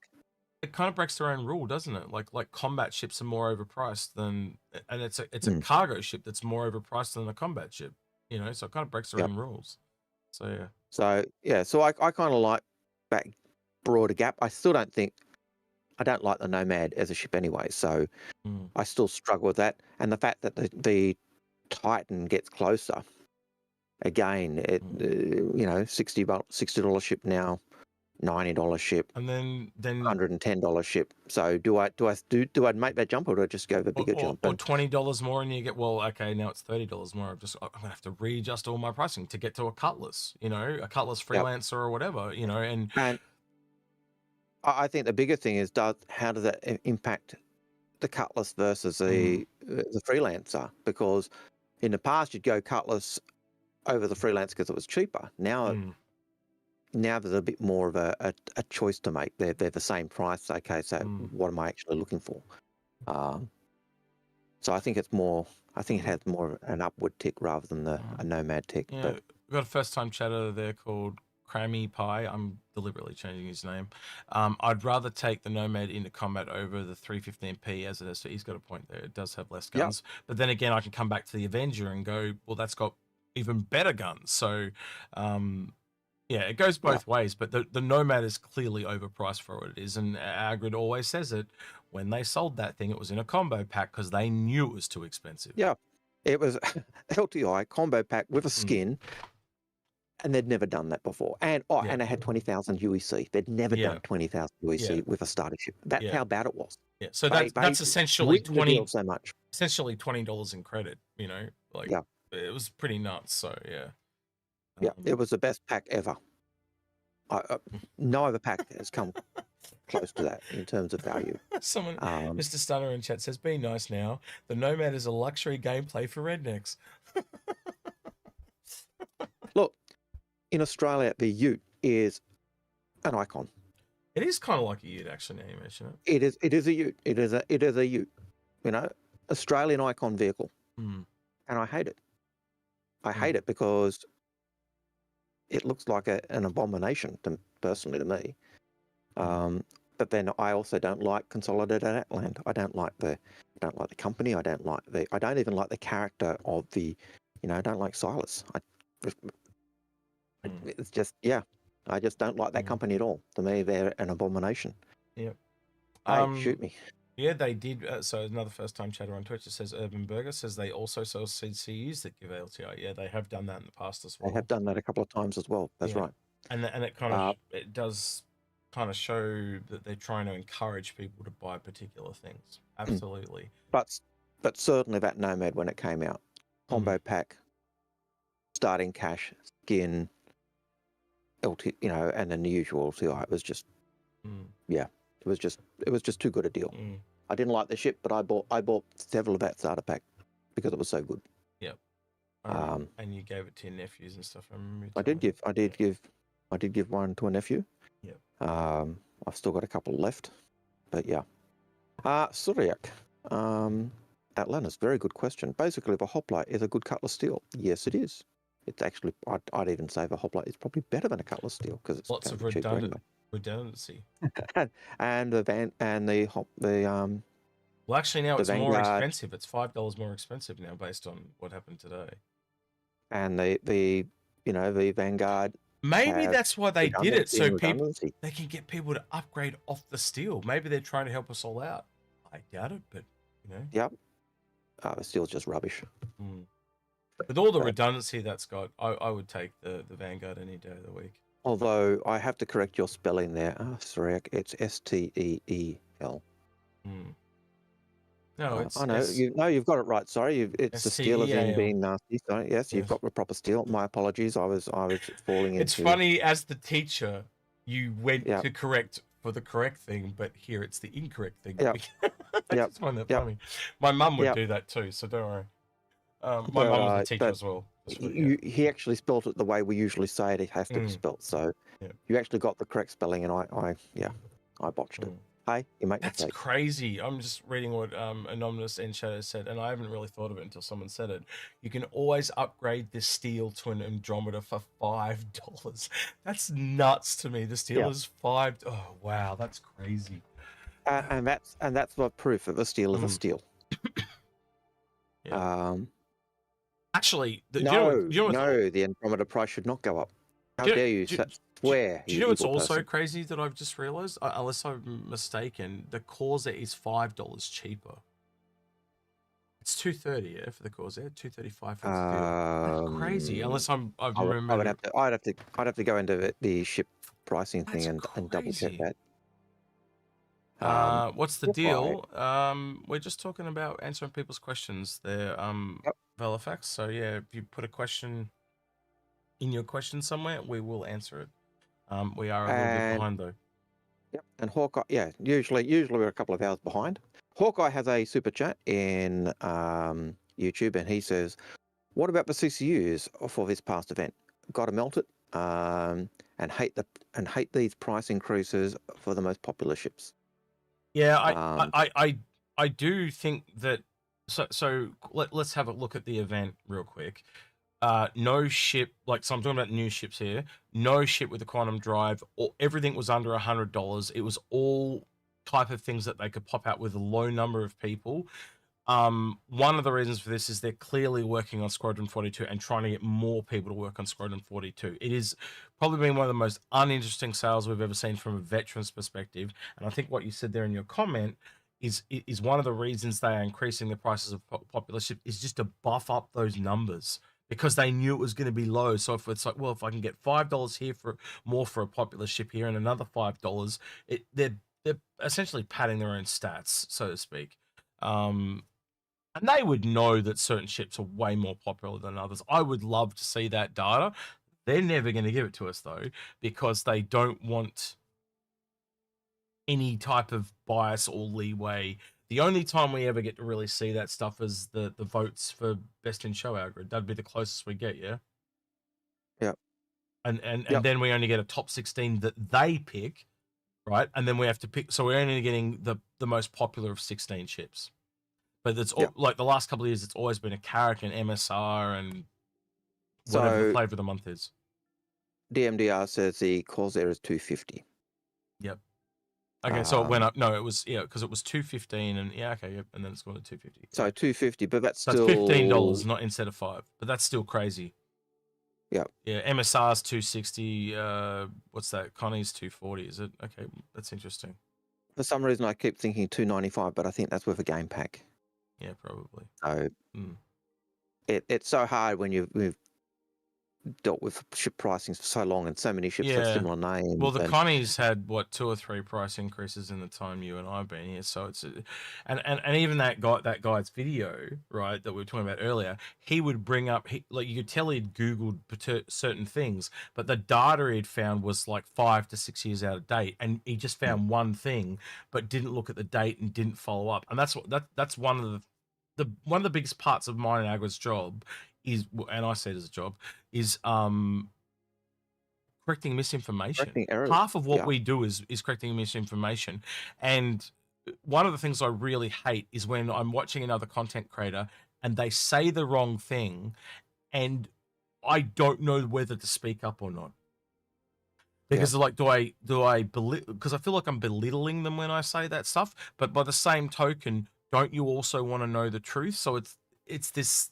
It kind of breaks their own rule, doesn't it? Like combat ships are more overpriced than, and it's a cargo ship that's more overpriced than a combat ship, you know. So it kind of breaks their own rules. So yeah. So I kind of like that broader gap. I still don't think. I don't like the Nomad as a ship anyway, so I still struggle with that. And the fact that the Titan gets closer, again, it you know, $60 ship now, $90 ship, and then $110 ship. So do I make that jump, or do I just go the bigger jump? Or $20 more, and you get, well, okay, now it's $30 more. I'm gonna have to readjust all my pricing to get to a Cutlass, you know, a Cutlass Freelancer or whatever, you know, and I think the bigger thing is how does that impact the Cutlass versus the Freelancer? Because in the past you'd go Cutlass over the Freelancer because it was cheaper. Now there's a bit more of a choice to make. They're the same price. Okay, so what am I actually looking for? So I think it's more. I think it has more of an upward tick rather than a Nomad tick. Yeah, but we've got a first-time chatter there called Crammy Pie, I'm deliberately changing his name. I'd rather take the Nomad into combat over the 315p as it is. So he's got a point there. It does have less guns. But then again, I can come back to the Avenger and go, well, that's got even better guns. So, yeah, it goes both ways. But the Nomad is clearly overpriced for what it is. And Algared always says it. When they sold that thing, it was in a combo pack because they knew it was too expensive. Yeah, it was LTI combo pack with a skin. And they'd never done that before. And and it had 20,000 UEC. They'd never done 20,000 UEC with a starter ship. That's how bad it was. Yeah. So that's essentially so much. Essentially $20 in credit, you know, like it was pretty nuts. So yeah, it was the best pack ever. No other pack has come close to that in terms of value. Someone, Mr. Stunner in chat says, "Be nice now. The Nomad is a luxury gameplay for rednecks." Look, in Australia, the Ute is an icon. It is kind of like a Ute, actually. Now you mention it. It is a Ute. It is a Ute. You know, Australian icon vehicle, and I hate it. I hate it because it looks like an abomination, personally, to me. But then I also don't like Consolidated Atland. I don't like the company. I don't even like the character of the. You know, I don't like Silas. It's just I just don't like that company at all. To me, they're an abomination. Yep. Shoot me. Yeah, they did. So another first-time chatter on Twitch. It says Urban Burger says they also sell CCUs that give LTI. Yeah, they have done that in the past as well. They have done that a couple of times as well. That's right. And it kind of it does kind of show that they're trying to encourage people to buy particular things. Absolutely. But certainly that Nomad when it came out, combo pack, starting cash, skin, LT, you know, and then the usual LTI. It was just it was just too good a deal. I didn't like the ship, but I bought several of that starter pack because it was so good. Yep. And you gave it to your nephews and stuff. I remember. I did give one to a nephew. Yep. I've still got a couple left, but yeah. Suriak, Atlantis, very good question. Basically, the hoplite is a good cutlass steel. Yes, it is. It's actually, I'd even say the hoplite is probably better than a cutlass steel because it's lots of redundancy. And the van and the well, actually, now it's more expensive. It's $5 more expensive now, based on what happened today. And the Vanguard. Maybe that's why they did it, so they can get people to upgrade off the steel. Maybe they're trying to help us all out. I doubt it, but you know. Yep. The steel's just rubbish. With all the redundancy that's got, I would take the Vanguard any day of the week. Although I have to correct your spelling there. Sorry, it's STEEL. No, it's I know. You've got it right. Sorry, it's the steel of him being nasty. Sorry, yes, you've got the proper steel. My apologies. I was falling into. It's funny as the teacher, you went to correct for the correct thing, but here it's the incorrect thing. I just find that funny. My mum would do that too, so don't worry. My mum was a teacher as well. He actually spelt it the way we usually say it has to be spelt. So you actually got the correct spelling, and I botched it. Hey, you make That's mistakes. crazy. I'm just reading what Anonymous and Shadow said, and I haven't really thought of it until someone said it. You can always upgrade the steel to an Andromeda for $5. That's nuts to me. The steel is $5. Oh wow, that's crazy. And that's what proof that the steel is a steel. Actually, the Andromeda price should not go up. How dare you swear? Do you know what's also crazy that I've just realized? Unless I'm mistaken, the Corsair is $5 cheaper. It's $230 for the Corsair, $235 for the steel. That's crazy. Unless I've remembered. I'd have to go into the ship pricing thing and double check that. What's the deal? We're just talking about answering people's questions there, Valifax. So yeah, if you put a question in your question somewhere, we will answer it. We are a little bit behind though. Yep. And Hawkeye, usually we're a couple of hours behind. Hawkeye has a super chat in YouTube, and he says, "What about the CCUs for this past event? Got to melt it, and hate these price increases for the most popular ships." Yeah, I do think that. So let's have a look at the event real quick. no ship, like, so I'm talking about new ships here, no ship with a quantum drive, or everything was under $100. It was all type of things that they could pop out with a low number of people. One of the reasons for this is they're clearly working on Squadron 42 and trying to get more people to work on Squadron 42. It is probably been one of the most uninteresting sales we've ever seen from a veteran's perspective. And I think what you said there in your comment is one of the reasons they are increasing the prices of popular ship is just to buff up those numbers, because they knew it was going to be low. So if it's like, well, if I can get $5 here for more for a popular ship here and another $5, they're essentially padding their own stats, so to speak. And they would know that certain ships are way more popular than others. I would love to see that data. They're never going to give it to us, though, because they don't want any type of bias or leeway. The only time we ever get to really see that stuff is the votes for best in show algorithm. That'd be the closest we get, yeah? Yep. And Yep. then we only get a top 16 that they pick, right? And then we have to pick, so we're only getting the most popular of 16 ships. But it's all, like the last couple of years, it's always been a Carrack and MSR and whatever the flavor of the month is. DMDR says the Corsair is 250. Yep. Okay, so it went up. No, it was, yeah, because it was 215 and okay, yep, and then it's gone to 250. So 250, but that's so still $15, not instead of $5. But that's still crazy. Yeah. Yeah, MSR's 260. What's that? Connie's 240. Is it? Okay, that's interesting. For some reason, I keep thinking 295, but I think that's with a game pack. Yeah, probably. So it's so hard when we've dealt with ship pricing for so long and so many ships have similar names. Well, the Connies had what 2 or 3 price increases in the time you and I've been here, so it's and even that guy's video, right, that we were talking about earlier, he would bring up like you could tell he'd Googled certain things, but the data he'd found was like 5 to 6 years out of date, and he just found one thing, but didn't look at the date and didn't follow up, and that's one of the biggest parts of mine and Agwa's job is, and I see it as a job, is correcting misinformation. Correcting errors. Half of what we do is correcting misinformation. And one of the things I really hate is when I'm watching another content creator and they say the wrong thing and I don't know whether to speak up or not. Because like, do I because I feel like I'm belittling them when I say that stuff, but by the same token, don't you also want to know the truth? So it's this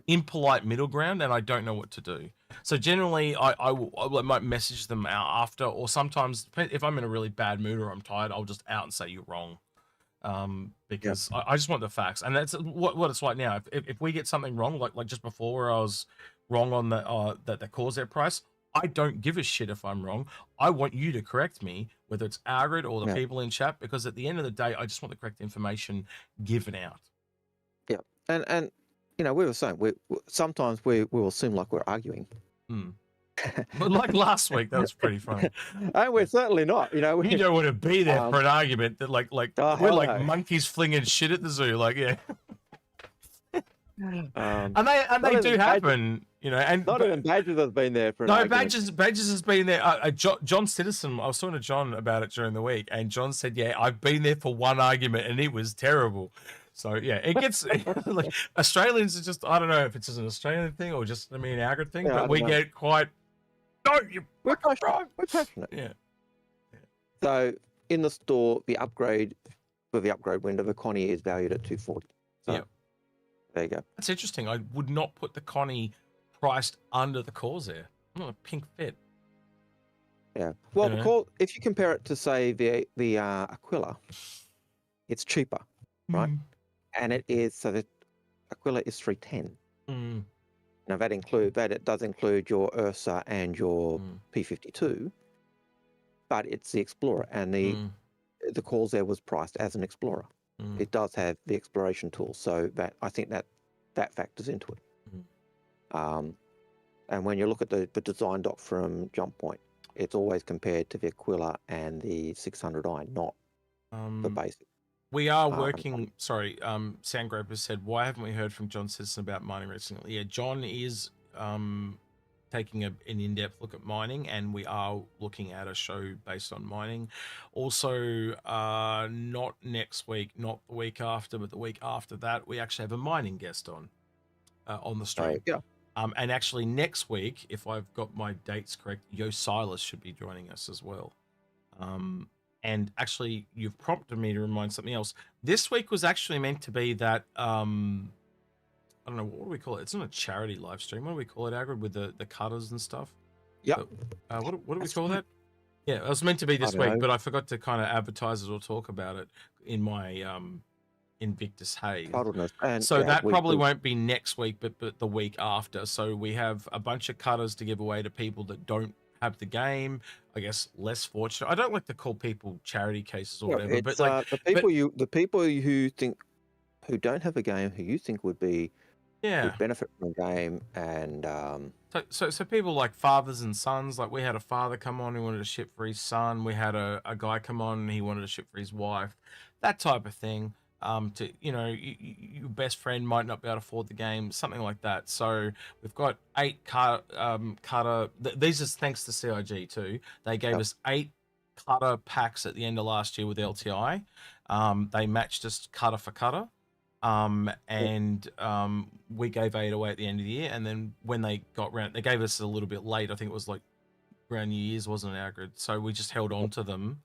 impolite middle ground, and I don't know what to do. So generally, I might message them out after, or sometimes if I'm in a really bad mood or I'm tired, I'll just out and say you're wrong, because I just want the facts, and that's what it's like now. If we get something wrong, like just before where I was wrong on the Corsair price, I don't give a shit if I'm wrong. I want you to correct me, whether it's Algared or the people in chat, because at the end of the day, I just want the correct information given out. Yeah, and you know, we were saying sometimes we will seem like we're arguing. But like last week, that was pretty funny. And we're certainly not. You know, you don't want to be there for an argument that like we're like monkeys flinging shit at the zoo. Like and they do happen. You know, and not even Badges has been there for an argument. Badges has been there. John Citizen, I was talking to John about it during the week, and John said, "Yeah, I've been there for one argument, and it was terrible." So yeah, it gets like Australians are just, I don't know if it's just an Australian thing or just Algared thing, but we get quite. No, we're passionate. We're passionate. Yeah. So in the store, the upgrade window, the Connie is valued at 240. So there you go. That's interesting. I would not put the Connie priced under the Corsair. I'm not a pink fit. Yeah. Well, if you compare it to say the Aquila, it's cheaper, right? And it is, so the Aquila is 310. Now that does include your Ursa and your P52, but it's the Explorer, and the Corsair was priced as an Explorer. It does have the exploration tool, so that I think that factors into it. And when you look at the design doc from Jump Point, it's always compared to the Aquila and the 600i, not the basic. We are working. Sorry, Sandgraper said, "Why haven't we heard from John Citizen about mining recently?" Yeah, John is taking an in-depth look at mining, and we are looking at a show based on mining. Also, not next week, not the week after, but the week after that, we actually have a mining guest on the stream. And actually next week, if I've got my dates correct, Yo Silas should be joining us as well. And actually, you've prompted me to remind something else. This week was actually meant to be that, I don't know, what do we call it? It's not a charity live stream. What do we call it, Algared, with the cutters and stuff? Yep. What do we call that? Yeah, it was meant to be this week, but I forgot to kind of advertise it or talk about it in my Invictus Haze. And, so that probably won't be next week, but the week after. So we have a bunch of cutters to give away to people that don't have the game. I guess less fortunate. I don't like to call people charity cases or whatever, but like the people who don't have a game who you think would benefit from a game, and so people like fathers and sons. Like we had a father come on who wanted to ship for his son. We had a guy come on and he wanted to ship for his wife. That type of thing. To your best friend might not be able to afford the game, something like that. So we've got 8 cutter. These are thanks to CIG too. They gave us 8 cutter packs at the end of last year with LTI. They matched us cutter for cutter. And we gave 8 away at the end of the year. And then when they got round, they gave us a little bit late. I think it was like around New Year's, wasn't it, Algared? So we just held on to them.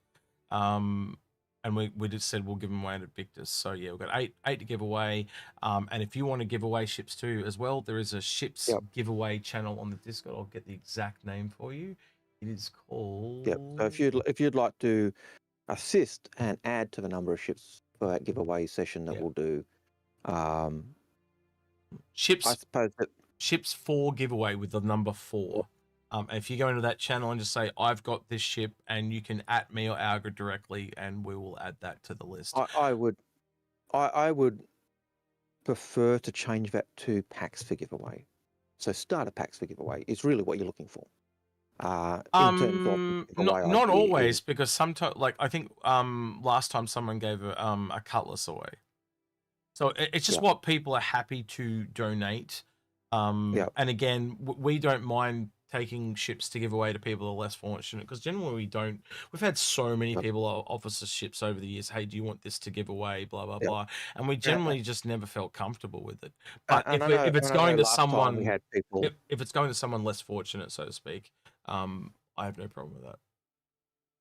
And we just said we'll give them away at Invictus. So yeah, we've got 8 to give away. And if you want to give away ships too as well, there is a ships giveaway channel on the Discord. I'll get the exact name for you. It is called. Yep. So if you'd like to assist and add to the number of ships for that giveaway session that we'll do, ships. I suppose that ships 4 giveaway with the number 4. If you go into that channel and just say, I've got this ship, and you can at me or Algared directly, and we will add that to the list. I would prefer to change that to packs for giveaway. So starter packs for giveaway is really what you're looking for. In terms of not always, because sometimes, like I think last time someone gave a cutlass away. So it's just what people are happy to donate. And again, we don't mind taking ships to give away to people who are less fortunate, because generally we don't. We've had so many people offer us ships over the years. Hey, do you want this to give away? Blah blah blah. And we generally just never felt comfortable with it. But if it's going to someone, we had people. If it's going to someone less fortunate, so to speak, I have no problem with that.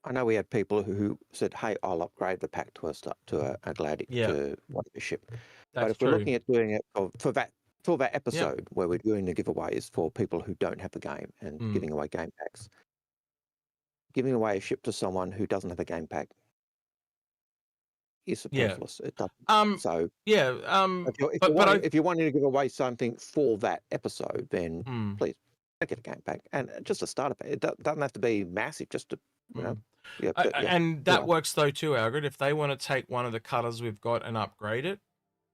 I know we had people who said, "Hey, I'll upgrade the pack to a Gladiator to whatever ship." But if we're looking at doing it for that episode where we're doing the giveaways for people who don't have a game and giving away game packs, giving away a ship to someone who doesn't have a game pack is superfluous. It doesn't. If you're wanting to give away something for that episode, then please get a game pack and just a starter pack. It doesn't have to be massive, just to and that works though too, Algared. If they want to take one of the cutters we've got and upgrade it,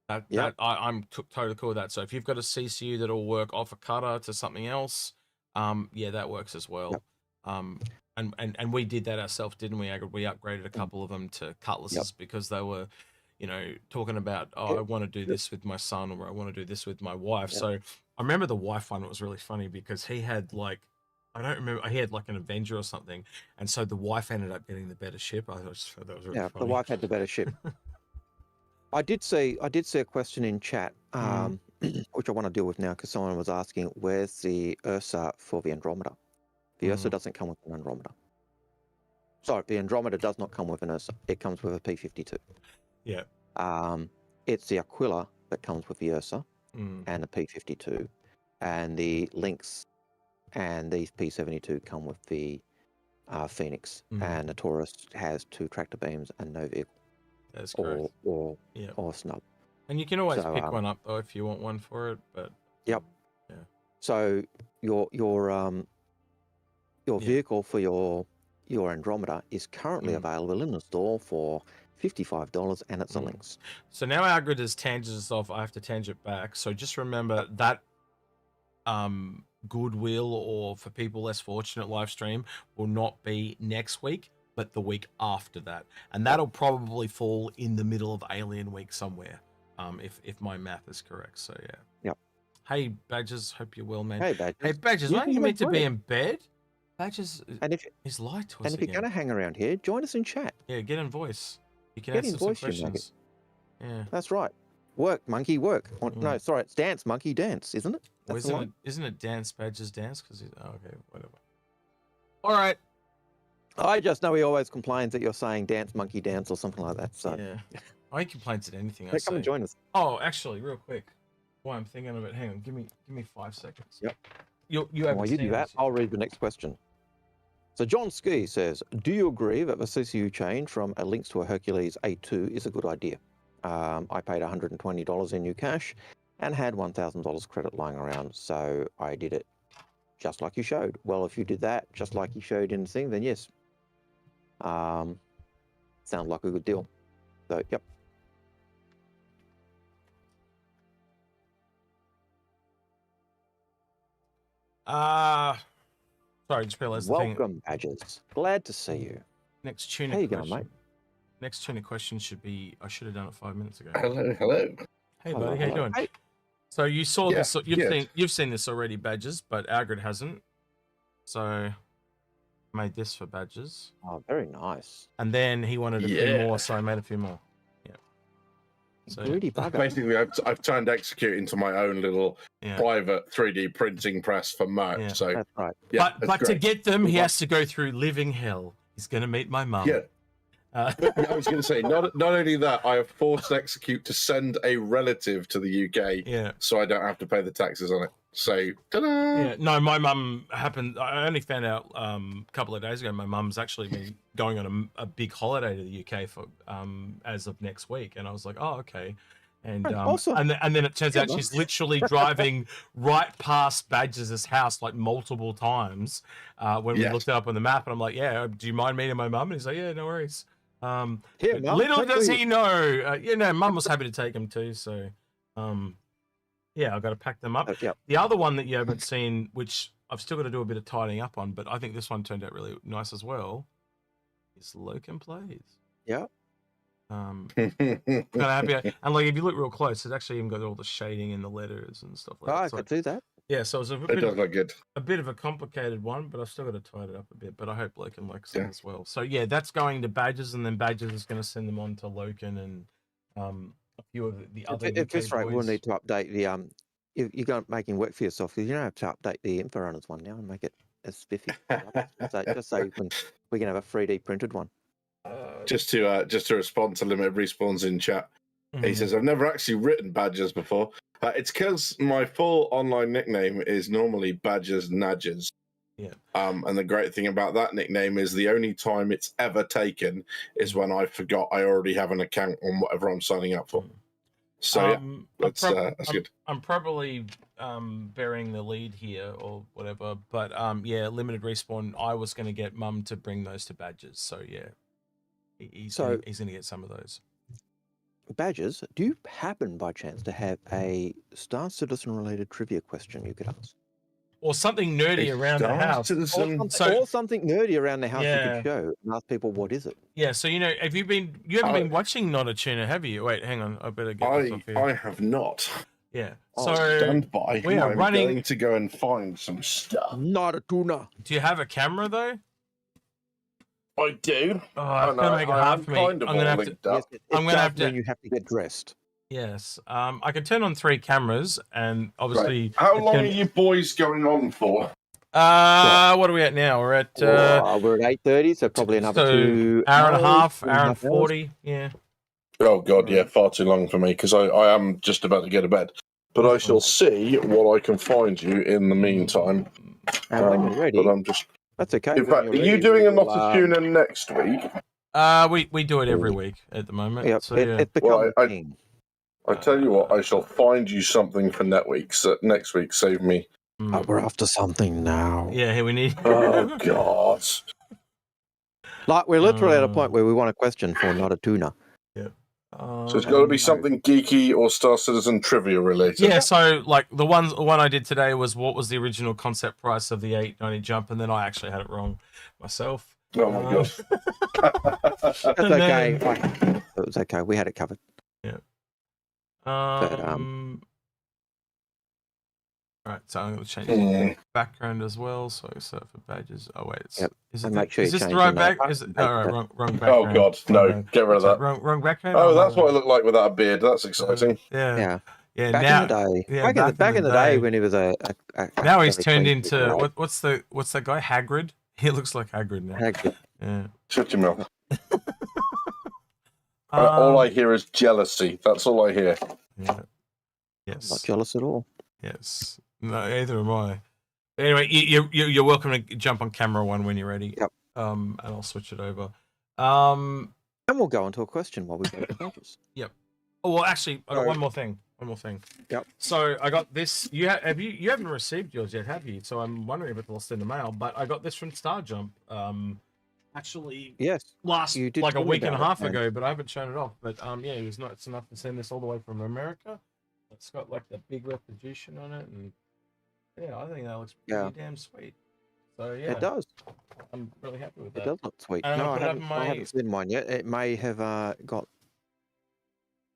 I'm totally cool with that. So if you've got a CCU that'll work off a cutter to something else, that works as well. And we did that ourselves, didn't we, Algared? We upgraded a couple of them to cutlasses because they were, talking about, I want to do this with my son, or I want to do this with my wife. So I remember the wife one. It was really funny because he had I don't remember. He had like an Avenger or something, and so the wife ended up getting the better ship. I just thought that was really funny. The wife had the better ship. I did see a question in chat, which I want to deal with now, because someone was asking, where's the Ursa for the Andromeda? The Ursa doesn't come with an Andromeda. Sorry, the Andromeda does not come with an Ursa. It comes with a P-52. Yeah. It's the Aquila that comes with the Ursa and the P-52, and the Lynx and the P-72 come with the Phoenix, and the Taurus has 2 tractor beams and no vehicle. That's correct. Or snub. And you can always pick one up though if you want one for it. But so your vehicle for your Andromeda is currently available in the store for $55, and it's a Lynx. So now Algared has tangent us off. I have to tangent back. So just remember that goodwill, or for people less fortunate, live stream will not be next week, but the week after that, and that'll probably fall in the middle of Alien Week somewhere, if my math is correct. So Hey Badges, hope you're well, man. Hey Badges, aren't you meant to be in bed? Badges is light to us. And if you're going to hang around here, join us in chat. Yeah, get in voice. You can ask some questions. That's right. Work, monkey, work. No, sorry, it's dance, monkey, dance, isn't it? That's the one. Isn't it dance badges dance? Because okay, whatever. All right. I just know he always complains that you're saying dance monkey dance or something like that. So Yeah. I complains at anything I hey, say. come and join us. Oh, actually, real quick. While I'm thinking of it, hang on. Give me 5 seconds. Yep. You While haven't you do seen that, this yet. I'll read the next question. So John Ski says, do you agree that the CCU change from a Lynx to a Hercules A2 is a good idea? I paid $120 in new cash and had $1,000 credit lying around, so I did it just like you showed. Well, if you did that just like you showed in the thing, then yes. Sounds like a good deal. So, yep. Sorry, just realized the thing. Welcome, Badgers. Glad to see you. Next tuna How you question. going, mate? Next tuna question should be. I should have done it 5 minutes ago. Hello, hello. Hey, Hello, buddy, how you hello. doing? Hey. So you saw Yeah, this. good. You've seen this already, Badges, but Algared hasn't. So I made this for Badges, Oh, very nice. and then he wanted a few Yeah. more, so I made a few more. Yeah. So Greedy bugger. Basically, I've turned Execute into my own little yeah. private 3D printing press for merch. Yeah. So, That's right. yeah, but that's to great. get them, he Good has to go through living hell. He's gonna meet my mum. Yeah. Uh, I was going to say, not only that, I have forced Execute to send a relative to the UK, yeah. so I don't have to pay the taxes on it. So, ta-da! Yeah, no, my mum happened. I only found out a couple of days ago. My mum's actually been going on a big holiday to the UK for as of next week, and I was like, oh, okay. And Awesome. and then it turns Yeah, out man. she's literally driving right past Badges' house like multiple times when we Yes. looked it up on the map. And I'm like, yeah, do you mind meeting my mum? And he's like, yeah, no worries. Here, But Mum, little take does these. he know, mum was happy to take him too. So, yeah, I've got to pack them up. Yep. The other one that you haven't seen, which I've still got to do a bit of tidying up on, but I think this one turned out really nice as well, is Locum Plays. Yeah. Kind of happy. And like, if you look real close, it's actually even got all the shading and the letters and stuff like Oh, that. I So, could do that. yeah, so it's It does look good. a bit of a complicated one, but I've still got to tidy it up a bit. But I hope Loken likes it Yeah. as well. So yeah, that's going to Badges, and then Badges is going to send them on to Loken and a few of the other. At this UK rate, we'll boys. need to update the you're going making work for yourself because you don't have to update the Inforunners one now and make it as spiffy. just so we can have a 3D printed one. Just to respond to Limited Respawns in chat. He says, I've never actually written Badgers before. It's because my full online nickname is normally Badgers Nadgers. Yeah. And the great thing about that nickname is the only time it's ever taken is when I forgot I already have an account on whatever I'm signing up for. So yeah, that's good. I'm probably burying the lead here or whatever, but yeah, Limited Respawn. I was going to get Mum to bring those to Badges, so yeah, he's going to get some of those. Badgers, do you happen by chance to have a Star Citizen related trivia question you could ask? Or something nerdy around the house. Or something nerdy around the house you Yeah. could show and ask people what is it? Yeah, so you haven't been watching Not-A-Tuna, have you? Wait, hang on, I better get this off here. I have not. Yeah. Oh, So Stand by. we are I'm running. going to go and find some stuff. Not-A-Tuna. Do you have a camera though? I do. Oh, it's gonna make it hard for me. I'm gonna have to. Yes, it I'm gonna does have to- mean you have to get dressed. Yes. I can turn on 3 cameras, and obviously. How it's long gonna- are you boys going on for? What are we at now? We're at we're at 8:30, so probably another 2 hour and a half, hours, hour and 2.5 hours. 40. Yeah. Oh god, yeah, far too long for me because I am just about to go to bed. But I shall see what I can find you in the meantime. And when you're ready, But I'm just. that's okay. In when fact, you're are you ready, doing a we'll, Not-A-Tuna next week? We do it every week at the moment. Yep, So it, yeah. it's become Well, a thing. I tell you what, I shall find you something for next week. Save me. Oh, we're after something now. Yeah, here we need. Oh god. Like we're literally at a point where we want a question for Not-A-Tuna. So it's got to be something geeky or Star Citizen trivia related. Yeah, so like the one I did today was what was the original concept price of the 890 jump, and then I actually had it wrong myself. Oh my god. That's And okay. then- It was okay. We had it covered. Right, so I'm going to change the background as well. So set for badges. Oh wait, Yep. is And it make sure is you this the change right the name. back? Is it? No, right, wrong background. Oh god, no, Okay. get rid of Sorry, that. wrong background. Oh, that's what I look like without a beard. That's exciting. Yeah. Yeah, Back now, in the day. yeah, Back in the day when he was a now he's very turned clean into lad. what's that guy Hagrid? He looks like Hagrid now. Hagrid. Yeah. Shut your mouth. All I hear is jealousy. That's all I hear. Yeah. I'm not Yes. jealous at all. Yes. No, either am I. Anyway, you're welcome to jump on camera one when you're ready. Yep. And I'll switch it over. And we'll go into a question while we go to pages. Yep. Oh well, actually, I got Alright. one more thing. One more thing. Yep. So I got this. You haven't received yours yet, have you? So I'm wondering if it's lost in the mail. But I got this from Star Jump. Actually, Yes. last You did like a tell me week and a about it, half and- ago, but I haven't shown it off. But yeah, he was nuts enough to send this all the way from America. It's got like the big reproduction on it, and yeah, I think that looks pretty damn sweet. So yeah, It does. I'm really happy with It that. does look sweet. And No, I I put it up in haven't seen one yet. It may have got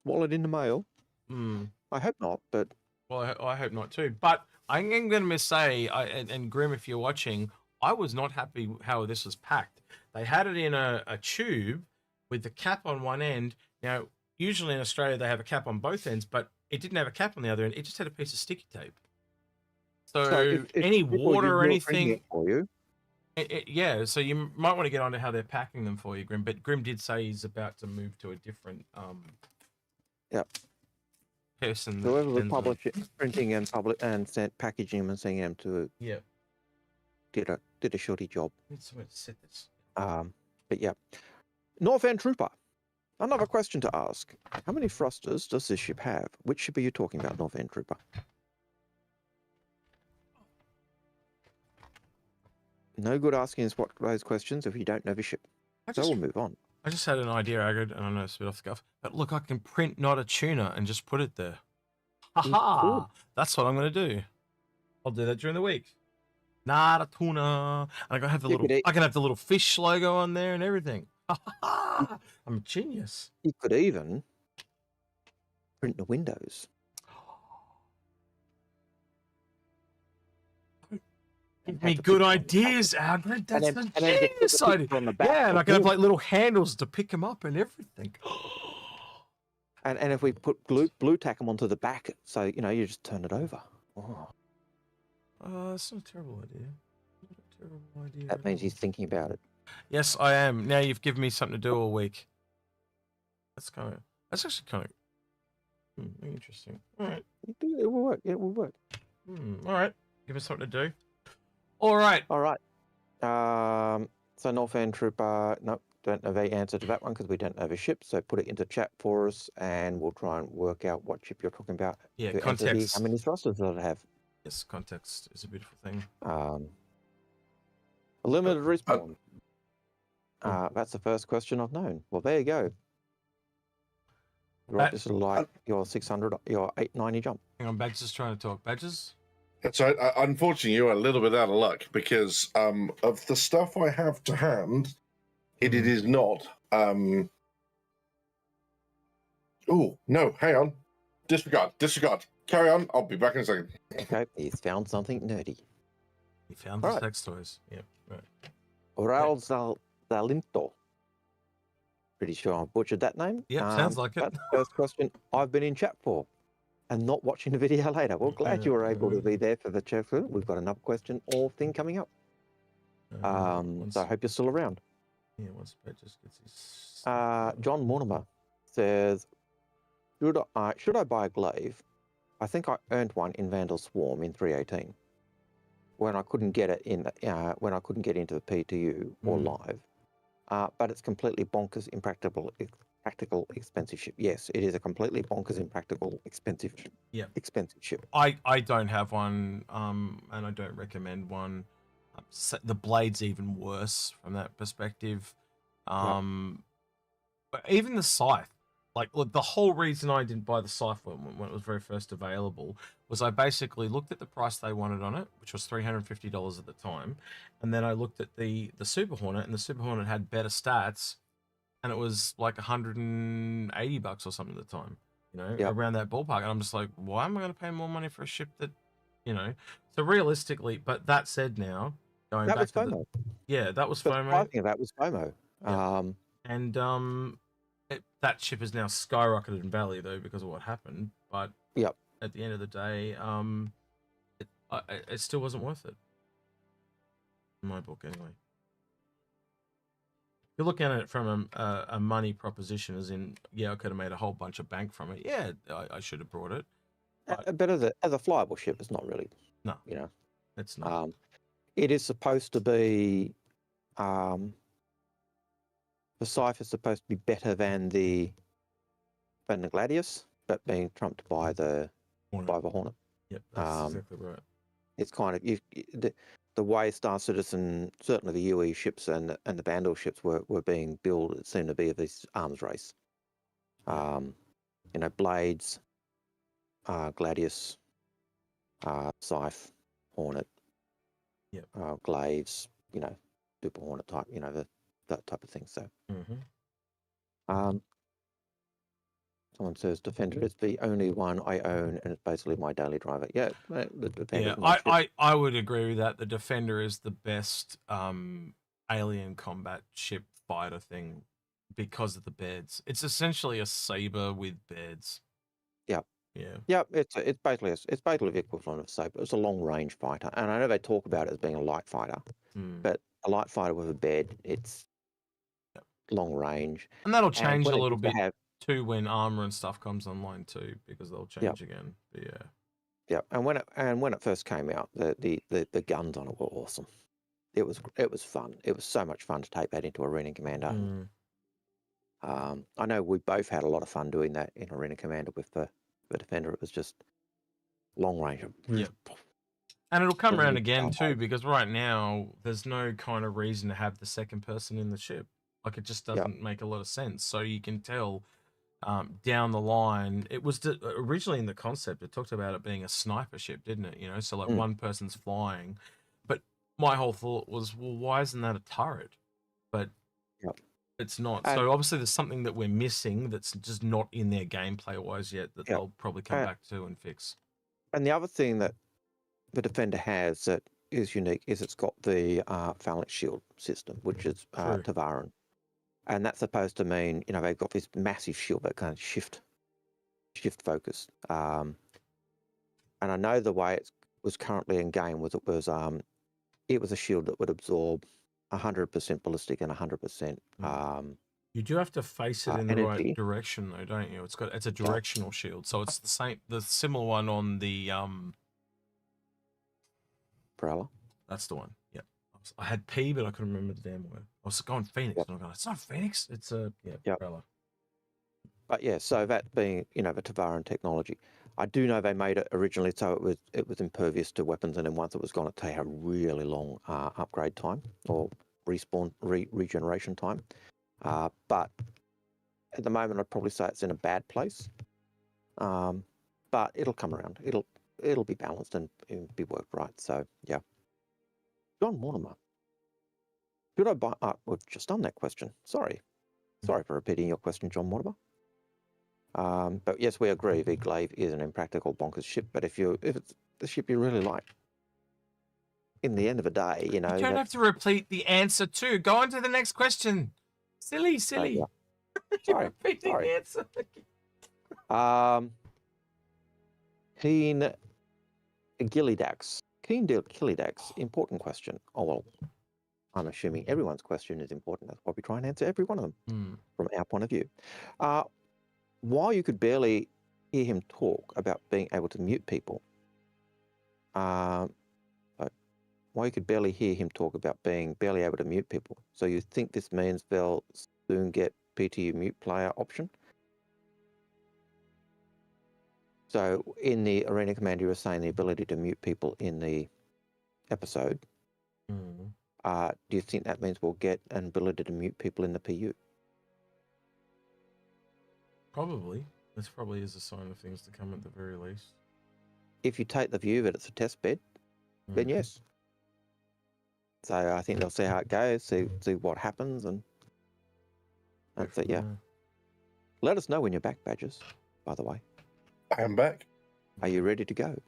swallowed in the mail. Hmm. I hope not, but Well, I hope not too. But I'm going to say, and Grim, if you're watching, I was not happy how this was packed. They had it in a tube with the cap on one end. Now, usually in Australia, they have a cap on both ends, but it didn't have a cap on the other end. It just had a piece of sticky tape. So, if any people water or use your printing anything, for you, yeah. So you might want to get onto how they're packing them for you, Grim. But Grim did say he's about to move to a different Yep. person. whoever was sends them. publishing, printing and sent packaging them and sending them to Yeah. did a shoddy job. I need somewhere to set this. But yeah, Northern Trooper. Another question to ask: how many thrusters does this ship have? Which ship are you talking about, Northern Trooper? No good asking us those questions if you don't know the ship. So we'll move on. I just had an idea, Agard, and I know it's a bit off the cuff, but look, I can print Not-A-Tuna and just put it there. Ha! That's what I'm going to do. I'll do that during the week. Not-A-Tuna. And I can have the little fish logo on there and everything. I'm a genius. You could even print the windows. Give me good ideas, Agard. That's the and then get genius the picture idea. on the back Yeah, and of I can have the like little handles to pick them up and everything. And if we put blue tack them onto the back, so you just turn it over. Oh, That's not a terrible idea. Not a terrible idea. that means he's thinking about it. Yes, I am. Now you've given me something to do all week. That's actually kind of interesting. All right. It will work. It will work. All right. Give us something to do. All right. All right. So Northern Trooper, nope, don't know the answer to that one because we don't know the ship. So put it into chat for us, and we'll try and work out what ship you're talking about. Yeah, to answer context. how many thrusters does it have? Yes, context is a beautiful thing. A limited respawn. That's the first question I've known. Well, there you go. Right, this is like your 600, your 890 jump. Hang on, Badges is trying to talk. Badges? So unfortunately, you're a little bit out of luck because of the stuff I have to hand, it is not. Oh no! Hang on. Disregard. Carry on. I'll be back in a second. Okay, he's found something nerdy. He found the sex toys. Yep. Right. Oral Zalinto. Pretty sure I butchered that name. Yep, sounds like it. That's the first question I've been in chat for and not watching the video later. Well, glad you were able to be there for the chat. We've got another question or thing coming up. So I hope you're still around. Yeah, once Badges gets his... John Mortimer says, should I buy a glaive? I think I earned one in Vandal Swarm in 318 when I couldn't get it in when I couldn't get into the PTU or live. But it's completely bonkers, impractical, expensive ship. Yes, it is a completely bonkers, impractical, expensive ship. I don't have one, and I don't recommend one. The blade's even worse from that perspective. But even the scythe, like, look, the whole reason I didn't buy the scythe when it was very first available was I basically looked at the price they wanted on it, which was $350 at the time, and then I looked at the Super Hornet, and the Super Hornet had better stats, and it was like $180 or something at the time, around that ballpark. And I'm just like, why am I going to pay more money for a ship that, So realistically, but that said, now going that back was to FOMO. that was The FOMO. pricing of that was FOMO. Yeah. And that ship has now skyrocketed in value though because of what happened. But at the end of the day, it still wasn't worth it. In my book, anyway. If you're looking at it from a money proposition, as in, yeah, I could have made a whole bunch of bank from it. Yeah, I should have brought it. But as a flyable ship, it's not really. No, you know, it's not. It is supposed to be. The Scythe is supposed to be better than the Gladius, but being trumped by the Hornet. Yep, that's exactly right. It's kind of the way Star Citizen, certainly the UE ships and the Bandle ships were being built, it seemed to be of this arms race. Blades, Gladius, Scythe, Hornet, Glaives, Super Hornet type, that type of thing. So, someone says Defender is the only one I own, and it's basically my daily driver. Yeah, the Defender. Yeah, I would agree with that. The Defender is the best alien combat ship fighter thing because of the beds. It's essentially a Saber with beds. Yeah. It's basically the equivalent of Saber. It's a long range fighter, and I know they talk about it as being a light fighter, but a light fighter with a bed, it's long range, and that'll change a little bit too when armor and stuff comes online too, because they'll change again. But and when it first came out, the guns on it were awesome. It was fun. It was so much fun to take that into Arena Commander. I know we both had a lot of fun doing that in Arena Commander with the Defender. It was just long range. And it'll come around again too, because right now there's no kind of reason to have the second person in the ship. Like, it just doesn't make a lot of sense. So you can tell down the line, it was originally in the concept, it talked about it being a sniper ship, didn't it? So like one person's flying. But my whole thought was, well, why isn't that a turret? But it's not. So obviously there's something that we're missing that's just not in their gameplay wise yet that they'll probably come back to and fix. And the other thing that the Defender has that is unique is it's got the phalanx shield system, which is Tavaran. And that's supposed to mean, they've got this massive shield that kind of shift focus. And I know the way it was currently in game was it was a shield that would absorb 100% ballistic and 100%. You do have to face it in the right direction, though, don't you? It's a directional shield, so it's the similar one on the Prowler. That's the one. Yeah, I had P, but I couldn't remember the damn word. I was going Phoenix, and I'm going, it's not Phoenix. It's a Prowler. But yeah, so that being the Tavaran technology, I do know they made it originally so it was impervious to weapons, and then once it was gone, it take a really long upgrade time or respawn regeneration time. But at the moment, I'd probably say it's in a bad place. But it'll come around. It'll be balanced and be worked right. So yeah. John Mortimer. Should I buy? We've just done that question. Sorry for repeating your question, John Mortimer. But yes, we agree. The Glaive is an impractical bonkers ship. But if it's the ship you really like, in the end of the day, you don't have to repeat the answer too. Go on to the next question. Silly. Sorry. Repeating the answer. Keen Gillidax. Important question. Oh well, I'm assuming everyone's question is important. That's why we try and answer every one of them from our point of view. While you could barely hear him talk about being able to mute people, while you could barely hear him talk about being barely able to mute people, so you think this means they'll soon get PTU mute player option? So in the Arena Commander, you were saying the ability to mute people in the episode. Do you think that means we'll get an ability to mute people in the PU? Probably. This probably is a sign of things to come at the very least. If you take the view that it's a test bed, then yes. So I think they'll see how it goes, see what happens, and that's it. Yeah. Let us know when you're back, Badgers. By the way, I am back. Are you ready to go?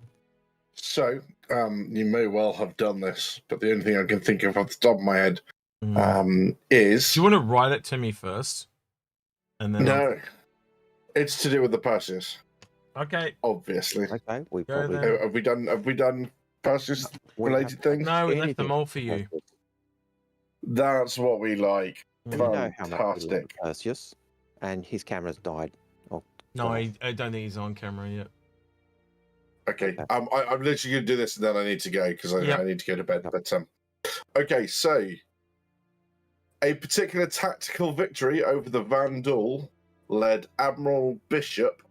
So you may well have done this, but the only thing I can think of off the top of my head is. Do you want to write it to me first? And then no, it's to do with the Perseus. Okay. Obviously. Okay, we Go probably then. Have we done Perseus we related have things? No, we left anything them all for you. Perseus. That's what we like. You know how much we love Fantastic. Perseus, and his camera's died. Oh, No, gone I don't think he's on camera yet. Okay. I'm literally going to do this and then I need to go because I Yep. need to go to bed. Yep. But okay, so a particular tactical victory over the Vandal led Admiral Bishop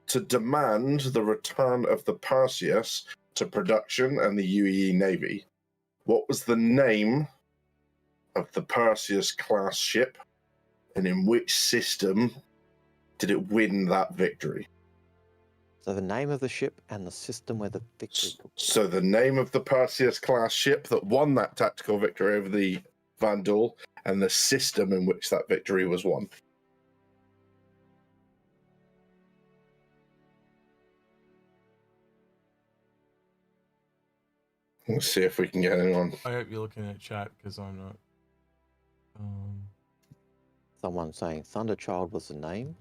to demand the return of the Perseus to production and the UEE Navy. What was the name of the Perseus class ship, and in which system did it win that victory? So the name of the ship and the system where the victory took place. So the name of the Perseus class ship that won that tactical victory over the Vandal, and the system in which that victory was won. Let's see if we can get anyone. I hope you're looking at chat because I'm not. Someone saying Thunderchild was the name.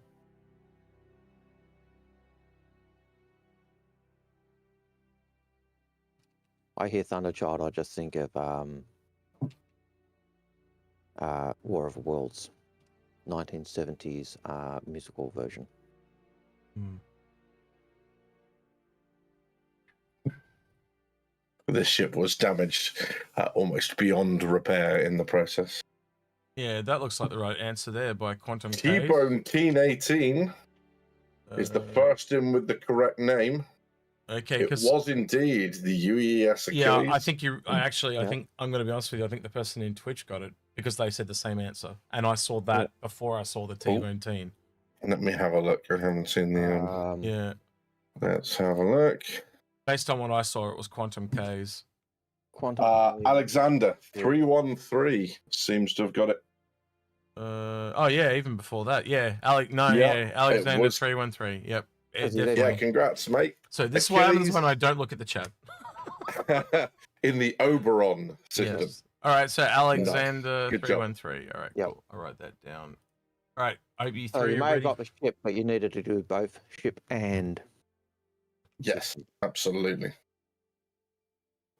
I hear Thunderchild, I just think of War of the Worlds, 1970s musical version. This ship was damaged almost beyond repair in the process. Yeah, that looks like the right answer there by Quantum Case. T-Bone Keen 18 is the first in with the correct name. Okay, It was indeed the UES Achilles. yeah, I think you. I think I'm going to be honest with you. I think the person in Twitch got it because they said the same answer, and I saw that before I saw the T-Bone Teen. Let me have a look. I haven't seen the. Yeah. Let's have a look. Based on what I saw, it was Quantum K's. Quantum Alexander 313 seems to have got it. Oh yeah, even before that, yeah. Alexander 313. Yep. Yeah, congrats, mate. So this is what happens when I don't look at the chat. In the Oberon system. Yes. All right, so Alexander Good 313. All right, cool. I'll write that down. All right, OB3. So you may have got the ship, but you needed to do both ship and. Yes, absolutely.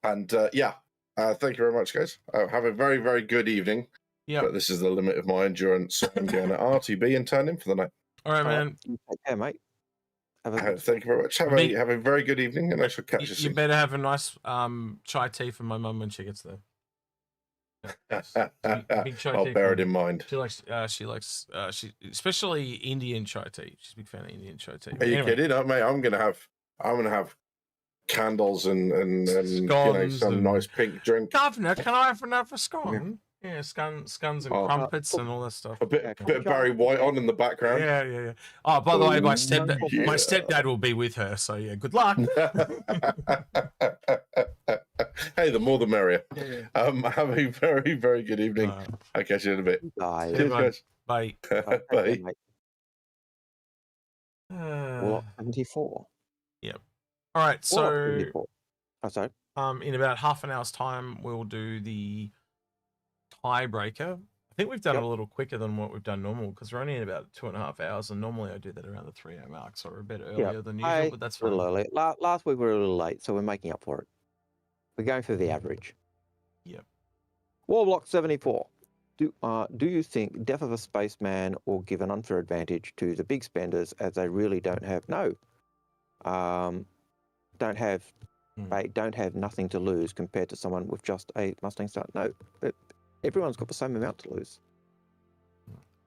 And thank you very much, guys. Have a very, very good evening. Yeah. But this is the limit of my endurance. So I'm going to RTB and turn in for the night. All right, man. Take care, mate. Thank you very much. Have a very good evening, and I shall catch you soon. You better have a nice chai tea for my mum when she gets there. I'll bear it in mind. She likes especially Indian chai tea. She's a big fan of Indian chai tea. Are you kidding? Mate, I'm gonna have candles and some nice pink drink. Governor, can I have another scone? Yeah, scones and crumpets and all that stuff. A bit of Barry White on in the background. Yeah. Oh, by the way, my stepdad will be with her, so yeah, good luck. Hey, the more the merrier. Yeah. Have a very, very good evening. I'll catch you in a bit. Bye. Cheers, guys. Bye. Bye. Warlock 74. Yep. All right, so sorry. In about half an hour's time, we'll do the Tiebreaker. I think we've done it a little quicker than what we've done normal because we're only in about 2.5 hours, and normally I do that around the 3-hour mark, so we're a bit earlier than usual, but that's fine. A little early. Last week we were a little late, so we're making up for it. We're going for the average. Yep. Warblock 74. Do you think Death of a Spaceman will give an unfair advantage to the big spenders as they really don't have they don't have nothing to lose compared to someone with just a Mustang Star? No, but everyone's got the same amount to lose.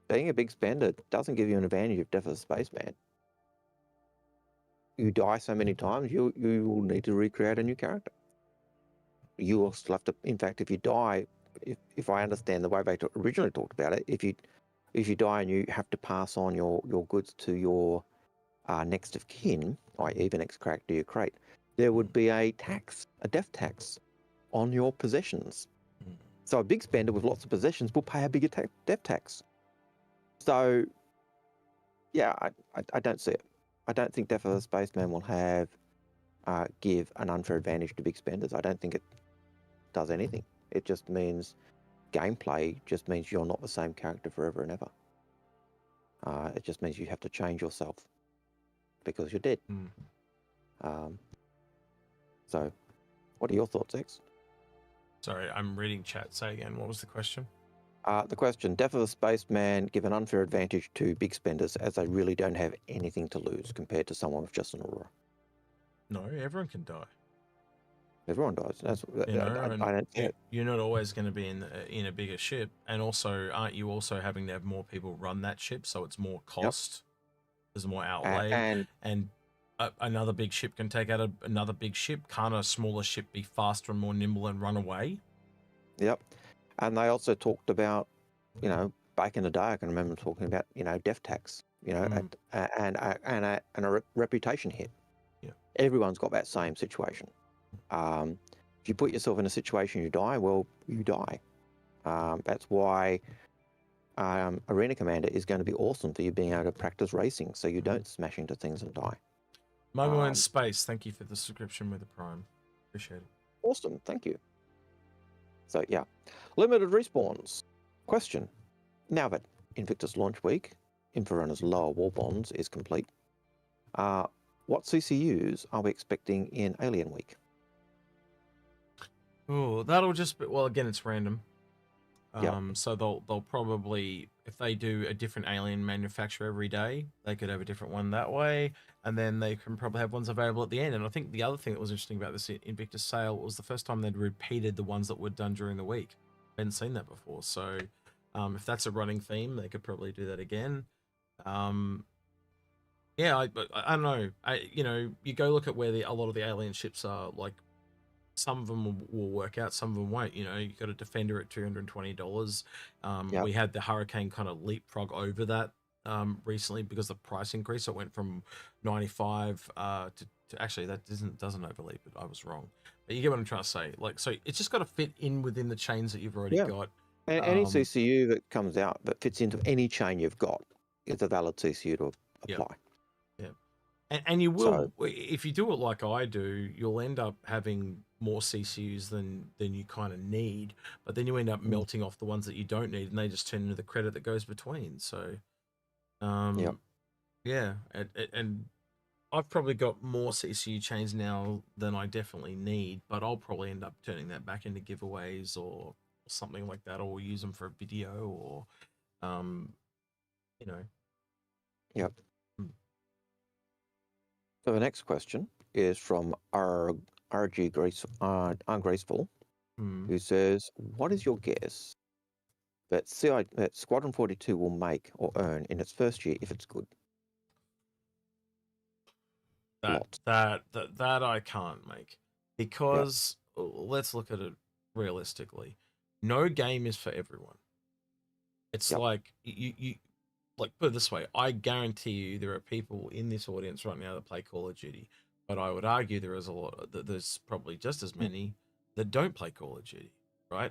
Being a big spender doesn't give you an advantage of Death of a Spaceman. You die so many times, you will need to recreate a new character. You will still have to, in fact, if you die, if I understand the way they originally talked about it, if you die and you have to pass on your goods to your next of kin, i.e. the next character you create, there would be a death tax on your possessions. So a big spender with lots of possessions will pay a bigger death tax. So, yeah, I don't see it. I don't think Death of a Spaceman will give an unfair advantage to big spenders. I don't think it does anything. It just means gameplay just means you're not the same character forever and ever. It just means you have to change yourself. because you're dead. So, what are your thoughts, X? Sorry, I'm reading chat. Say again, what was the question? The question, Death of the Spaceman give an unfair advantage to big spenders as they really don't have anything to lose compared to someone with just an aura. No, everyone can die. Everyone dies. That's You know, I don't see it. you're not always going to be in a bigger ship, and also, aren't you also having to have more people run that ship, so it's more cost, there's more outlay, and another big ship can take out another big ship. Can't a smaller ship be faster and more nimble and run away? Yep. And they also talked about, you know, back in the day, I can remember talking about, you know, death tax, you know, and a reputation hit. Yeah. Everyone's got that same situation. If you put yourself in a situation you die, well, you die. That's why Arena Commander is going to be awesome for you being able to practice racing so you don't smash into things and die. Momo in Space, thank you for the subscription with the Prime. Appreciate it. Awesome, thank you. So, yeah. Limited respawns. Question. Now that Invictus launch week, Inforunners lower wall bonds is complete, what CCUs are we expecting in Alien Week? Oh, that'll just be, well, again, it's random. Yeah. So they'll probably, if they do a different alien manufacturer every day, they could have a different one that way, and then they can probably have ones available at the end. And I think the other thing that was interesting about this Invictus sale was the first time they'd repeated the ones that were done during the week. I hadn't seen that before, so if that's a running theme, they could probably do that again. Yeah, I don't know. You know, you go look at where a lot of the alien ships are. Like, some of them will work out, some of them won't. You know, you got a Defender at $220. Yep. We had the Hurricane kind of leapfrog over that recently because the price increase. It went from 95 to actually that doesn't overleap it. I was wrong, but you get what I'm trying to say. Like, so it's just got to fit in within the chains that you've already got. And any CCU that comes out that fits into any chain you've got is a valid CCU to apply. And you will, if you do it like I do, you'll end up having more CCUs than you kind of need, but then you end up melting off the ones that you don't need, and they just turn into the credit that goes between. So, yeah, and I've probably got more CCU chains now than I definitely need, but I'll probably end up turning that back into giveaways or something like that, or use them for a video, or, you know. Yep. So the next question is from Ungraceful, who says, what is your guess that Squadron 42 will make or earn in its first year if it's good? That I can't make, because let's look at it realistically. No game is for everyone. It's like you like, put it this way, I guarantee you there are people in this audience right now that play Call of Duty, but I would argue there's probably just as many that don't play Call of Duty, right?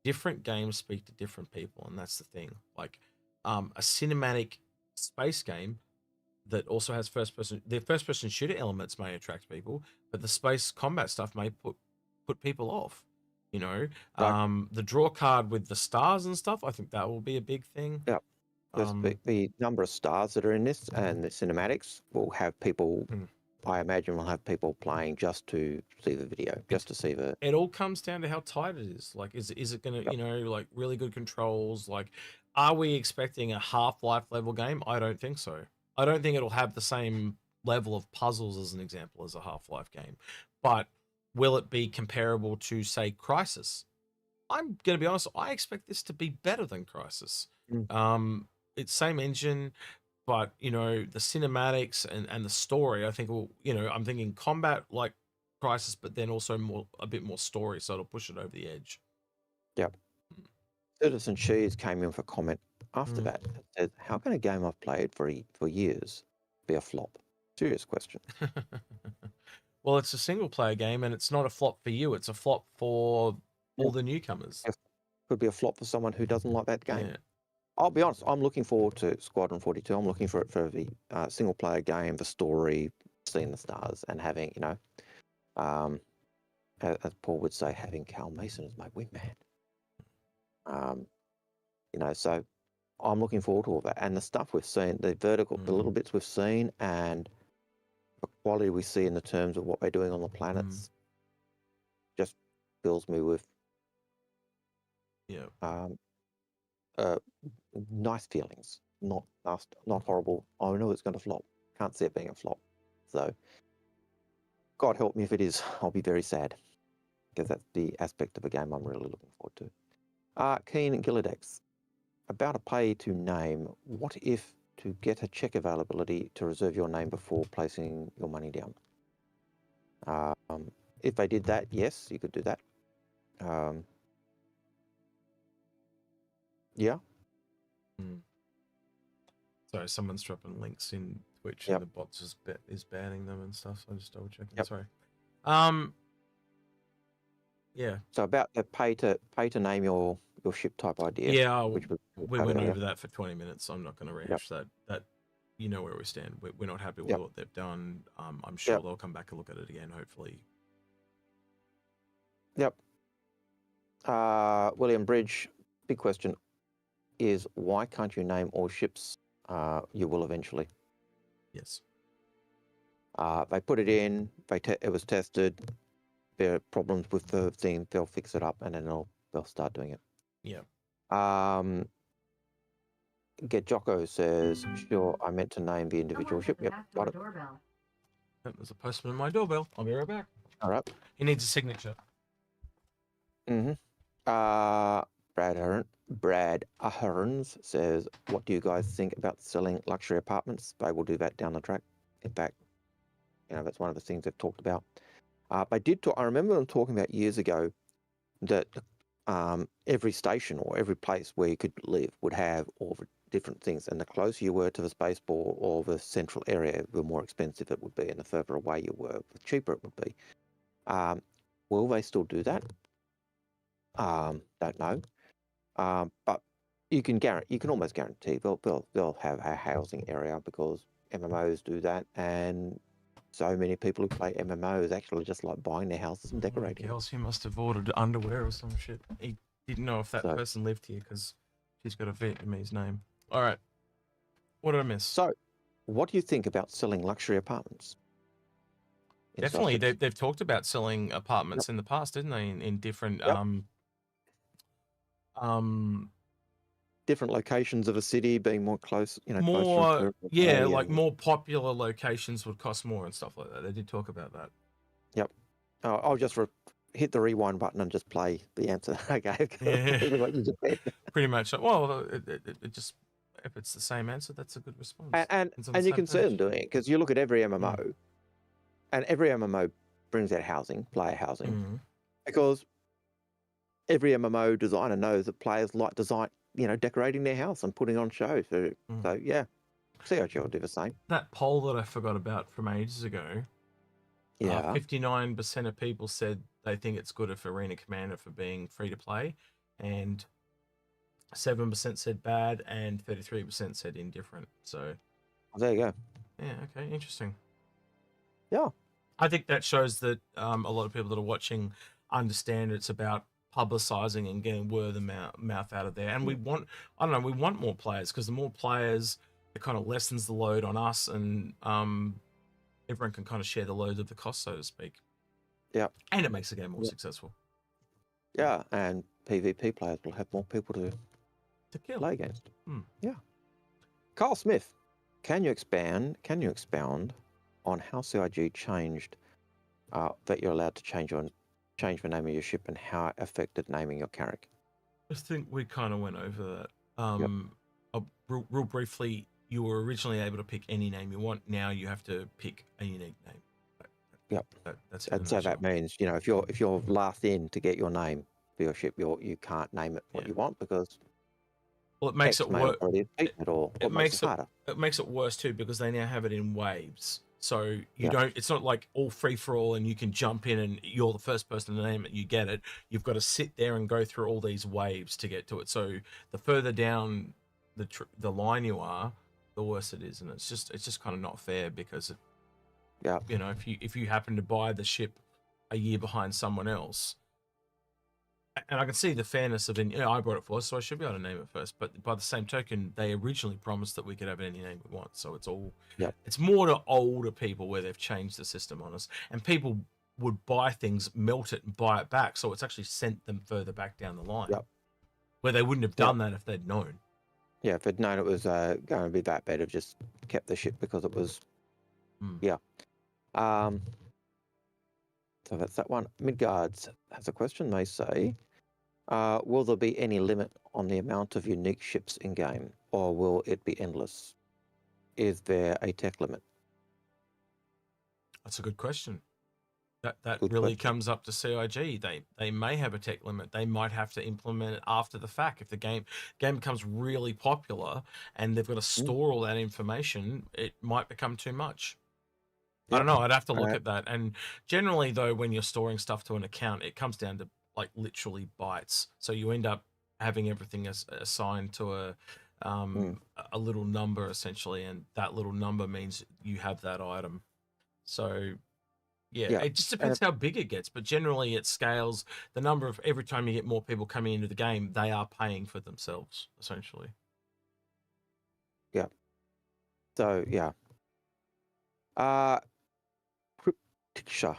Different games speak to different people, and that's the thing. Like, a cinematic space game that also has the first person shooter elements may attract people, but the space combat stuff may put people off. You know, the draw card with the stars and stuff, I think that will be a big thing. Yeah. The number of stars that are in this and the cinematics will have people, I imagine will have people playing just to see the video, just to see the... It all comes down to how tight it is. Like, is it going to, you know, like, really good controls? Like, are we expecting a Half-Life level game? I don't think so. I don't think it'll have the same level of puzzles, as an example, as a Half-Life game. But will it be comparable to, say, Crysis? I'm going to be honest, I expect this to be better than Crysis. It's same engine, but, you know, the cinematics and the story, I think will, you know, I'm thinking combat like Crysis, but then also a bit more story, so it'll push it over the edge. Yep. Citizen Cheese came in for comment after that. It said, how can a game I've played for years be a flop? Serious question. Well, it's a single player game, and it's not a flop for you. It's a flop for all the newcomers. Could be a flop for someone who doesn't like that game. Yeah. I'll be honest, I'm looking forward to Squadron 42. I'm looking for the single player game, the story, seeing the stars, and having, you know, as Paul would say, having Carl Mason as my wingman. You know, so I'm looking forward to all that. And the stuff we've seen, the little bits we've seen, and quality we see in the terms of what they're doing on the planets just fills me with nice feelings. Not horrible. I know it's going to flop. Can't see it being a flop. So, God help me if it is. I'll be very sad, because that's the aspect of a game I'm really looking forward to. Keen Gillidex. About a pay to name, what if to get a check availability to reserve your name before placing your money down? If they did that, yes, you could do that. Yeah. Sorry, someone's dropping links in Twitch Yep. and the bot is banning them and stuff. So I'm just double checking. Yep. Sorry. Yeah. So about the pay to name your ship type idea. Yeah. which was We went over that for 20 minutes. So I'm not going to rehash that. That you know where we stand. We're not happy with what they've done. I'm sure they'll come back and look at it again. Hopefully. Yep. William Bridge, big question is, why can't you name all ships? You will eventually. Yes. They put it in. It was tested. There are problems with the thing. They'll fix it up, and then they'll start doing it. Yeah. Get Jocko says, sure, I meant to name the individual ship. Yep, got it. There's a postman in my doorbell. I'll be right back. All right. He needs a signature. Brad Ahrens says, what do you guys think about selling luxury apartments? They will do that down the track. In fact, that's one of the things they've talked about. They did talk. I remember them talking about years ago that every station or every place where you could live would have all the different things, and the closer you were to the spaceport or the central area, the more expensive it would be, and the further away you were, the cheaper it would be. Will they still do that? Don't know. But you can almost guarantee they'll have a housing area, because MMOs do that, and so many people who play MMOs actually just like buying their houses and decorating. Else he must have ordered underwear or some shit. He didn't know if that person lived here because she's got a Vietnamese name. All right. What did I miss? So, what do you think about selling luxury apartments? Definitely, they've talked about selling apartments in the past, didn't they? In different different locations of a city, being more close, more like more popular locations would cost more and stuff like that. They did talk about that. Yep. I'll just hit the rewind button and just play the answer I gave. Pretty much. Well, it just, if it's the same answer, that's a good response. And you can see them doing it, because you look at every MMO, and every MMO brings out player housing, because every MMO designer knows that players like decorating their house and putting on shows. So yeah, COG will do the same. That poll that I forgot about from ages ago. 59% of people said they think it's good for Arena Commander for being free to play, and 7% said bad, and 33% said indifferent. So there you go. Yeah. Okay. Interesting. Yeah. I think that shows that a lot of people that are watching understand it's about publicizing and getting word of mouth out of there. And we want more players, because the more players, it kind of lessens the load on us, and everyone can kind of share the load of the cost, so to speak. Yeah. And it makes the game more successful. Yeah, and PvP players will have more people to kill, play against. Yeah. Carl Smith, can you expound on how CIG changed that you're allowed to change the name of your ship, and how it affected naming your character? I think we kind of went over that. Real briefly, you were originally able to pick any name you want. Now you have to pick a unique name. Yep. That's and so that means, if you're last in to get your name for your ship, you can't name it what you want, because it makes it worse. It makes it worse too, because they now have it in waves. So you don't. It's not like all free for all, and you can jump in and you're the first person to name it. You get it. You've got to sit there and go through all these waves to get to it. So the further down the line you are, the worse it is, and it's just kind of not fair, because if you happen to buy the ship a year behind someone else, And I can see the fairness of it. I brought it forward, so I should be able to name it first. But by the same token, they originally promised that we could have any name we want. So it's all, it's more to older people where they've changed the system on us. And people would buy things, melt it, and buy it back. So it's actually sent them further back down the line. Where they wouldn't have done that if they'd known. Yeah, if they'd known it was going to be that bad, have just kept the ship because it was, So that's that one. Midgards has a question. They say, will there be any limit on the amount of unique ships in game, or will it be endless? Is there a tech limit? That's a good question. That really comes up to CIG. They may have a tech limit. They might have to implement it after the fact. If the game becomes really popular and they've got to store all that information, it might become too much. I don't know. I'd have to look at that. And generally, though, when you're storing stuff to an account, it comes down to like literally bytes. So you end up having everything assigned to a little number essentially, and that little number means you have that item. So yeah, it just depends how big it gets. But generally, it scales the number of every time you get more people coming into the game, they are paying for themselves essentially. Yeah. So yeah. Crypticsha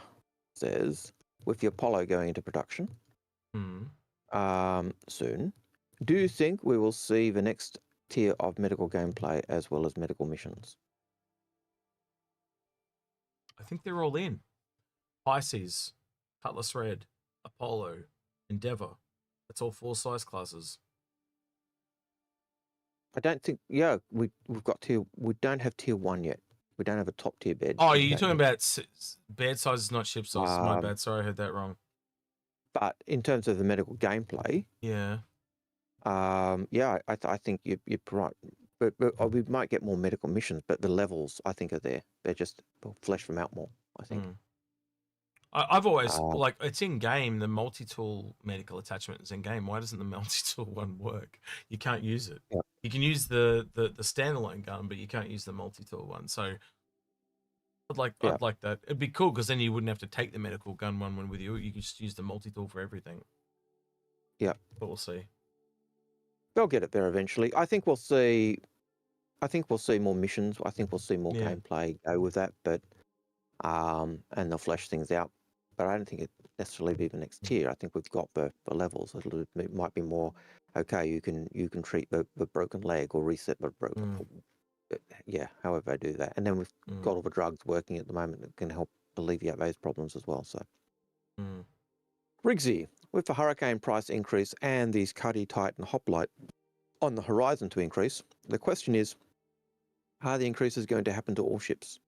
says, with the Apollo going into production soon, do you think we will see the next tier of medical gameplay as well as medical missions? I think they're all in. Pisces, Cutlass Red, Apollo, Endeavour. That's all 4 size classes. I don't think. Yeah, we've got tier. We don't have tier 1 yet. We don't have a top tier bed. Oh, you're talking about bed sizes, not ship sizes. My bad. Sorry, I heard that wrong. But in terms of the medical gameplay, I think you're right. But we might get more medical missions, but the levels I think are there. They're just flesh them out more. I think. I've always like it's in game. The multi-tool medical attachment is in game. Why doesn't the multi-tool one work? You can't use it. Yeah. You can use the standalone gun, but you can't use the multi-tool one. So I'd like that. It'd be cool because then you wouldn't have to take the medical gun one with you. You can just use the multi-tool for everything. Yeah, but we'll see. They'll get it there eventually. I think we'll see more missions. I think we'll see more gameplay go with that, but and they'll flesh things out. But I don't think it necessarily be the next tier. I think we've got the levels. It might be more okay. You can treat the broken leg or reset the broken. However I do that, and then we've got all the drugs working at the moment that can help alleviate those problems as well. So, Rigsy, with the hurricane price increase and these Cuddy Titan hoplite on the horizon to increase, the question is, are the increases going to happen to all ships?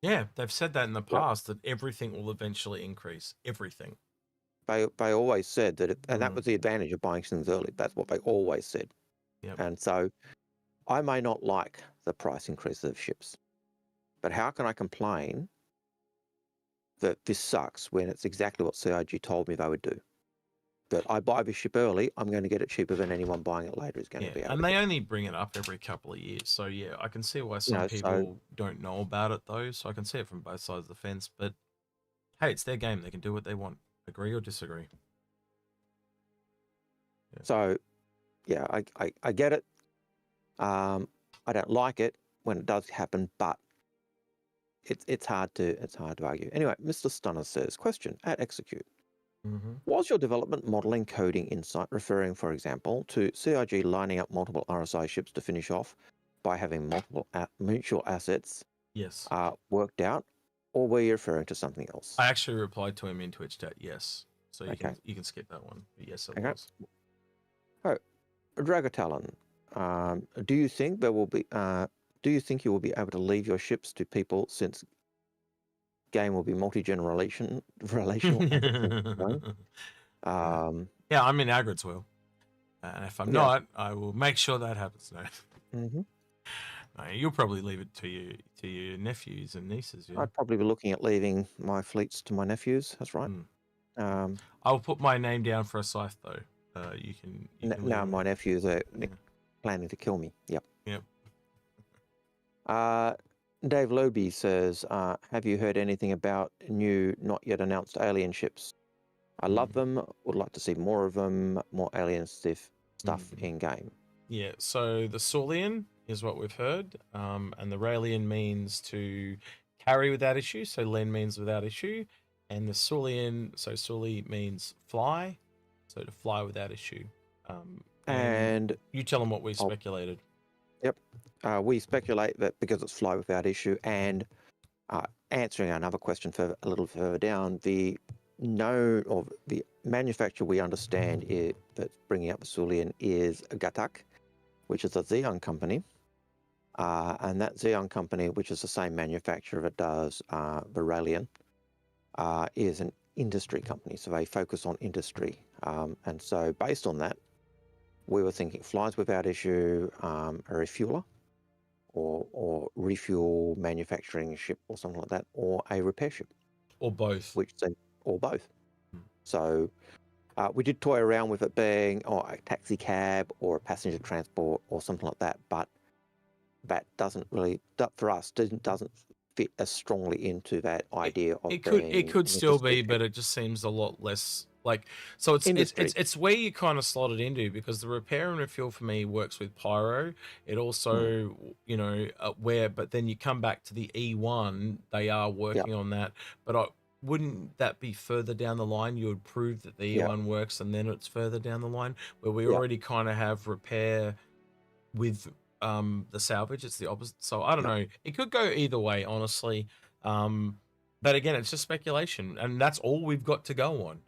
Yeah, they've said that in the past that everything will eventually increase. Everything. They always said that, and that was the advantage of buying things early. That's what they always said. Yep. And so, I may not like the price increase of ships, but how can I complain that this sucks when it's exactly what CIG told me they would do? That I buy this ship early, I'm going to get it cheaper than anyone buying it later is going to be able and to they get. only bring it up every couple of years. So yeah, I can see why some people don't know about it though. So I can see it from both sides of the fence. But hey, it's their game. They can do what they want. Agree or disagree. Yeah. So yeah, I get it. I don't like it when it does happen, but it's hard to argue. Anyway, Mr. Stunner says, question at Execute. Was your development modeling coding insight referring, for example, to CIG lining up multiple RSI ships to finish off by having multiple mutual assets worked out, or were you referring to something else? I actually replied to him in Twitch chat, yes. So you can skip that one. But yes, it was. Oh, Dragatalon, do you think there will be? Do you think you will be able to leave your ships to people since game will be multi-generational? Yeah, I'm in Algared's will. And if I'm not, I will make sure that happens. No. No, you'll probably leave it to your nephews and nieces. Yeah? I'd probably be looking at leaving my fleets to my nephews. That's right. I'll put my name down for a scythe though. You can now my nephews are planning to kill me. Yep. Dave Loby says, have you heard anything about new, not yet announced alien ships? I love them. Would like to see more of them, more alien stuff in game. Yeah, so the Saulian is what we've heard, and the Raelian means to carry without issue, so Len means without issue, and the Saulian, so Sauli means fly, so to fly without issue. And you tell them what we speculated. Yep, we speculate that because it's fly without issue, and answering another question for a little further down, the manufacturer we understand that's bringing up the Saulian is Gatak, which is a Xeon company, and that Xeon company, which is the same manufacturer that does the Raelian, is an industry company, so they focus on industry, and so based on that, we were thinking flies without issue, a refueler, or refuel manufacturing ship or something like that, or a repair ship, or both, or both. So we did toy around with it being a taxi cab or a passenger transport or something like that, but that doesn't really, for us, doesn't fit as strongly into that idea of it could still be, but it just seems a lot less like, so it's where you kind of slot it into, because the repair and refuel for me works with pyro. It also you know, but then you come back to the E1, they are working on that, but wouldn't that be further down the line? You would prove that the E1 works, and then it's further down the line where we already kind of have repair with the salvage. It's the opposite. So I don't know. It could go either way, honestly. But again, it's just speculation, and that's all we've got to go on.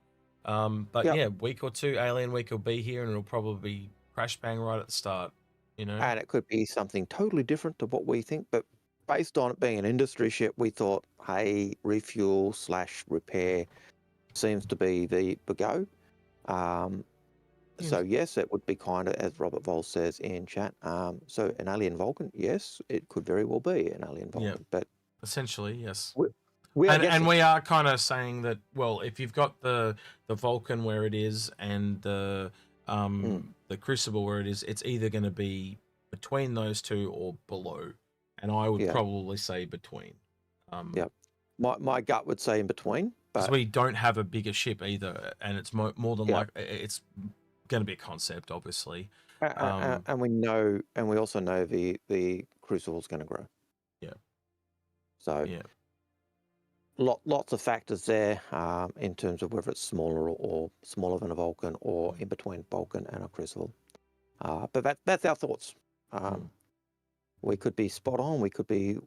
But yeah, week or two, Alien Week will be here, and it'll probably be crash bang right at the start. You know, and it could be something totally different to what we think, but based on it being an industry ship, we thought, hey, refuel / repair seems to be the go. So yes, it would be kind of, as Robert Vol says in chat, so an alien Vulcan, yes, it could very well be an alien Vulcan, but essentially, yes. We are kind of saying that, well, if you've got the Vulcan where it is and the Crucible where it is, it's either going to be between those two or below. And I would probably say between. My gut would say in between. Because we don't have a bigger ship either, and it's more than like it's going to be a concept, obviously. And we also know the Crucible is going to grow. Yeah. So lots of factors there in terms of whether it's smaller or smaller than a Vulcan, or in between Vulcan and a Crucible. But that's our thoughts. We could be spot on. We could be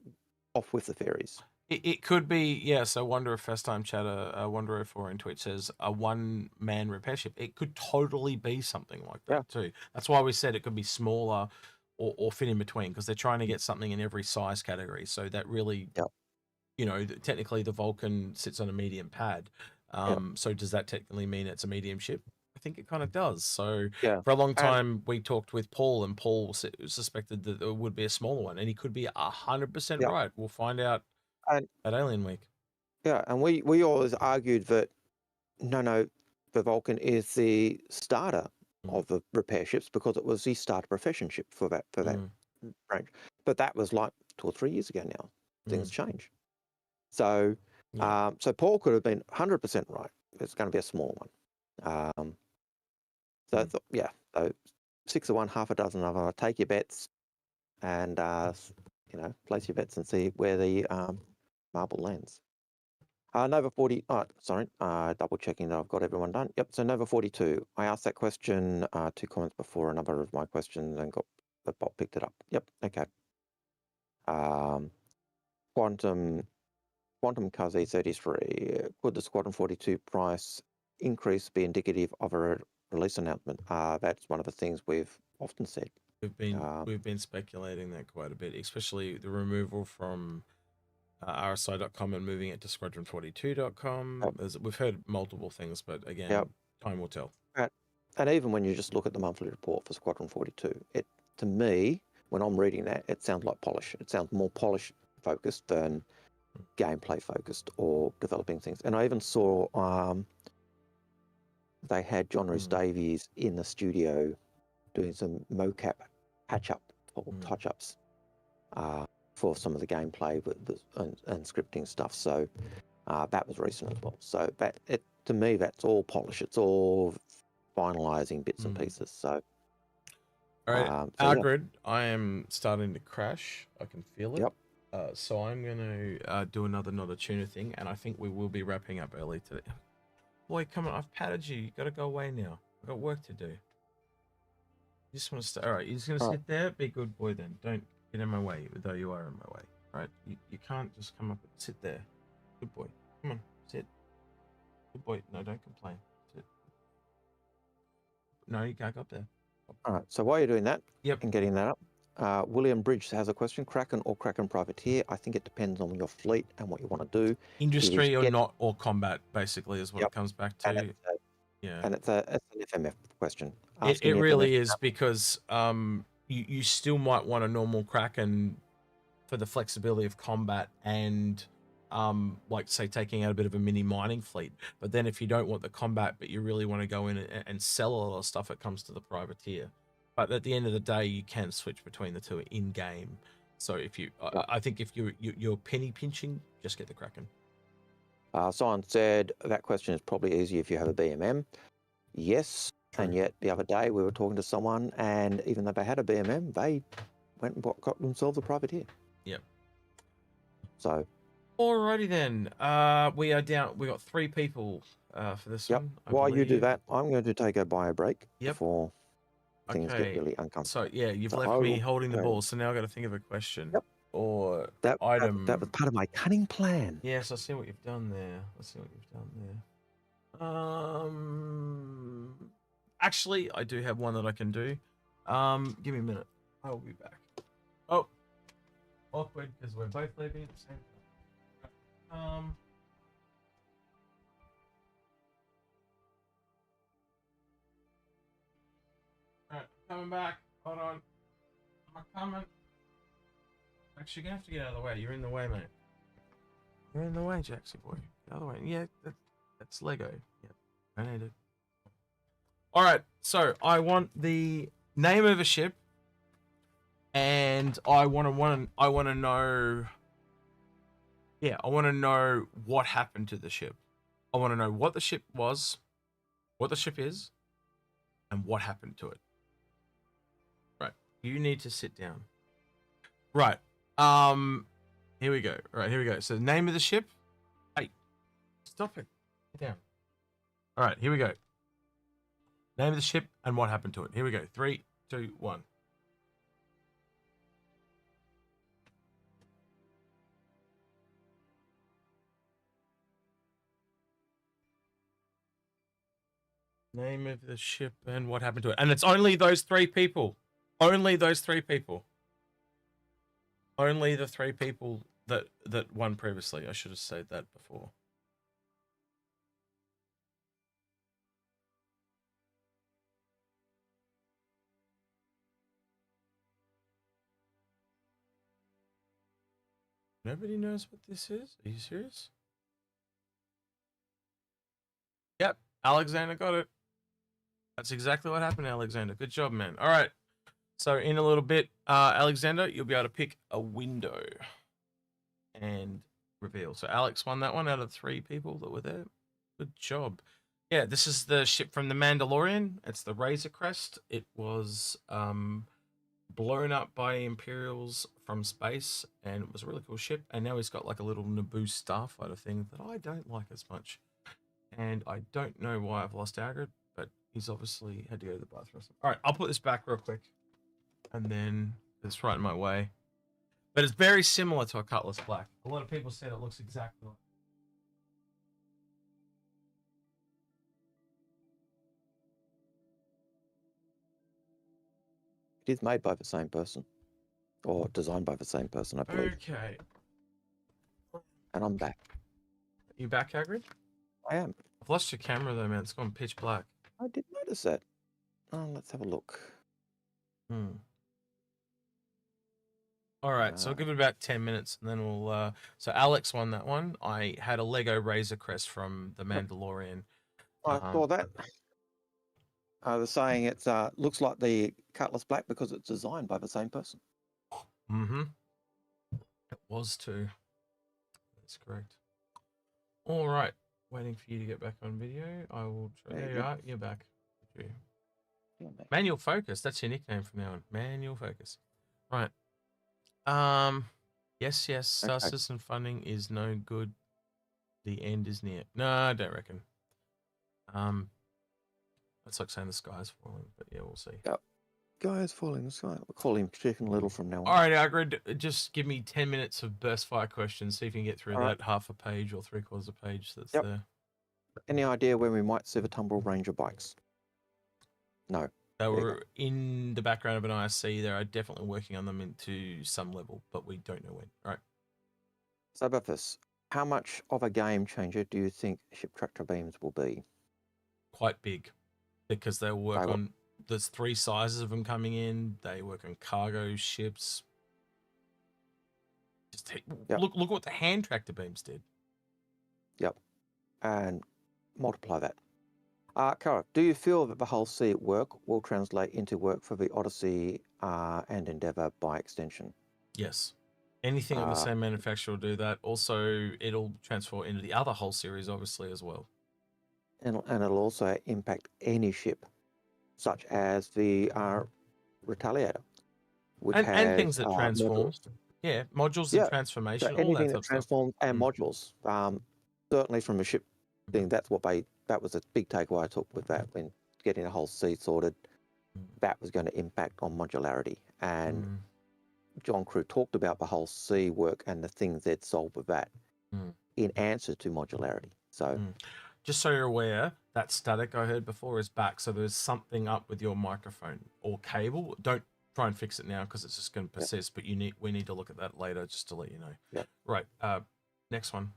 off with the fairies. It could be, yes. I wonder if first time chatter, Wonder04 in Twitch says a one-man repair ship. It could totally be something like that too. That's why we said it could be smaller or fit in between, because they're trying to get something in every size category. So that really, you know, technically the Vulcan sits on a medium pad. So does that technically mean it's a medium ship? I think it kind of does. So for a long time, we talked with Paul, and Paul suspected that there would be a smaller one, and he could be 100% right. We'll find out at Alien Week. Yeah, and we always argued that no, the Vulcan is the starter of the repair ships, because it was the starter profession ship for that range. But that was like 2 or 3 years ago now. Things change. So so Paul could have been 100% right. It's going to be a small one. So so 6 of one, half a dozen of them. Take your bets, and you know, place your bets and see where the marble lands. Nova 40. Oh, sorry. Double checking that I've got everyone done. Yep. So Nova 42. I asked that question 2 comments before a number of my questions, and got the bot picked it up. Yep. Okay. Quantum Kazi 33. Could the Squadron 42 price increase be indicative of a release announcement? That's one of the things we've often said. We've been speculating that quite a bit, especially the removal from RSI.com and moving it to Squadron42.com. We've heard multiple things, but again, time will tell. And even when you just look at the monthly report for Squadron 42, it, to me, when I'm reading that, it sounds like polish. It sounds more polish focused than gameplay focused or developing things. And I even saw they had John Rhys Davies in the studio doing some mocap patch-up or touch-ups for some of the gameplay and scripting stuff. So that was recent as well. So that, to me, that's all polish. It's all finalizing bits and pieces. So, all right, yeah. Algared, I am starting to crash. I can feel it. Yep. So I'm going to do another Not-A-Tuna thing, and I think we will be wrapping up early today. Boy, come on, I've patted you. You got to go away now. I've got work to do. You just want to stay. All right, you're just going to sit there? Be a good boy then. Don't get in my way, though you are in my way. All right? You can't just come up and sit there. Good boy. Come on, sit. Good boy. No, don't complain. Sit. No, you can't go up there. All right. So while you're doing that Yep. and getting that up, William Bridge has a question. Kraken or Kraken Privateer? I think it depends on your fleet and what you want to do. Industry or not, or combat, basically, is what it comes back to. And it's an FMF question. It really is, because you still might want a normal Kraken for the flexibility of combat and like say taking out a bit of a mini mining fleet. But then if you don't want the combat but you really want to go in and sell a lot of stuff, it comes to the privateer. But at the end of the day, you can switch between the two in game. So if you I think if you're penny pinching, just get the Kraken. Sion said that question is probably easy if you have a BMM. Yes. True. And yet the other day we were talking to someone, and even though they had a BMM, they went and got themselves a privateer. Yep. So. Alrighty then. We are down. We got 3 people for this one. While you do that, I'm going to take a bio break before things get really uncomfortable. So yeah, you've left me holding the ball. So now I've got to think of a question or item. That was part of my cunning plan. Yes, I see what you've done there. Let's see what you've done there. Actually, I do have one that I can do. Give me a minute. I will be back. Oh, awkward because we're both leaving at the same time. Alright, coming back. Hold on. I'm coming. Actually, you're gonna have to get out of the way. You're in the way, mate. You're in the way, Jaxie boy. Get out of the way. Yeah, that's Lego. Yep, I need it. Alright, so I want the name of a ship, and I want to know. Yeah, I want to know what happened to the ship. I want to know what the ship was, what the ship is, and what happened to it. Right. You need to sit down. Right. Here we go. Right, here we go. So the name of the ship. Hey, stop it. Get down. All right, here we go. Name of the ship and what happened to it. Here we go. 3, 2, 1. Name of the ship and what happened to it. And it's only those 3 people. Only those 3 people. Only the 3 people that won previously. I should have said that before. Nobody knows what this is? Are you serious? Yep, Alexander got it. That's exactly what happened, Alexander. Good job, man. All right. So in a little bit, Alexander, you'll be able to pick a window and reveal. So Alex won that one out of 3 people that were there. Good job. Yeah, this is the ship from the Mandalorian. It's the Razor Crest. It was blown up by Imperials from space, and it was a really cool ship. And now he's got like a little Naboo starfighter thing that I don't like as much. And I don't know why I've lost Algared, but he's obviously had to go to the bathroom. All right, I'll put this back real quick. And then it's right in my way. But it's very similar to a Cutlass Black. A lot of people said it looks exactly like. It is made by the same person. Or designed by the same person, I believe. Okay. And I'm back. You back, Hagrid? I am. I've lost your camera though, man. It's gone pitch black. I did notice that. Oh, let's have a look. All right, so I'll give it about 10 minutes, and then we'll. So Alex won that one. I had a Lego Razor Crest from the Mandalorian. I saw that. They're saying it looks like the Cutlass Black because it's designed by the same person. Mm-hmm. It was too. That's correct. All right. Waiting for you to get back on video. I will try. There There you you go. are. You're back. Yeah, mate. Manual Focus. That's your nickname from now on. Manual Focus. Right. Yes. Okay. Success and funding is no good. The end is near. No, I don't reckon. That's like saying the sky's falling, but yeah, we'll see. Yep. Guys falling the sky. We'll call him Chicken Little from now on. All right, Algared, just give me 10 minutes of burst fire questions. See if you can get through All that right. half a page or 3/4 a page that's Yep. there. Any idea when we might see the Tumble Ranger bikes? No. They you were in the background of an ISC. They are definitely working on them into some level, but we don't know when. All right. So, Buffus, how much of a game changer do you think ship tractor beams will be? Quite big, because they'll work They will. on. There's 3 sizes of them coming in. They work on cargo ships. Just Yep. look what the hand tractor beams did. Yep. And multiply that. Cara, do you feel that the whole C at work will translate into work for the Odyssey and Endeavour by extension? Yes. Anything of the Uh, same manufacturer will do that. Also, it'll transfer into the other whole series, obviously, as well. And it'll also impact any ship, such as the Retaliator, which And has things that transform. modules. Yeah, modules Yeah, and transformation, So all that anything type that of stuff. transforms and Mm. modules. Certainly from a ship thing, that was a big takeaway I took with that when getting a whole C sorted. That was going to impact on modularity. And Mm. John Crew talked about the whole C work and the things they'd solved with that in answer to modularity. So Just so you're aware, that static I heard before is back. So there's something up with your microphone or cable. Don't try and fix it now because it's just going to persist. But we need to look at that later just to let you know. Yep. Right. Next one.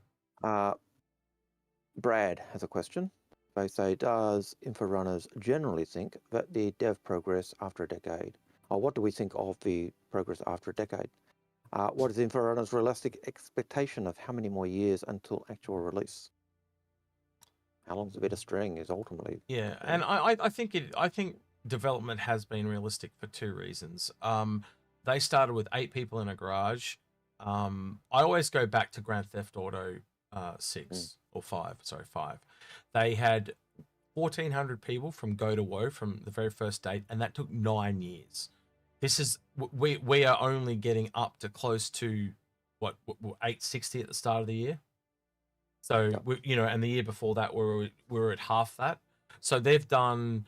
Brad has a question. They say, does Inforunners generally think that the dev progress after a decade, or what do we think of the progress after a decade? What is Inforunners' realistic expectation of how many more years until actual release? How long's a bit of string is ultimately. Yeah, and I think development has been realistic for 2 reasons. They started with 8 people in a garage. I always go back to Grand Theft Auto 6 or 5. Sorry, 5. They had 1,400 people from go to woe from the very first date, and that took 9 years. This is we are only getting up to close to what 860 at the start of the year. So and the year before that we were at half that. So they've done,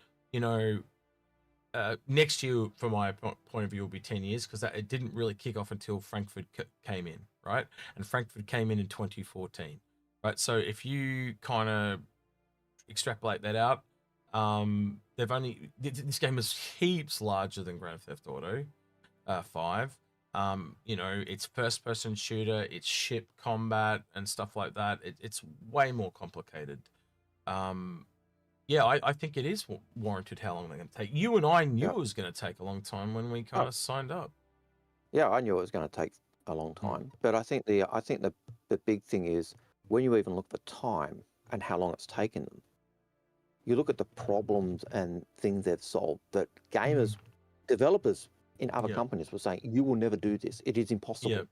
next year, from my point of view, will be 10 years because it didn't really kick off until Frankfurt came in, right? And Frankfurt came in 2014, right? So if you kind of extrapolate that out, this game is heaps larger than Grand Theft Auto 5. It's first-person shooter, it's ship combat and stuff like that. It's way more complicated. I think it is warranted how long they're going to take. You and I knew it was going to take a long time when we kind of signed up. Yeah, I knew it was going to take a long time, but I think the big thing is when you even look at the time and how long it's taken them. You look at the problems and things they've solved that gamers, developers in other companies were saying, you will never do this. It is impossible.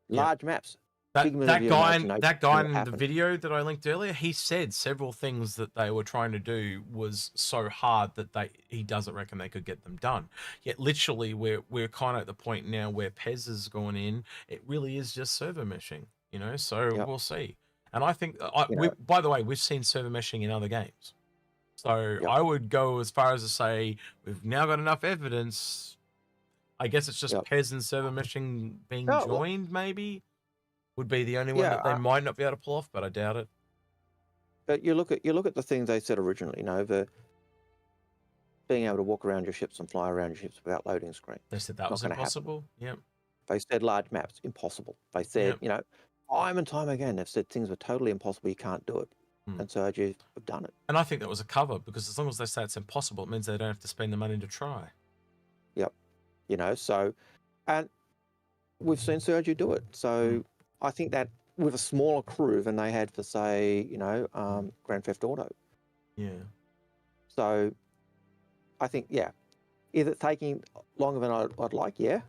Large maps. That guy in happen. the video that I linked earlier, he said several things that they were trying to do was so hard that he doesn't reckon they could get them done. Yet literally we're kind of at the point now where Pez has gone in. It really is just server meshing, so we'll see. And I think, by the way, we've seen server meshing in other games. So I would go as far as to say we've now got enough evidence. I guess it's just Pez and server meshing being joined, maybe, would be the only one that they might not be able to pull off, but I doubt it. But you look at the things they said originally, the being able to walk around your ships and fly around your ships without loading screen. They said that was impossible. Yep. They said large maps, impossible. They said, time and time again, they've said things were totally impossible, you can't do it. And so you've done it. And I think that was a cover, because as long as they say it's impossible, it means they don't have to spend the money to try. Yep. So, and we've seen Sergio do it. So I think that with a smaller crew than they had for, say, Grand Theft Auto. Yeah. So I think, is it taking longer than I'd like? Yeah.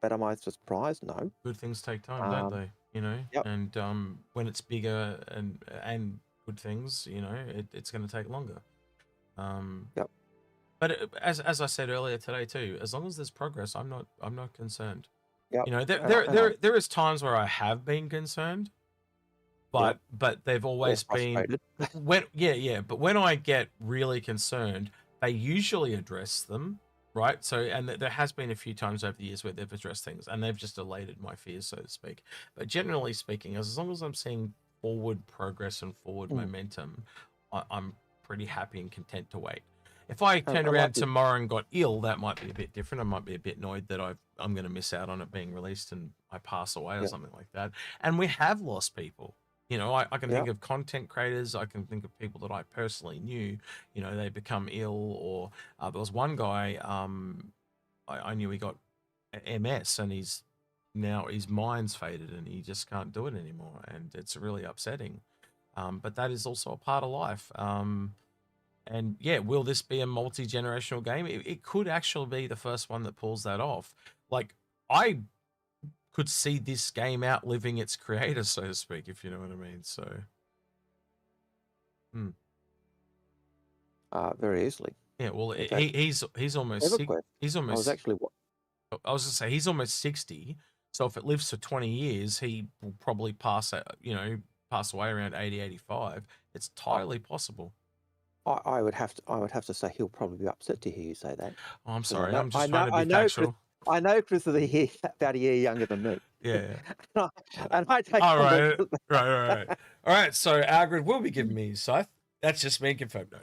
But am I surprised? No. Good things take time, don't they? you know, Yep. and when it's bigger and good things, you know, it's going to take longer. Yep. But as I said earlier today too, as long as there's progress, I'm not concerned. Yep. You know, And I'm there is times where I have been concerned, but they've always been frustrated. but when I get really concerned, they usually address them, right? So, and there has been a few times over the years where they've addressed things and they've just allayed my fears, so to speak. But generally speaking, as long as I'm seeing forward progress and forward momentum, I'm pretty happy and content to wait. If I turned around tomorrow and got ill, that might be a bit different. I might be a bit annoyed that I'm going to miss out on it being released and I pass away or something like that. And we have lost people. You know, I can think of content creators. I can think of people that I personally knew. You know, they become ill, or there was one guy I knew he got MS, and his mind's faded, and he just can't do it anymore, and it's really upsetting. But that is also a part of life. And yeah, will this be a multi-generational game? It could actually be the first one that pulls that off. Like, I could see this game outliving its creator, so to speak, if you know what I mean. So, very easily. yeah. Well, he's almost he's almost. I was actually what I was gonna say he's almost 60. So if it lives for 20 years, he will probably pass away around 80, 85. It's entirely possible. I would have to say he'll probably be upset to hear you say that. Oh, I'm sorry. I'm just trying to be factual. I know Chris is about a year younger than me. Yeah. And I take all right. All right. So Algared will be giving me his scythe. That's just me confirmed.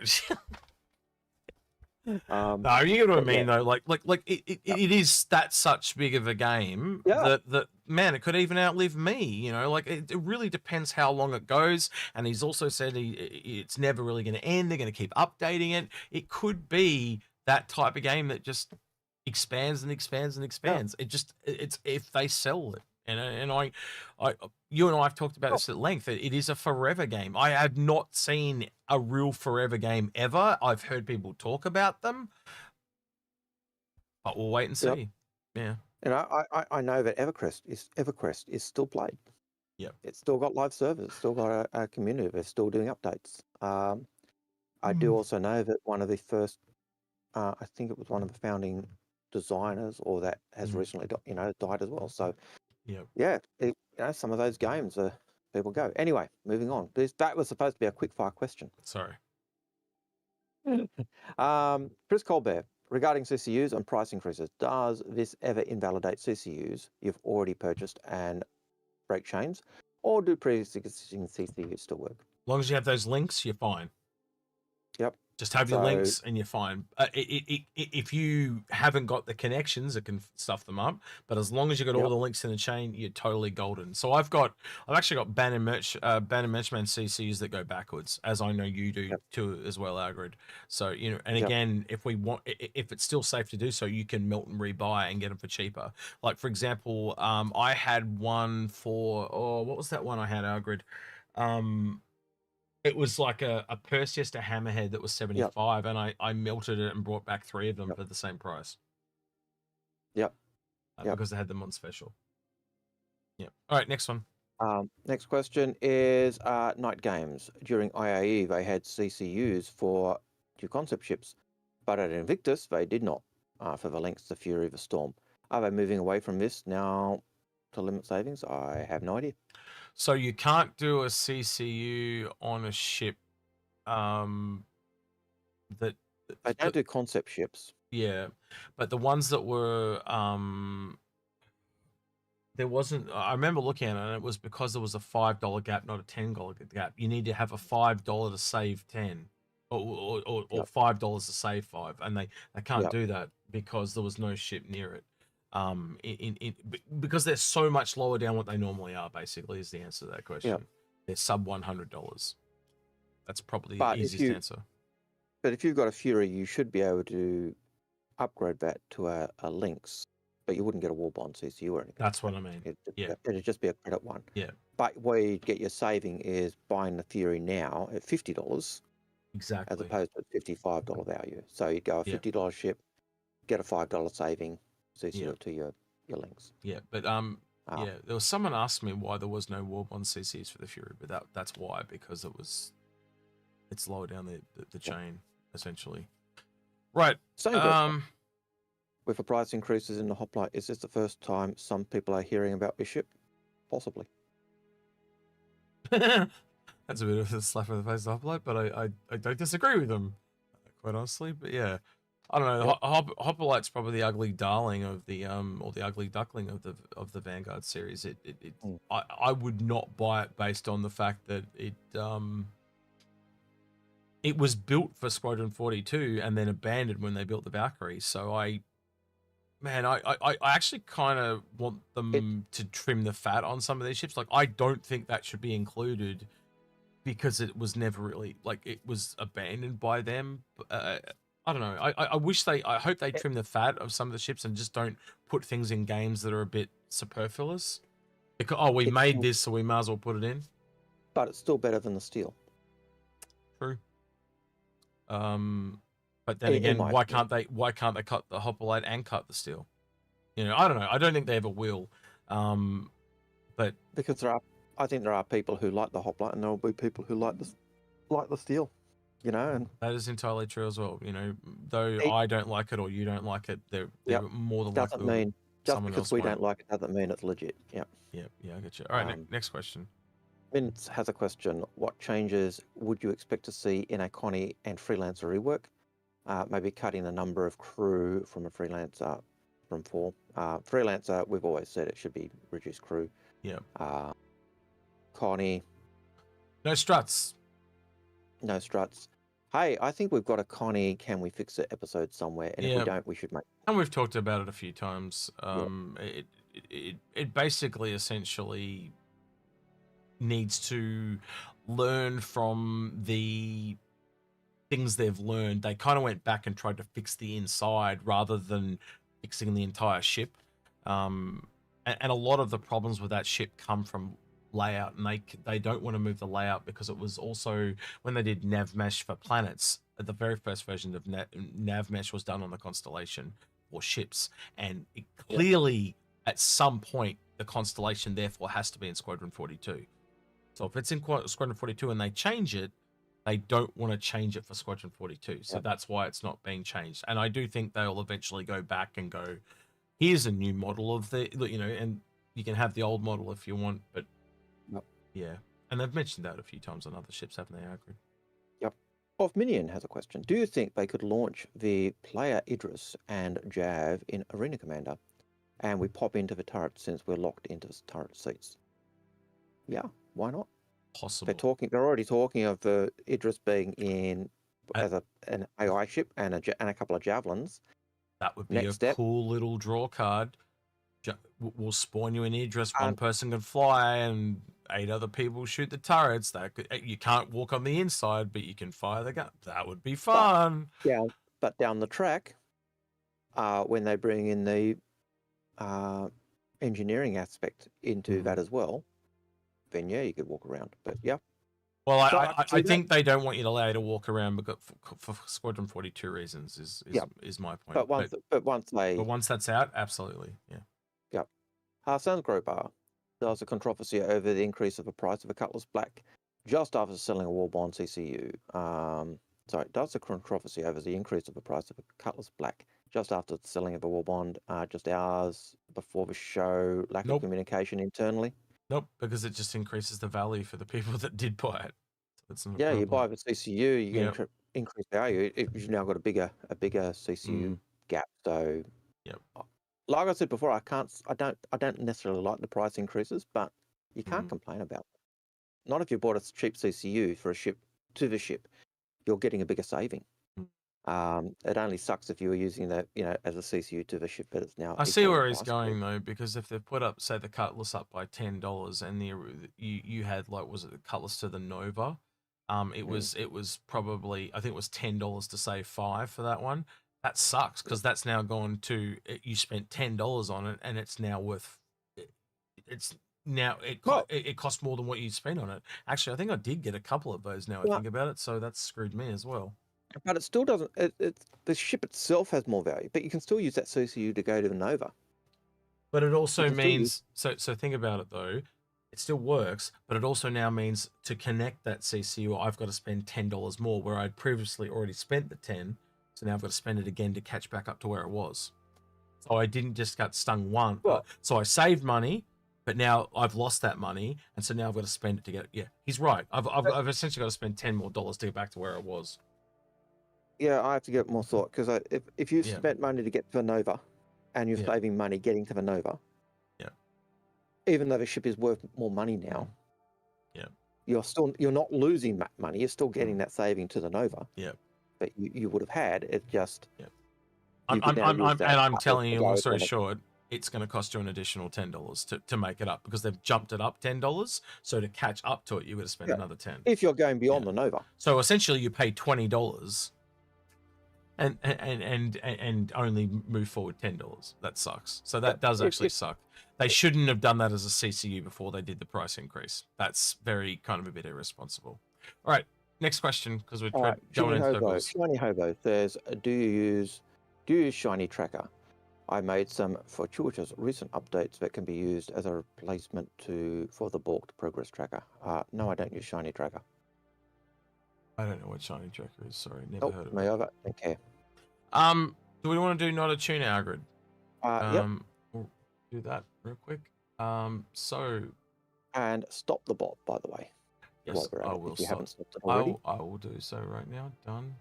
No, you get what I mean, though. Like it is that such big of a game that man, it could even outlive me. You know, like it really depends how long it goes. And he's also said it's never really going to end. They're going to keep updating it. It could be that type of game that just expands and expands and expands. It's if they sell it. And you and I have talked about this at length. It is a forever game. I have not seen a real forever game ever. I've heard people talk about them, but we'll wait and see. Yeah. And I know that EverQuest is still played. Yep. It's still got live servers, still got a community. They're still doing updates. I do also know that one of the first, I think it was one of the founding designers, or that has recently died as well. So. Some of those games people go. Anyway, moving on. That was supposed to be a quick fire question. Sorry. Chris Colbert, regarding CCUs and price increases, does this ever invalidate CCUs you've already purchased and break chains, or do pre-existing CCUs still work? As long as you have those links, you're fine. Yep. Just have your links and you're fine. If you haven't got the connections, it can stuff them up. But as long as you've got all the links in the chain, you're totally golden. So I've actually got banner merchman CCUs that go backwards, as I know you do too as well, Algared. So and again, if it's still safe to do so, you can melt and rebuy and get them for cheaper. Like for example, I had one for what was that one I had, Algared? It was like a Perseus to Hammerhead that was 75, and I melted it and brought back 3 of them for the same price. Because they had them on special. All right, next one. Next question is Night Games. During IAE, they had CCUs for 2 concept ships, but at Invictus, they did not for the Lynx, the Fury, the Storm. Are they moving away from this now to limit savings? I have no idea. So you can't do a CCU on a ship that I don't do concept ships. Yeah, but the ones that were there wasn't. I remember looking at it, and it was because there was a $5 gap, not a $10 gap. You need to have a $5 to save 10, or $5 to save 5, and they can't do that because there was no ship near it. Because they're so much lower down what they normally are, basically, is the answer to that question. They're sub $100. That's probably the easiest answer. But if you've got a Fury, you should be able to upgrade that to a Lynx, but you wouldn't get a Warbond CCU or anything. That's what I mean. It'd just be a credit one. Yeah. But where you get your saving is buying the Fury now at $50. Exactly. As opposed to a $55 value. So you'd go a $50 ship, get a $5 saving, CCU to your links. Yeah, but Yeah, there was someone asked me why there was no Warbond CCs for the Fury, but that's why, because it's lower down the chain, essentially. Right. Same with the price increases in the hoplite, is this the first time some people are hearing about this ship? Possibly. That's a bit of a slap in the face of hoplite, but I don't disagree with them, quite honestly. But yeah, I don't know. Yep. Hoplite's probably the ugly darling of the or the ugly duckling of the Vanguard series. I would not buy it based on the fact that it was built for Squadron 42 and then abandoned when they built the Valkyrie. So I actually kind of want them to trim the fat on some of these ships. Like, I don't think that should be included because it was never really, like, it was abandoned by them. I don't know. I hope they trim the fat of some of the ships and just don't put things in games that are a bit superfluous. Because, we made this, so we might as well put it in. But it's still better than the steel. True. But then again, why can't they cut the hoplite and cut the steel? You know, I don't know. I don't think they ever will. But because I think there are people who like the hoplite, and there will be people who like the steel. You know, and that is entirely true as well. You know, though I don't like it or you don't like it, they're more than doesn't likely. Mean just because we don't like it doesn't mean it's legit. Yeah. Yeah, I get you. All right, next question. Mints has a question. What changes would you expect to see in a Connie and freelancer rework? Maybe cutting the number of crew from a freelancer from 4. Freelancer, we've always said it should be reduced crew. Yeah. Connie. No struts. No struts. Hey, I think we've got a Connie, can we fix it episode somewhere? And if we don't, we should make. And we've talked about it a few times. It basically essentially needs to learn from the things they've learned. They kind of went back and tried to fix the inside rather than fixing the entire ship. And a lot of the problems with that ship come from layout, and they don't want to move the layout because it was also when they did nav mesh for planets. The very first version of nav mesh was done on the Constellation or ships, and it clearly at some point the Constellation therefore has to be in Squadron 42. So if it's in Squadron 42 and they change it, they don't want to change it for Squadron 42. So that's why it's not being changed. And I do think they'll eventually go back and go, here's a new model of the, you know, and you can have the old model if you want, but yeah. And they've mentioned that a few times on other ships, haven't they, Algared? Yep. Of Minion has a question. Do you think they could launch the player Idris and Jav in Arena Commander and we pop into the turret since we're locked into turret seats? Yeah, why not? Possible. They're already talking of Idris being in as an AI ship and a couple of javelins. That would be cool little draw card. We'll spawn you in Idris. One person can fly, and 8 other people shoot the turrets. You can't walk on the inside, but you can fire the gun. That would be fun. But down the track, when they bring in the engineering aspect into that as well, then you could walk around. But well, I think they don't want you to allow you to walk around because for Squadron 42 reasons is my point. But once that's out, absolutely, Sounds Grobar. There was a controversy over the increase of the price of a Cutlass Black just after selling a Warbond CCU. Does the controversy over the increase of the price of a Cutlass Black just after the selling of a Warbond just hours before the show, lack of communication internally? Nope, because it just increases the value for the people that did buy it. So you buy the CCU, you can increase value. You've now got a bigger CCU gap. So, like I said before, I don't necessarily like the price increases, but you can't complain about it. Not if you bought a cheap CCU for a ship to the ship, you're getting a bigger saving. It only sucks if you were using that, as a CCU to the ship, but it's now. I see where he's going though, because if they've put up, say, the Cutlass up by $10, and you had was it the Cutlass to the Nova? It was probably, I think it was $10 to save $5 for that one. That sucks because that's now gone to you spent $10 on it, and it's now worth. It costs more than what you spent on it. Actually, I think I did get a couple of those. Now I think about it, so that's screwed me as well. But it still doesn't. The ship itself has more value, but you can still use that CCU to go to the Nova. But it also You can still means so think about it though. It still works, but it also now means to connect that CCU, I've got to spend $10 more where I'd previously already spent the 10. So now I've got to spend it again to catch back up to where it was. So I didn't just get stung once. Well- So I saved money, but now I've lost that money, and so now I've got to spend it to get it. Yeah, he's right. I've essentially got to spend $10 more to get back to where it was. Yeah, I have to give it more thought because if you've Yeah. spent money to get to Nova, and you're Yeah. saving money getting to the Nova, Yeah. even though the ship is worth more money now, Yeah. you're not losing money. You're still getting that saving to the Nova. Yeah. But you would have had it just. Yeah. you could now use that I'm up telling to you, go long story to the- short, it's going to cost you an additional $10 to make it up because they've jumped it up $10. So to catch up to it, you've got to spend Yeah. another 10. If you're going beyond the Nova. So essentially, you pay $20 and only move forward $10. That sucks. So that does actually suck. They shouldn't have done that as a CCU before they did the price increase. That's very kind of a bit irresponsible. All right, next question because we're going in circles. Shiny Hobo says, do you use Shiny Tracker? I made some fortuitous recent updates that can be used as a replacement for the balked progress tracker. No, I don't use Shiny Tracker. I don't know what Shiny Tracker is. Sorry, never heard of it. I don't care. Do we want to do Not-A-Tuna, Algared? Yep. We'll do that real quick. And stop the bot, by the way. Yes, while we're at I it, will if you stop. haven't stopped it already. I will do so right now. Done.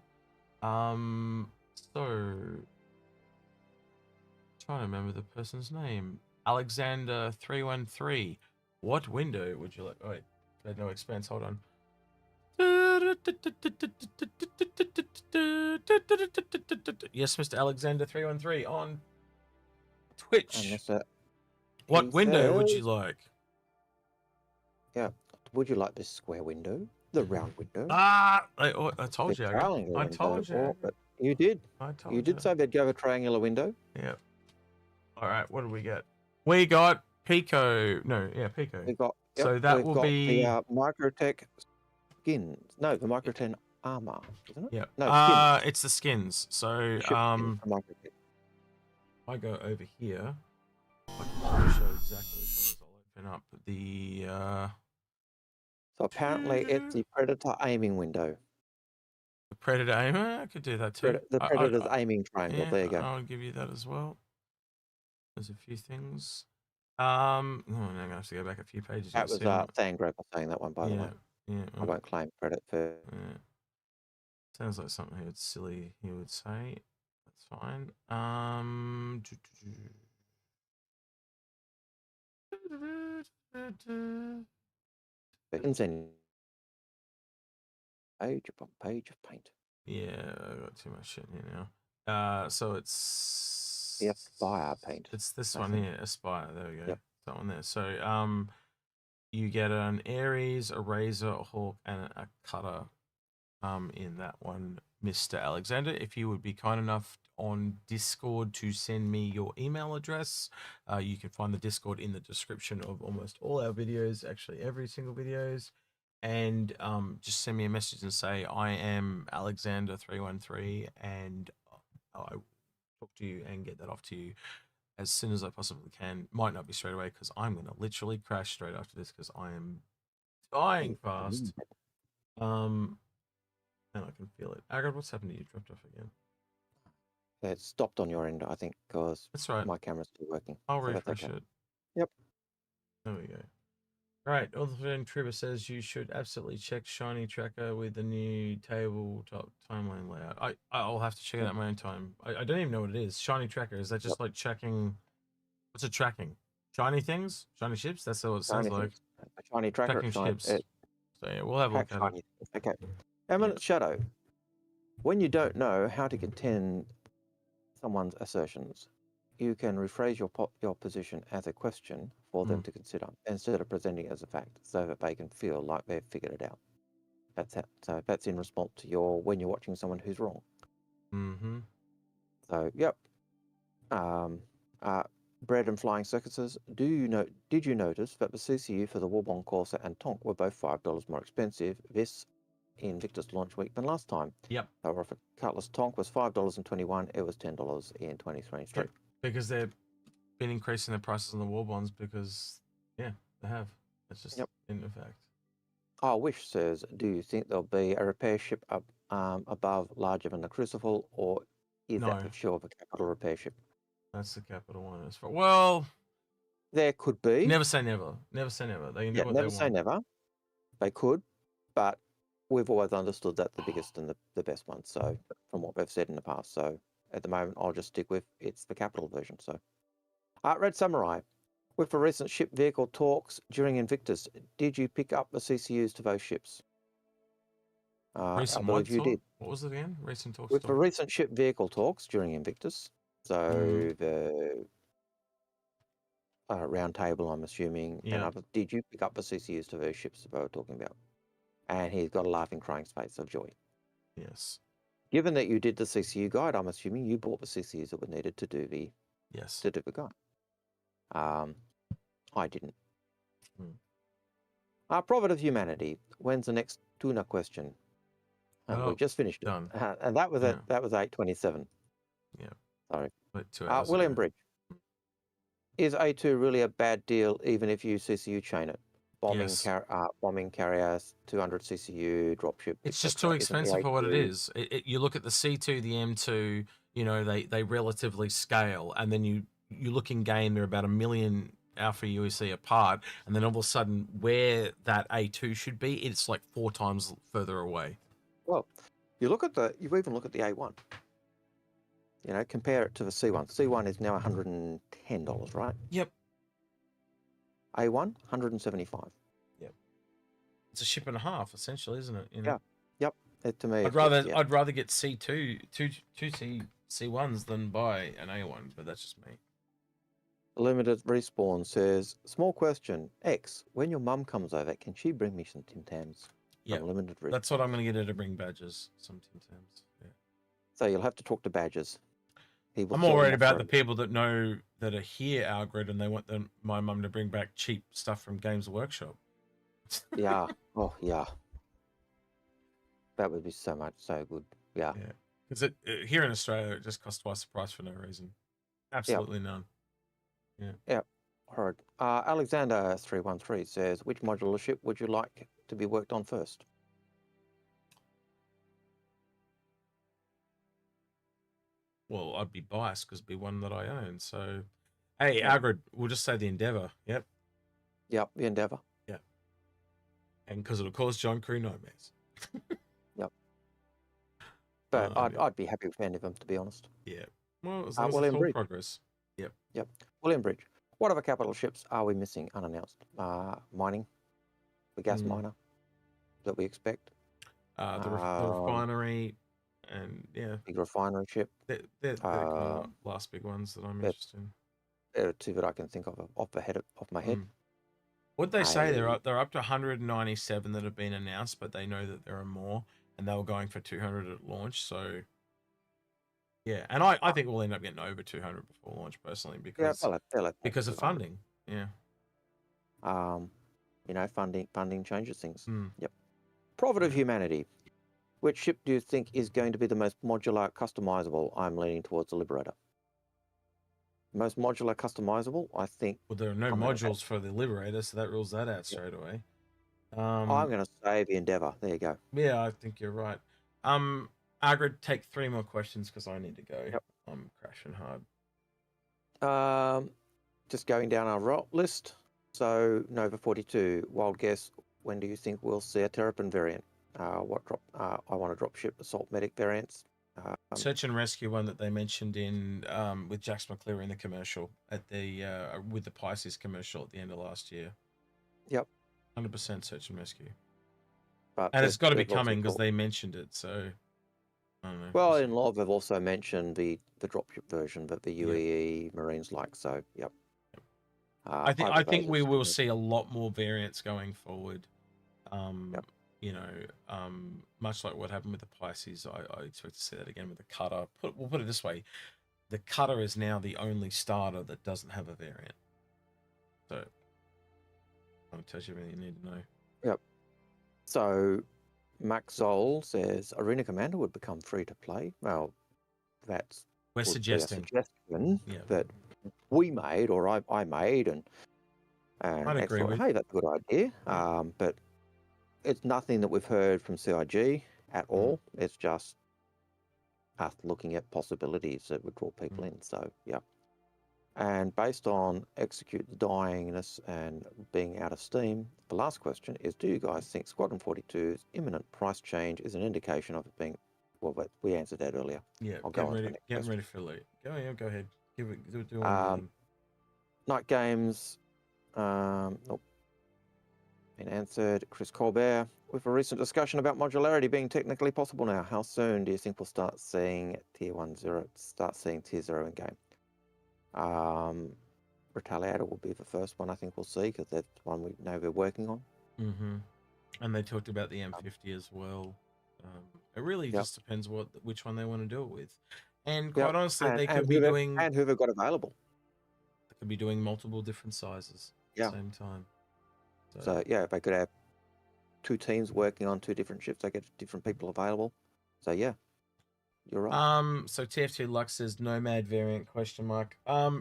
Trying to remember the person's name. Alexander 313. What window would you like? Oh, wait, I had no expense. Hold on. Yes, Mr. Alexander 313 on Twitch. What window would you like? Yeah. Would you like this square window? The round window? I told you. I told you. But you did. I told You did say they'd go a triangular window. Yeah. All right. What did we get? We got Pico. No, yeah, Pico. We got. So that we've will got be the Microtech skins. No, the Microtech armor, isn't it? Yeah. No, skins. It's the skins. So Ship skins from Microtech. I go over here. I can show exactly which ones I'll open up. So apparently it's the Predator aiming window. The Predator aimer. I could do that too. The Predator's aiming triangle. Yeah, there you go. I'll give you that as well. There's a few things. Oh, I'm gonna have to go back a few pages. That was Thangroper saying that one, by the way. Yeah. I won't claim credit for. Yeah. Sounds like something he would say. That's fine. Insane. Page upon page of paint. Yeah, I got too much shit in here now. So it's the Aspire paint. It's this one here, Aspire. There we go. Yep. That one there. So you get an Ares, a Razor, a Hawk, and a Cutter. In that one, Mr. Alexander, if you would be kind enough on Discord to send me your email address, you can find the Discord in the description of almost all our videos, actually every single videos, and just send me a message and say I am Alexander 313, and I will talk to you and get that off to you as soon as I possibly can. Might not be straight away because I'm gonna literally crash straight after this because I am dying fast. And I can feel it. Algared, what's happened to you? Dropped off again. Yeah, it stopped on your end, I think, because that's right. My camera's still working. I'll refresh it. Yep. There we go. Right. Dev Trivia says you should absolutely check Shiny Tracker with the new tabletop timeline layout. I'll have to check it out my own time. I don't even know what it is. Shiny Tracker, is that just like checking? What's it tracking? Shiny things? Shiny ships? That's what it sounds like. A shiny tracker. Tracking ships. So yeah, we'll have a look at it. Okay. Eminent Shadow. When you don't know how to contend someone's assertions, you can rephrase your position as a question for them to consider instead of presenting it as a fact, so that they can feel like they've figured it out. That's it. So that's in response to when you're watching someone who's wrong. Mm-hmm. So yep. Bread and Flying Circuses. Did you notice that the CCU for the Warbong Corsa and Tonk were both $5 more expensive this in Victor's launch week than last time? Yep. However, Cutlass Tonk was $5.21. It was $10 in 2023. Because they're been increasing their prices on the war bonds because, yeah, they have. That's just in effect. Oh, Wish says, do you think there'll be a repair ship up above larger than the Crucible, or is that No. for sure of a capital repair ship? That's the capital one. As far well, There could be. never say never. Never say never. They can do what never they say want. never. They could, but we've always understood that's the biggest and the best one. So from what we've said in the past, so at the moment I'll just stick with it's the capital version. So, Red Samurai, with the recent ship vehicle talks during Invictus, did you pick up the CCUs to those ships? Recent I believe you did. What was it again? Recent talks. With the recent ship vehicle talks during Invictus, so the round table, I'm assuming, and others, did you pick up the CCUs to those ships that we were talking about? And he's got a laughing, crying face of joy. Yes. Given that you did the CCU guide, I'm assuming you bought the CCUs that were needed to do the guide. I didn't. Prophet of Humanity. When's the next Tuna question? We just finished it. Done. And that was that was 8:27. Yeah. Sorry. Like 2 hours William ago. Bridge. Is A2 really a bad deal even if you CCU chain it? Bombing carriers, 200 CCU, dropship. It's just too expensive for what it is. You look at the C2, the M2, you know, they relatively scale, and then you look in game, they're about 1 million Alpha UEC apart, and then all of a sudden where that A2 should be, it's like 4 times further away. Well, you even look at the A1. You know, compare it to the C1. C1 is now $110, right? Yep. A1, 175. Yep. It's a ship and a half, essentially, isn't it? You know? Yeah. Yep. To me, I'd rather get C2, two C1s than buy an A1, but that's just me. Limited Respawn says, small question. X, when your mum comes over, can she bring me some Tim Tams? Yeah. Limited Respawn. That's what I'm going to get her to bring badges, some Tim Tams. Yeah. So you'll have to talk to Badges. I'm more worried about the people that are here, Algared, and they want my mum to bring back cheap stuff from Games Workshop. Yeah. Oh, yeah. That would be so good. Yeah. Yeah. Because here in Australia, it just costs twice the price for no reason. Absolutely none. Yeah. Yeah. All right. Alexander 313 says, which modular ship would you like to be worked on first? Well, I'd be biased because it'd be one that I own. So, hey, Algared, we'll just say the Endeavour. Yep. Yep, the Endeavour. Yeah. And because it'll cause John Crew nightmares. Yep. But I'd be happy with any of them, to be honest. Yeah. Well, as long as it's all progress. Yep. Yep. William Bridge. What other capital ships are we missing unannounced? Mining, the gas miner that we expect. The refinery. And big refinery ship. They're the last big ones that I'm interested in. There are 2 that I can think of off my head. What they say, they're up to 197 that have been announced, but they know that there are more, and they were going for 200 at launch. So yeah, and I think we'll end up getting over 200 before launch personally because because of funding. Yeah. You know, funding changes things. Yep. Prophet of Humanity. Which ship do you think is going to be the most modular, customizable? I'm leaning towards the Liberator. Most modular, customizable, I think. Well, there are no modules for the Liberator, so that rules that out straight away. I'm going to say the Endeavour. There you go. Yeah, I think you're right. Algared, take 3 more questions because I need to go. Yep. I'm crashing hard. Just going down our list. So, Nova 42, wild guess, when do you think we'll see a Terrapin variant? What drop? I want to drop ship assault medic variants. Search and rescue one that they mentioned in with Jax McCleary in the commercial at the with the Pisces commercial at the end of last year. Yep. 100% search and rescue. But and it's got to be coming because they mentioned it. So I don't know. Well, in Love, they've also mentioned the dropship version that the UEE Marines like. So yep. I think we will see a lot more variants going forward. You know, much like what happened with the Pisces, I expect to see that again with the cutter. We'll put it this way. The cutter is now the only starter that doesn't have a variant. So, that tells you everything you need to know. Yep. So, Max Zoll says, Arena Commander would become free to play. Well, that's... We're suggesting. That we made, or I made, and I'd X agree thought, with. hey, that's a good idea. But it's nothing that we've heard from CIG at all. It's just us looking at possibilities that would draw people in. So yeah. And based on Execute's dyingness and being out of steam, the last question is, do you guys think Squadron 42's imminent price change is an indication of it being, well, but we answered that earlier. Yeah, I'll go on to the next getting question. ready for late. Go ahead. Do one. Night Games, nope, been answered. Chris Colbert, with a recent discussion about modularity being technically possible now, how soon do you think we'll start seeing tier 0 in game? Retaliator will be the first one I think we'll see, because that's one we know we're working on. And they talked about the M50 as well. It really just depends which one they want to do it with. And quite honestly, they could be doing... And who they've got available. They could be doing multiple different sizes at the same time. So yeah, if they could have 2 teams working on 2 different ships, they get different people available. So yeah, you're right. So TF2 Lux says Nomad variant ?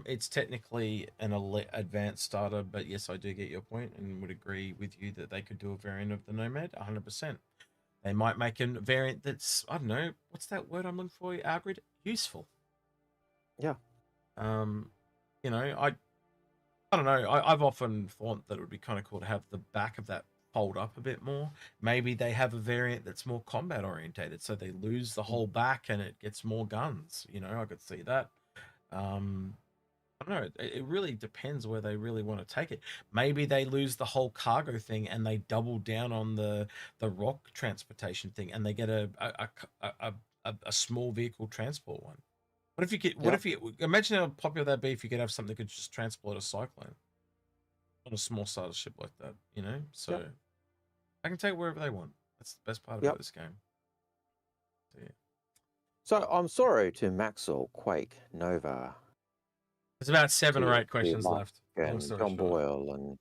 It's technically an advanced starter, but yes, I do get your point and would agree with you that they could do a variant of the Nomad 100%. They might make a variant that's, I don't know, what's that word I'm looking for, Algared? Useful. Yeah. You know, I don't know. I've often thought that it would be kind of cool to have the back of that fold up a bit more. Maybe they have a variant that's more combat orientated, so they lose the whole back and it gets more guns. You know, I could see that. I don't know. It really depends where they really want to take it. Maybe they lose the whole cargo thing and they double down on the rock transportation thing, and they get a small vehicle transport one. What if you get? What if you imagine how popular that'd be if you could have something that could just transport a cyclone on a small starter ship like that? You know, so I can take it wherever they want. That's the best part about this game. So, yeah. So I'm sorry to Maxwell, Quake, Nova. There's about 7 or 8 questions left. And John Boyle, and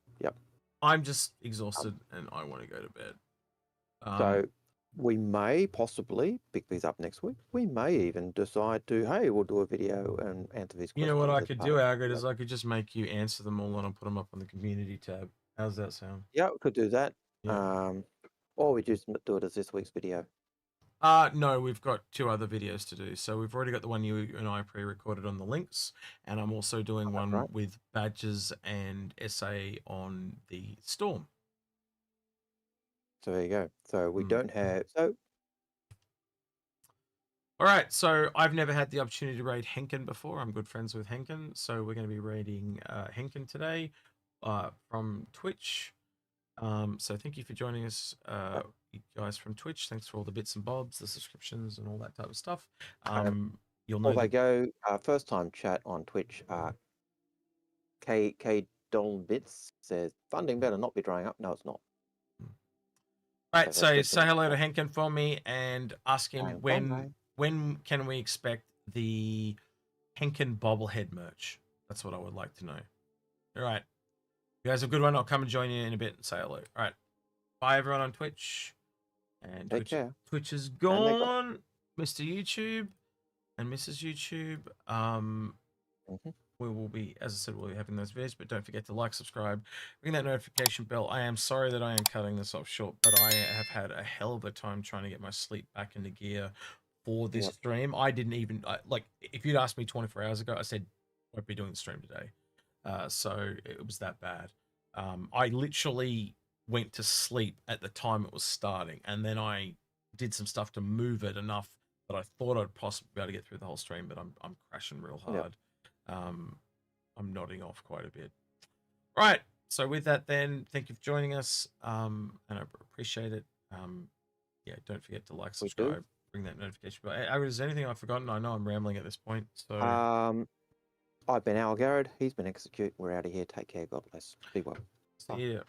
I'm just exhausted and I want to go to bed. So we may possibly pick these up next week. We may even decide to, hey, we'll do a video and answer these questions. You know what I could do, Algared, is I could just make you answer them all and I'll put them up on the community tab. How's that sound? Yeah, we could do that. Yeah. Or we just do it as this week's video. No, we've got 2 other videos to do. So we've already got the one you and I pre-recorded on the links, and I'm also doing one with badges and essay on the Storm. So there you go. So we don't have All right, so I've never had the opportunity to raid Henkin before. I'm good friends with Henkin, so we're going to be raiding Henkin today from Twitch. So thank you for joining us, you guys from Twitch. Thanks for all the bits and bobs, the subscriptions, and all that type of stuff. You'll know. They go first time chat on Twitch. K Dolbits says funding better not be drying up. No, it's not. Right, so say hello to Henkin for me and ask him when can we expect the Henkin bobblehead merch. That's what I would like to know. All right. You guys have a good one. I'll come and join you in a bit and say hello. All right. Bye, everyone on Twitch. And Twitch is gone. Mr. YouTube and Mrs. YouTube. We will be, as I said, we'll be having those videos, but don't forget to like, subscribe, ring that notification bell. I am sorry that I am cutting this off short, but I have had a hell of a time trying to get my sleep back into gear for this stream. I didn't even, like, if you'd asked me 24 hours ago, I said, won't be doing the stream today. So it was that bad. I literally went to sleep at the time it was starting, and then I did some stuff to move it enough that I thought I'd possibly be able to get through the whole stream, but I'm crashing real hard. I'm nodding off quite a bit. Right. So with that, then, thank you for joining us, and I appreciate it. Yeah, don't forget to like, subscribe, ring that notification bell. Is there anything I've forgotten? I know I'm rambling at this point. So I've been Algared. He's been Execute. We're out of here. Take care. God bless. Be well. See ya.